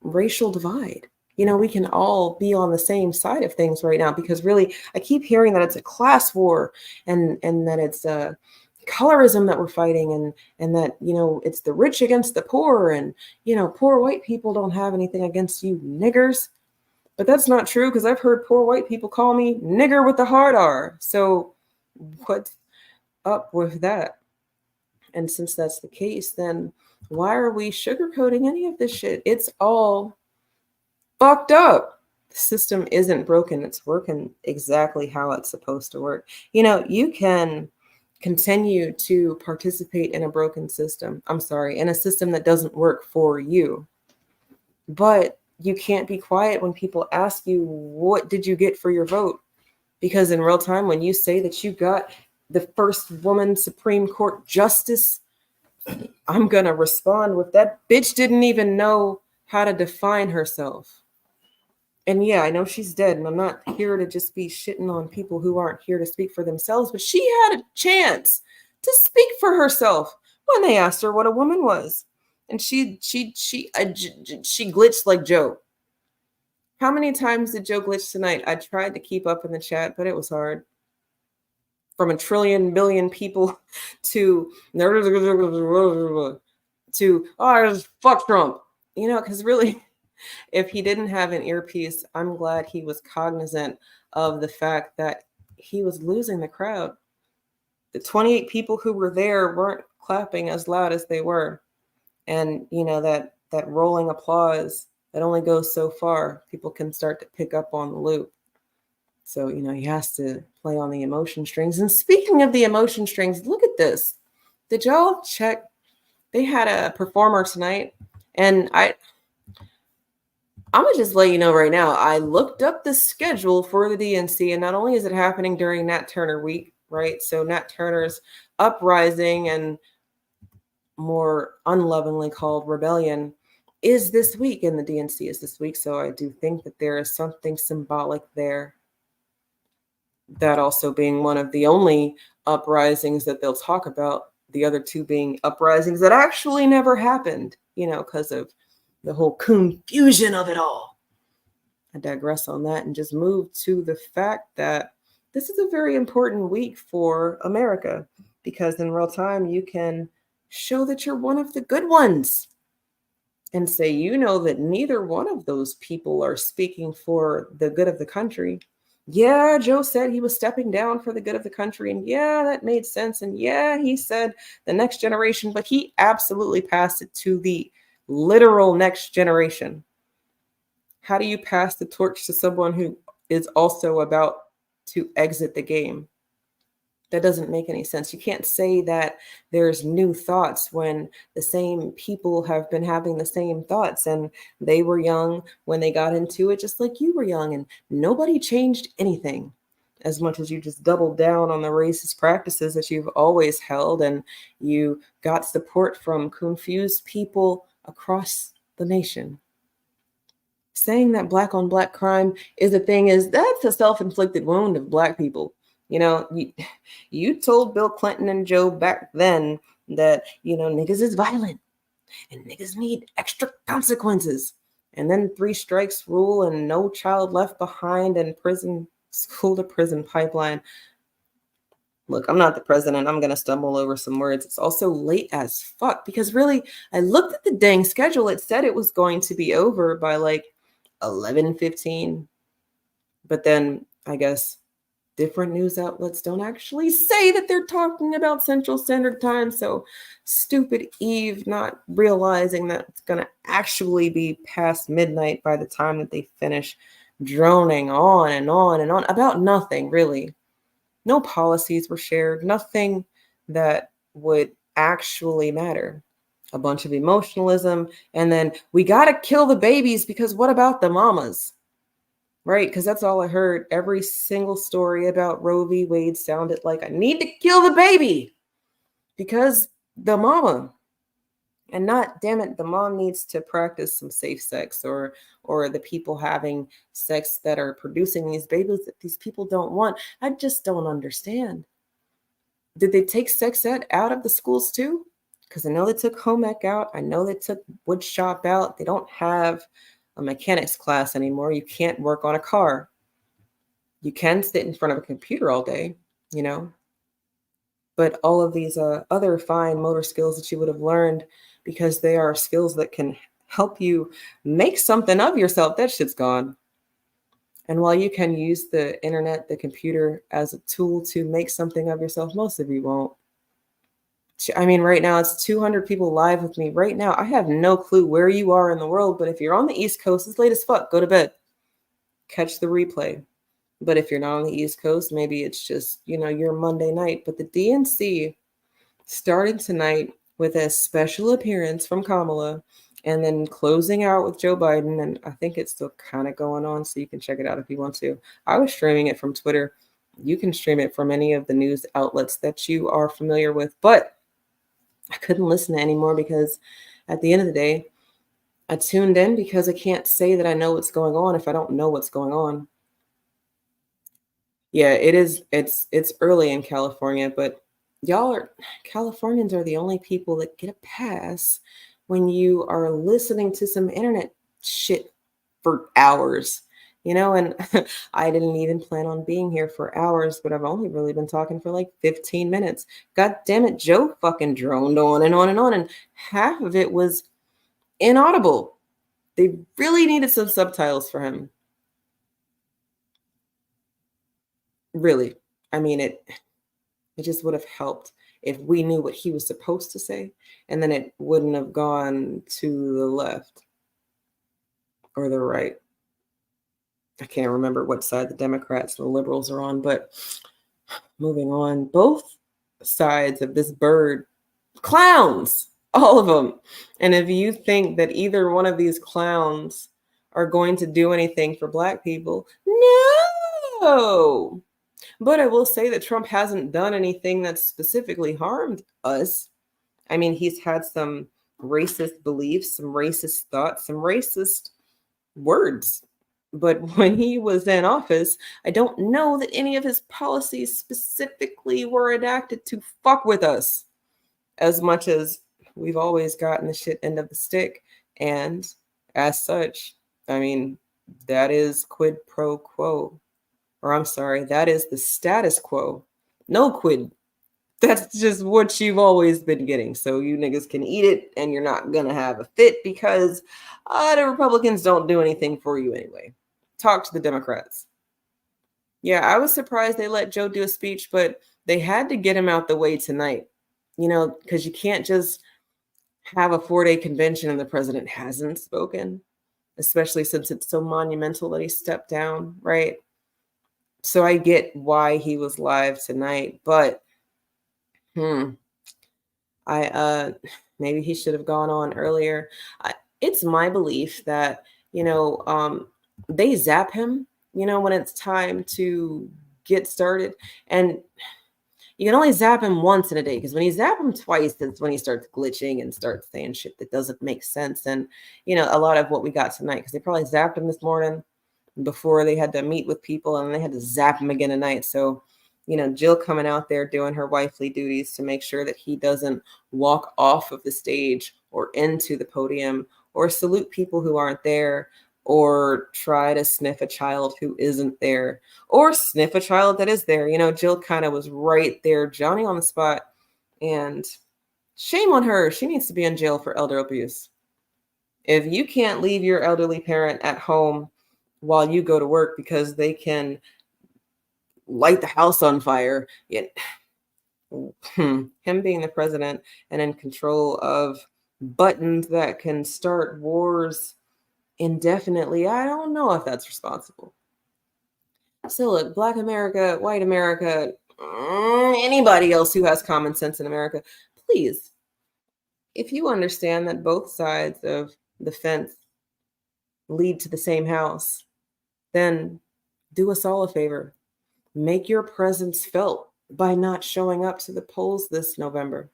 racial divide. We can all be on the same side of things right now, because really I keep hearing that it's a class war and that it's colorism that we're fighting, and that it's the rich against the poor, and poor white people don't have anything against you niggers. But that's not true, because I've heard poor white people call me nigger with the hard R. So what's up with that? And since that's the case, then why are we sugarcoating any of this shit? It's all fucked up. The system isn't broken. It's working exactly how it's supposed to work. You can continue to participate in a broken system. I'm sorry, in a system that doesn't work for you. But you can't be quiet when people ask you, what did you get for your vote? Because in real time, when you say that you got the first woman Supreme Court justice, I'm going to respond with, that bitch didn't even know how to define herself. And yeah, I know she's dead, and I'm not here to just be shitting on people who aren't here to speak for themselves, but she had a chance to speak for herself when they asked her what a woman was. And she glitched like Joe. How many times did Joe glitch tonight? I tried to keep up in the chat, but it was hard. From a trillion billion people to fuck Trump. Because really, if he didn't have an earpiece, I'm glad he was cognizant of the fact that he was losing the crowd. The 28 people who were there weren't clapping as loud as they were. And, that rolling applause, that only goes so far. People can start to pick up on the loop. So, he has to play on the emotion strings. And speaking of the emotion strings, look at this. Did y'all check? They had a performer tonight, and I'm going to just let you know right now, I looked up the schedule for the DNC, and not only is it happening during Nat Turner week, right? So Nat Turner's uprising, and more unlovingly called rebellion, is this week, and the DNC is this week. So I do think that there is something symbolic there. That also being one of the only uprisings that they'll talk about, the other two being uprisings that actually never happened, because of the whole confusion of it all. I digress on that and just move to the fact that this is a very important week for America, because in real time you can show that you're one of the good ones and say, that neither one of those people are speaking for the good of the country. Yeah, Joe said he was stepping down for the good of the country, and yeah, that made sense. And yeah, he said the next generation, but he absolutely passed it to the literal next generation. How do you pass the torch to someone who is also about to exit the game? That doesn't make any sense. You can't say that there's new thoughts when the same people have been having the same thoughts, and they were young when they got into it, just like you were young, and nobody changed anything as much as you just doubled down on the racist practices that you've always held, and you got support from confused people across the nation. Saying that black on black crime is a thing that's a self-inflicted wound of black people. You told Bill Clinton and Joe back then that, niggas is violent and niggas need extra consequences. And then 3 strikes rule and no child left behind and school to prison pipeline. Look, I'm not the president. I'm going to stumble over some words. It's also late as fuck because really, I looked at the dang schedule. It said it was going to be over by like 11:15. But then I guess different news outlets don't actually say that they're talking about Central Standard Time. So stupid Eve not realizing that it's going to actually be past midnight by the time that they finish droning on and on and on about nothing, really. No policies were shared, nothing that would actually matter. A bunch of emotionalism, and then we got to kill the babies because what about the mamas? Right? Because that's all I heard. Every single story about Roe v. Wade sounded like I need to kill the baby because the mama. And not, damn it, the mom needs to practice some safe sex or the people having sex that are producing these babies that these people don't want. I just don't understand. Did they take sex ed out of the schools too? Because I know they took home ec out. I know they took wood shop out. They don't have a mechanics class anymore. You can't work on a car. You can sit in front of a computer all day, you know. But all of these other fine motor skills that you would have learned because they are skills that can help you make something of yourself, that shit's gone. And while you can use the internet, the computer as a tool to make something of yourself, most of you won't. I mean, right now it's 200 people live with me right now. I have no clue where you are in the world, but if you're on the East Coast, it's late as fuck. Go to bed. Catch the replay. But if you're not on the East Coast, maybe it's just, you know, your Monday night. But the DNC started tonight with a special appearance from Kamala and then closing out with Joe Biden. And I think it's still kind of going on, so you can check it out if you want to. I was streaming it from Twitter. You can stream it from any of the news outlets that you are familiar with. But I couldn't listen to anymore because at the end of the day, I tuned in because I can't say that I know what's going on if I don't know what's going on. Yeah, it is. It's early in California, but Californians are the only people that get a pass when you are listening to some internet shit for hours, you know, and I didn't even plan on being here for hours, but I've only really been talking for like 15 minutes. God damn it, Joe fucking droned on and on and on, and half of it was inaudible. They really needed some subtitles for him. Really. I mean, it just would have helped if we knew what he was supposed to say, and then it wouldn't have gone to the left or the right. I can't remember what side the Democrats and the liberals are on, but moving on, both sides of this bird, clowns, all of them. And if you think that either one of these clowns are going to do anything for Black people, no. But I will say that Trump hasn't done anything that's specifically harmed us. I mean, he's had some racist beliefs, some racist thoughts, some racist words. But when he was in office, I don't know that any of his policies specifically were enacted to fuck with us as much as we've always gotten the shit end of the stick. And as such, I mean, that is quid pro quo. Or I'm sorry, that is the status quo. No quid. That's just what you've always been getting. So you niggas can eat it and you're not going to have a fit because the Republicans don't do anything for you anyway. Talk to the Democrats. Yeah, I was surprised they let Joe do a speech, but they had to get him out the way tonight. You know, because you can't just have a 4-day convention and the president hasn't spoken, especially since it's so monumental that he stepped down, right? So I get why he was live tonight, but maybe he should have gone on earlier. It's my belief that, you know, they zap him, you know, when it's time to get started. And you can only zap him once in a day, because when you zap him twice, that's when he starts glitching and starts saying shit that doesn't make sense. And, you know, a lot of what we got tonight, because they probably zapped him this morning before they had to meet with people, and they had to zap him again tonight. So, you know, Jill coming out there doing her wifely duties to make sure that he doesn't walk off of the stage or into the podium or salute people who aren't there or try to sniff a child who isn't there, or sniff a child that is there. You know, Jill kind of was right there, Johnny on the spot, and shame on her. She needs to be in jail for elder abuse. If you can't leave your elderly parent at home while you go to work because they can light the house on fire, him being the president and in control of buttons that can start wars indefinitely, I don't know if that's responsible. So look, Black America, white America, anybody else who has common sense in America, please, if you understand that both sides of the fence lead to the same house, then do us all a favor. Make your presence felt by not showing up to the polls this November.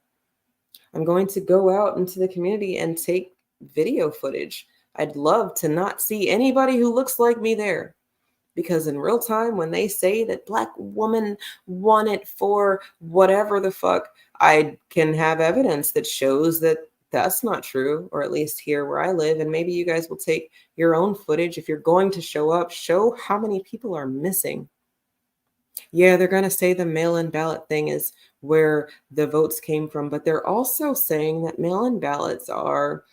I'm going to go out into the community and take video footage. I'd love to not see anybody who looks like me there, because in real time, when they say that Black woman won it for whatever the fuck, I can have evidence that shows that that's not true, or at least here where I live. And maybe you guys will take your own footage. If you're going to show up, show how many people are missing. Yeah, they're going to say the mail-in ballot thing is where the votes came from, but they're also saying that mail-in ballots are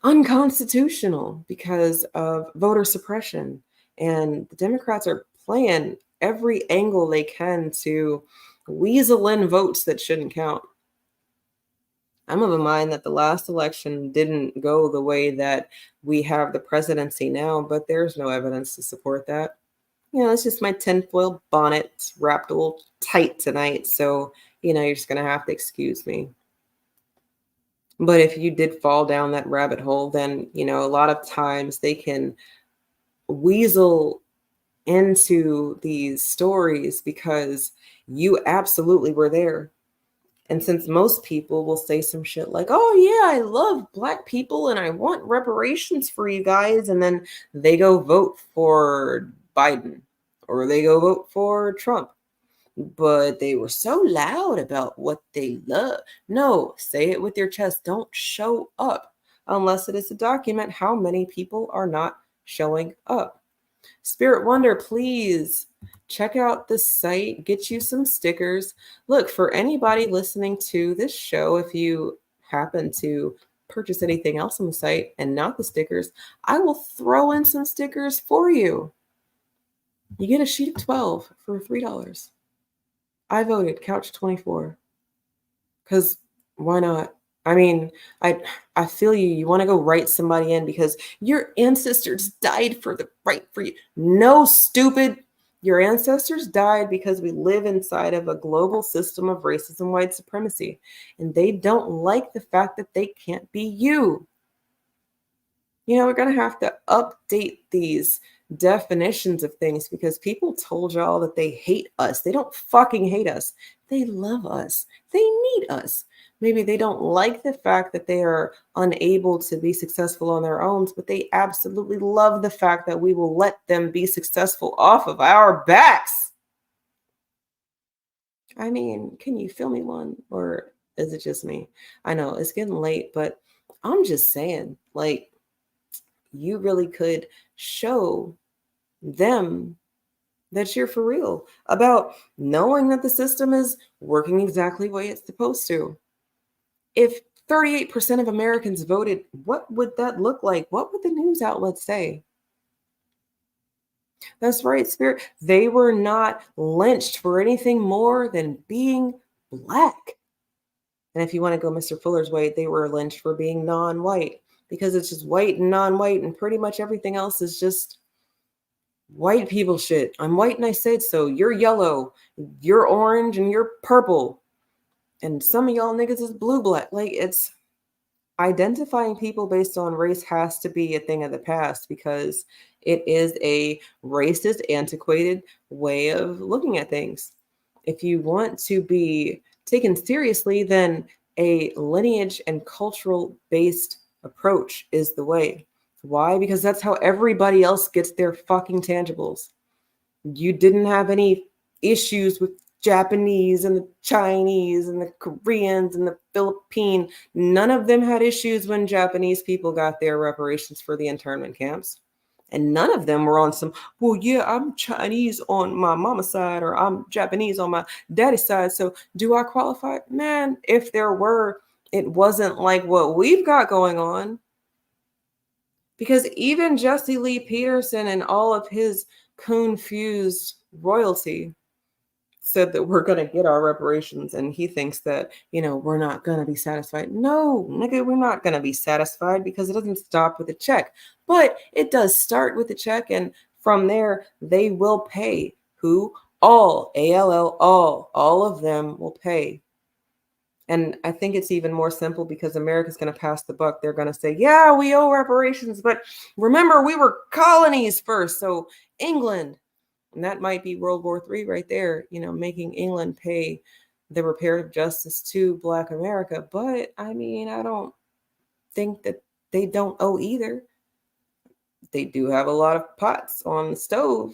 unconstitutional because of voter suppression. And the Democrats are playing every angle they can to weasel in votes that shouldn't count. I'm of a mind that the last election didn't go the way that we have the presidency now, but there's no evidence to support that. You know, it's just my tinfoil bonnet. It's wrapped a little tight tonight. So, you know, you're just going to have to excuse me. But if you did fall down that rabbit hole, then, you know, a lot of times they can weasel into these stories because you absolutely were there. And since most people will say some shit like, oh, yeah, I love Black people and I want reparations for you guys. And then they go vote for Biden or they go vote for Trump. But they were so loud about what they love. No, say it with your chest. Don't show up unless it is to document how many people are not showing up. Spirit Wonder, please check out the site, get you some stickers. Look, for anybody listening to this show, if you happen to purchase anything else on the site and not the stickers, I will throw in some stickers for you. You get a sheet of 12 for $3. I voted couch 24 because why not? I mean, I feel you. You want to go write somebody in because your ancestors died for the right for you. No, stupid. Your ancestors died because we live inside of a global system of racism, white supremacy, and they don't like the fact that they can't be you. You know, we're going to have to update these definitions of things because people told y'all that they hate us. They don't fucking hate us. They love us. They need us. Maybe they don't like the fact that they are unable to be successful on their own, but they absolutely love the fact that we will let them be successful off of our backs. I mean, can you feel me one? Or is it just me? I know it's getting late, but I'm just saying, like, you really could show them that you're for real about knowing that the system is working exactly the way it's supposed to. If 38% of Americans voted, what would that look like? What would the news outlets say? That's right, Spirit. They were not lynched for anything more than being Black. And if you want to go Mr. Fuller's way, they were lynched for being non-white because it's just white and non-white and pretty much everything else is just white people shit. I'm white and I said so. You're yellow, you're orange, and you're purple. And some of y'all niggas is blue-black. Like, it's identifying people based on race has to be a thing of the past because it is a racist, antiquated way of looking at things. If you want to be taken seriously, then a lineage and cultural-based approach is the way. Why? Because that's how everybody else gets their fucking tangibles. You didn't have any issues with Japanese and the Chinese and the Koreans and the Philippine. None of them had issues when Japanese people got their reparations for the internment camps. And none of them were on some, well, yeah, I'm Chinese on my mama's side, or I'm Japanese on my daddy's side, so do I qualify? Man, if there were, it wasn't like what we've got going on. Because even Jesse Lee Peterson and all of his confused royalty said that we're going to get our reparations, and he thinks that, we're not going to be satisfied. No, nigga, we're not going to be satisfied, because it doesn't stop with a check. But it does start with a check, and from there, they will pay. Who? All, ALL, all of them will pay. And I think it's even more simple because America's going to pass the buck. They're going to say, yeah, we owe reparations, but remember, we were colonies first. So England, and that might be World War III right there, making England pay the reparative justice to Black America. But I mean, I don't think that they don't owe either. They do have a lot of pots on the stove,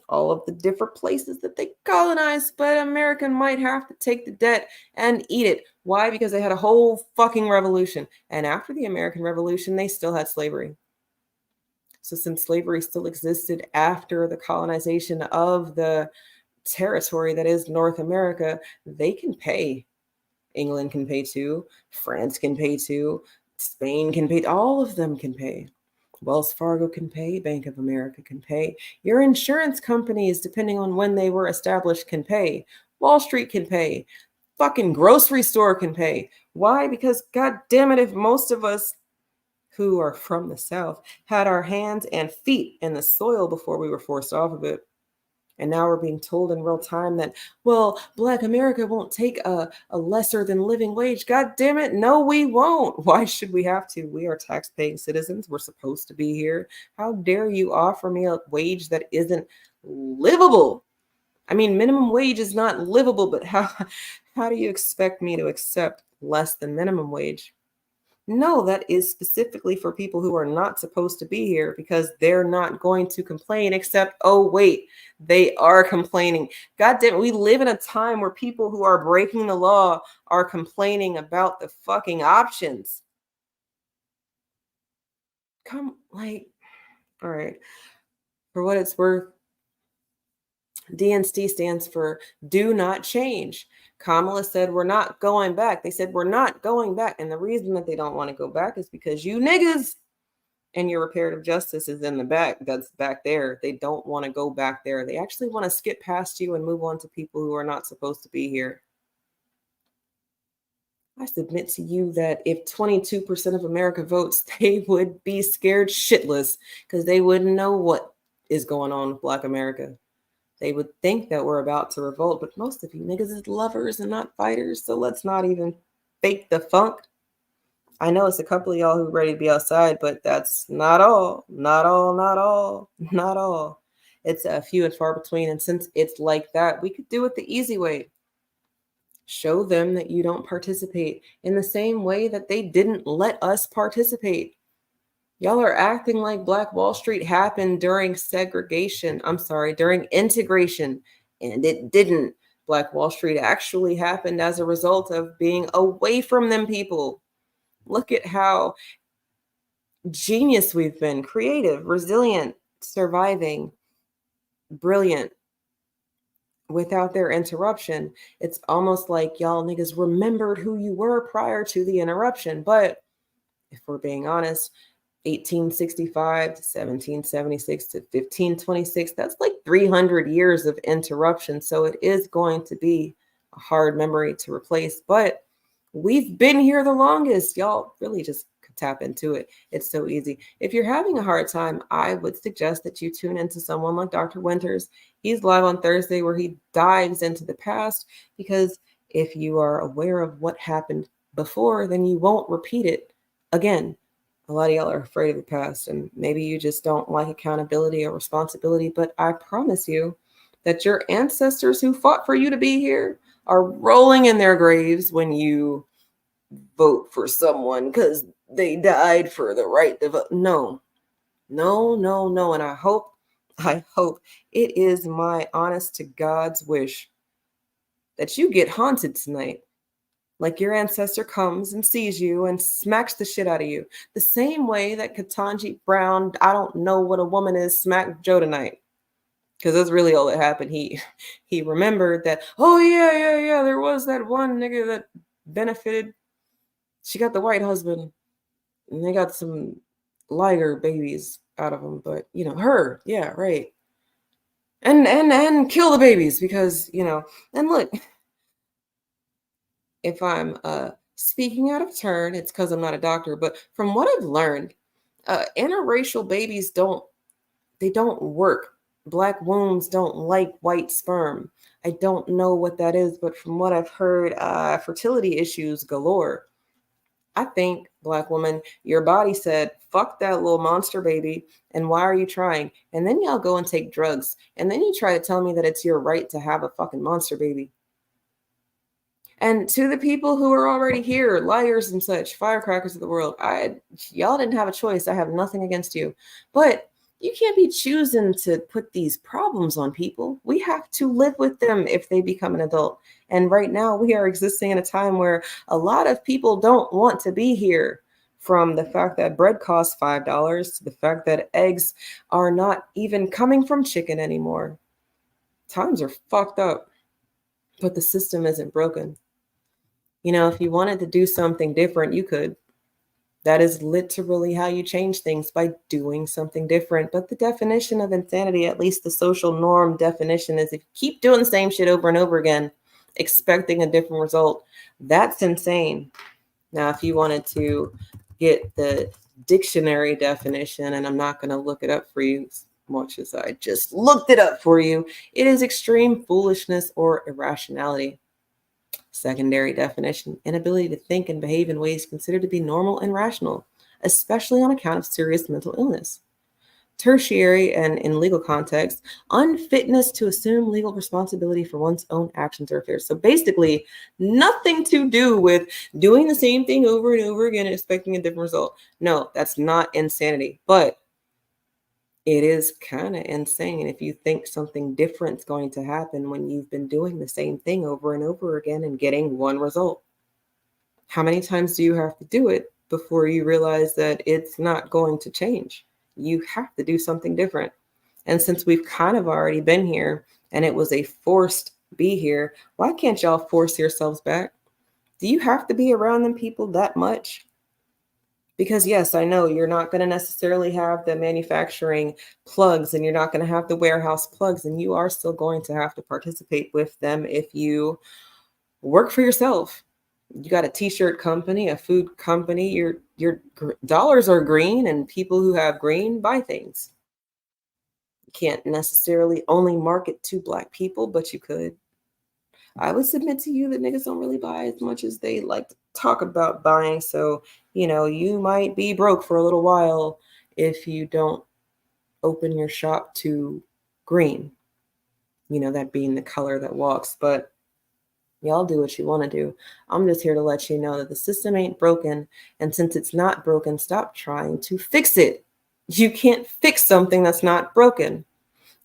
all of the different places that they colonized, but America might have to take the debt and eat it. Why? Because they had a whole fucking revolution. And after the American Revolution, they still had slavery. So since slavery still existed after the colonization of the territory that is North America, they can pay. England can pay too. France can pay too. Spain can pay. All of them can pay. Wells Fargo can pay. Bank of America can pay. Your insurance companies, depending on when they were established, can pay. Wall Street can pay. Fucking grocery store can pay. Why? Because God damn it, if most of us who are from the South had our hands and feet in the soil before we were forced off of it. And now we're being told in real time that, well, Black America won't take a lesser than living wage. God damn it. No, we won't. Why should we have to? We are tax-paying citizens. We're supposed to be here. How dare you offer me a wage that isn't livable? I mean, minimum wage is not livable, but how do you expect me to accept less than minimum wage? No, that is specifically for people who are not supposed to be here, because they're not going to complain, except, oh, wait, they are complaining. God damn it, we live in a time where people who are breaking the law are complaining about the fucking options. All right. For what it's worth, DNC stands for do not change. Kamala said, we're not going back. They said, we're not going back. And the reason that they don't want to go back is because you niggas and your reparative justice is in the back. That's back there. They don't want to go back there. They actually want to skip past you and move on to people who are not supposed to be here. I submit to you that if 22% of America votes, they would be scared shitless, because they wouldn't know what is going on with Black America. They would think that we're about to revolt, but most of you niggas is lovers and not fighters, so let's not even fake the funk. I know it's a couple of y'all who are ready to be outside, but that's not all. Not all, not all, not all. It's a few and far between, and since it's like that, we could do it the easy way. Show them that you don't participate in the same way that they didn't let us participate. Y'all are acting like Black Wall Street happened during during integration, and it didn't. Black Wall Street actually happened as a result of being away from them people. Look at how genius we've been, creative, resilient, surviving, brilliant. Without their interruption, it's almost like y'all niggas remembered who you were prior to the interruption. But if we're being honest, 1865 to 1776 to 1526, that's like 300 years of interruption. So it is going to be a hard memory to replace, but we've been here the longest. Y'all really just tap into it. It's so easy. If you're having a hard time, I would suggest that you tune into someone like Dr. Winters. He's live on Thursday where he dives into the past, because if you are aware of what happened before, then you won't repeat it again. A lot of y'all are afraid of the past, and maybe you just don't like accountability or responsibility, but I promise you that your ancestors who fought for you to be here are rolling in their graves when you vote for someone because they died for the right to vote. No. And I hope it is my honest to God's wish that you get haunted tonight. Like your ancestor comes and sees you and smacks the shit out of you. The same way that Ketanji Brown, I don't know what a woman is, smacked Joe tonight. Because that's really all that happened. He remembered that, oh yeah, there was that one nigga that benefited. She got the white husband. And they got some lighter babies out of him. But, her, yeah, right. And kill the babies because, and look, if I'm speaking out of turn, it's because I'm not a doctor. But from what I've learned, interracial babies don't work. Black wombs don't like white sperm. I don't know what that is, but from what I've heard, fertility issues galore. I think, Black woman, your body said, fuck that little monster baby, and why are you trying? And then y'all go and take drugs. And then you try to tell me that it's your right to have a fucking monster baby. And to the people who are already here, liars and such, firecrackers of the world, y'all didn't have a choice. I have nothing against you. But you can't be choosing to put these problems on people. We have to live with them if they become an adult. And right now we are existing in a time where a lot of people don't want to be here. From the fact that bread costs $5 to the fact that eggs are not even coming from chicken anymore. Times are fucked up, but the system isn't broken. If you wanted to do something different, you could. That is literally how you change things, by doing something different. But the definition of insanity, at least the social norm definition, is if you keep doing the same shit over and over again, expecting a different result, that's insane. Now, if you wanted to get the dictionary definition, and I'm not going to look it up for you as much as I just looked it up for you, it is extreme foolishness or irrationality. Secondary definition: inability to think and behave in ways considered to be normal and rational, especially on account of serious mental illness. Tertiary, and in legal context, unfitness to assume legal responsibility for one's own actions or affairs. So basically, nothing to do with doing the same thing over and over again and expecting a different result. No, that's not insanity, but it is kind of insane if you think something different is going to happen when you've been doing the same thing over and over again and getting one result. How many times do you have to do it before you realize that it's not going to change? You have to do something different. And since we've kind of already been here and it was a forced be here, why can't y'all force yourselves back? Do you have to be around them people that much? Because yes, I know you're not going to necessarily have the manufacturing plugs and you're not going to have the warehouse plugs, and you are still going to have to participate with them if you work for yourself. You got a t-shirt company, a food company, your dollars are green, and people who have green buy things. You can't necessarily only market to Black people, but you could. I would submit to you that niggas don't really buy as much as they like to talk about buying. So, you might be broke for a little while if you don't open your shop to green, that being the color that walks. But y'all do what you want to do. I'm just here to let you know that the system ain't broken. And since it's not broken, stop trying to fix it. You can't fix something that's not broken.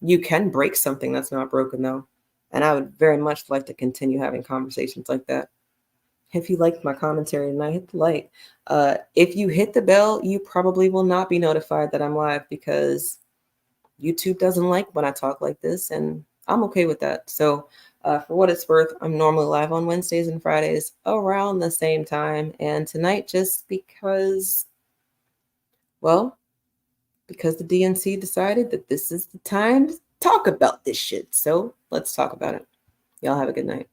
You can break something that's not broken, though. And I would very much like to continue having conversations like that. If you liked my commentary tonight, hit the like. If you hit the bell, you probably will not be notified that I'm live, because YouTube doesn't like when I talk like this, and I'm okay with that. So for what it's worth, I'm normally live on Wednesdays and Fridays around the same time. And tonight, just because the DNC decided that this is the time to talk about this shit. So let's talk about it. Y'all have a good night.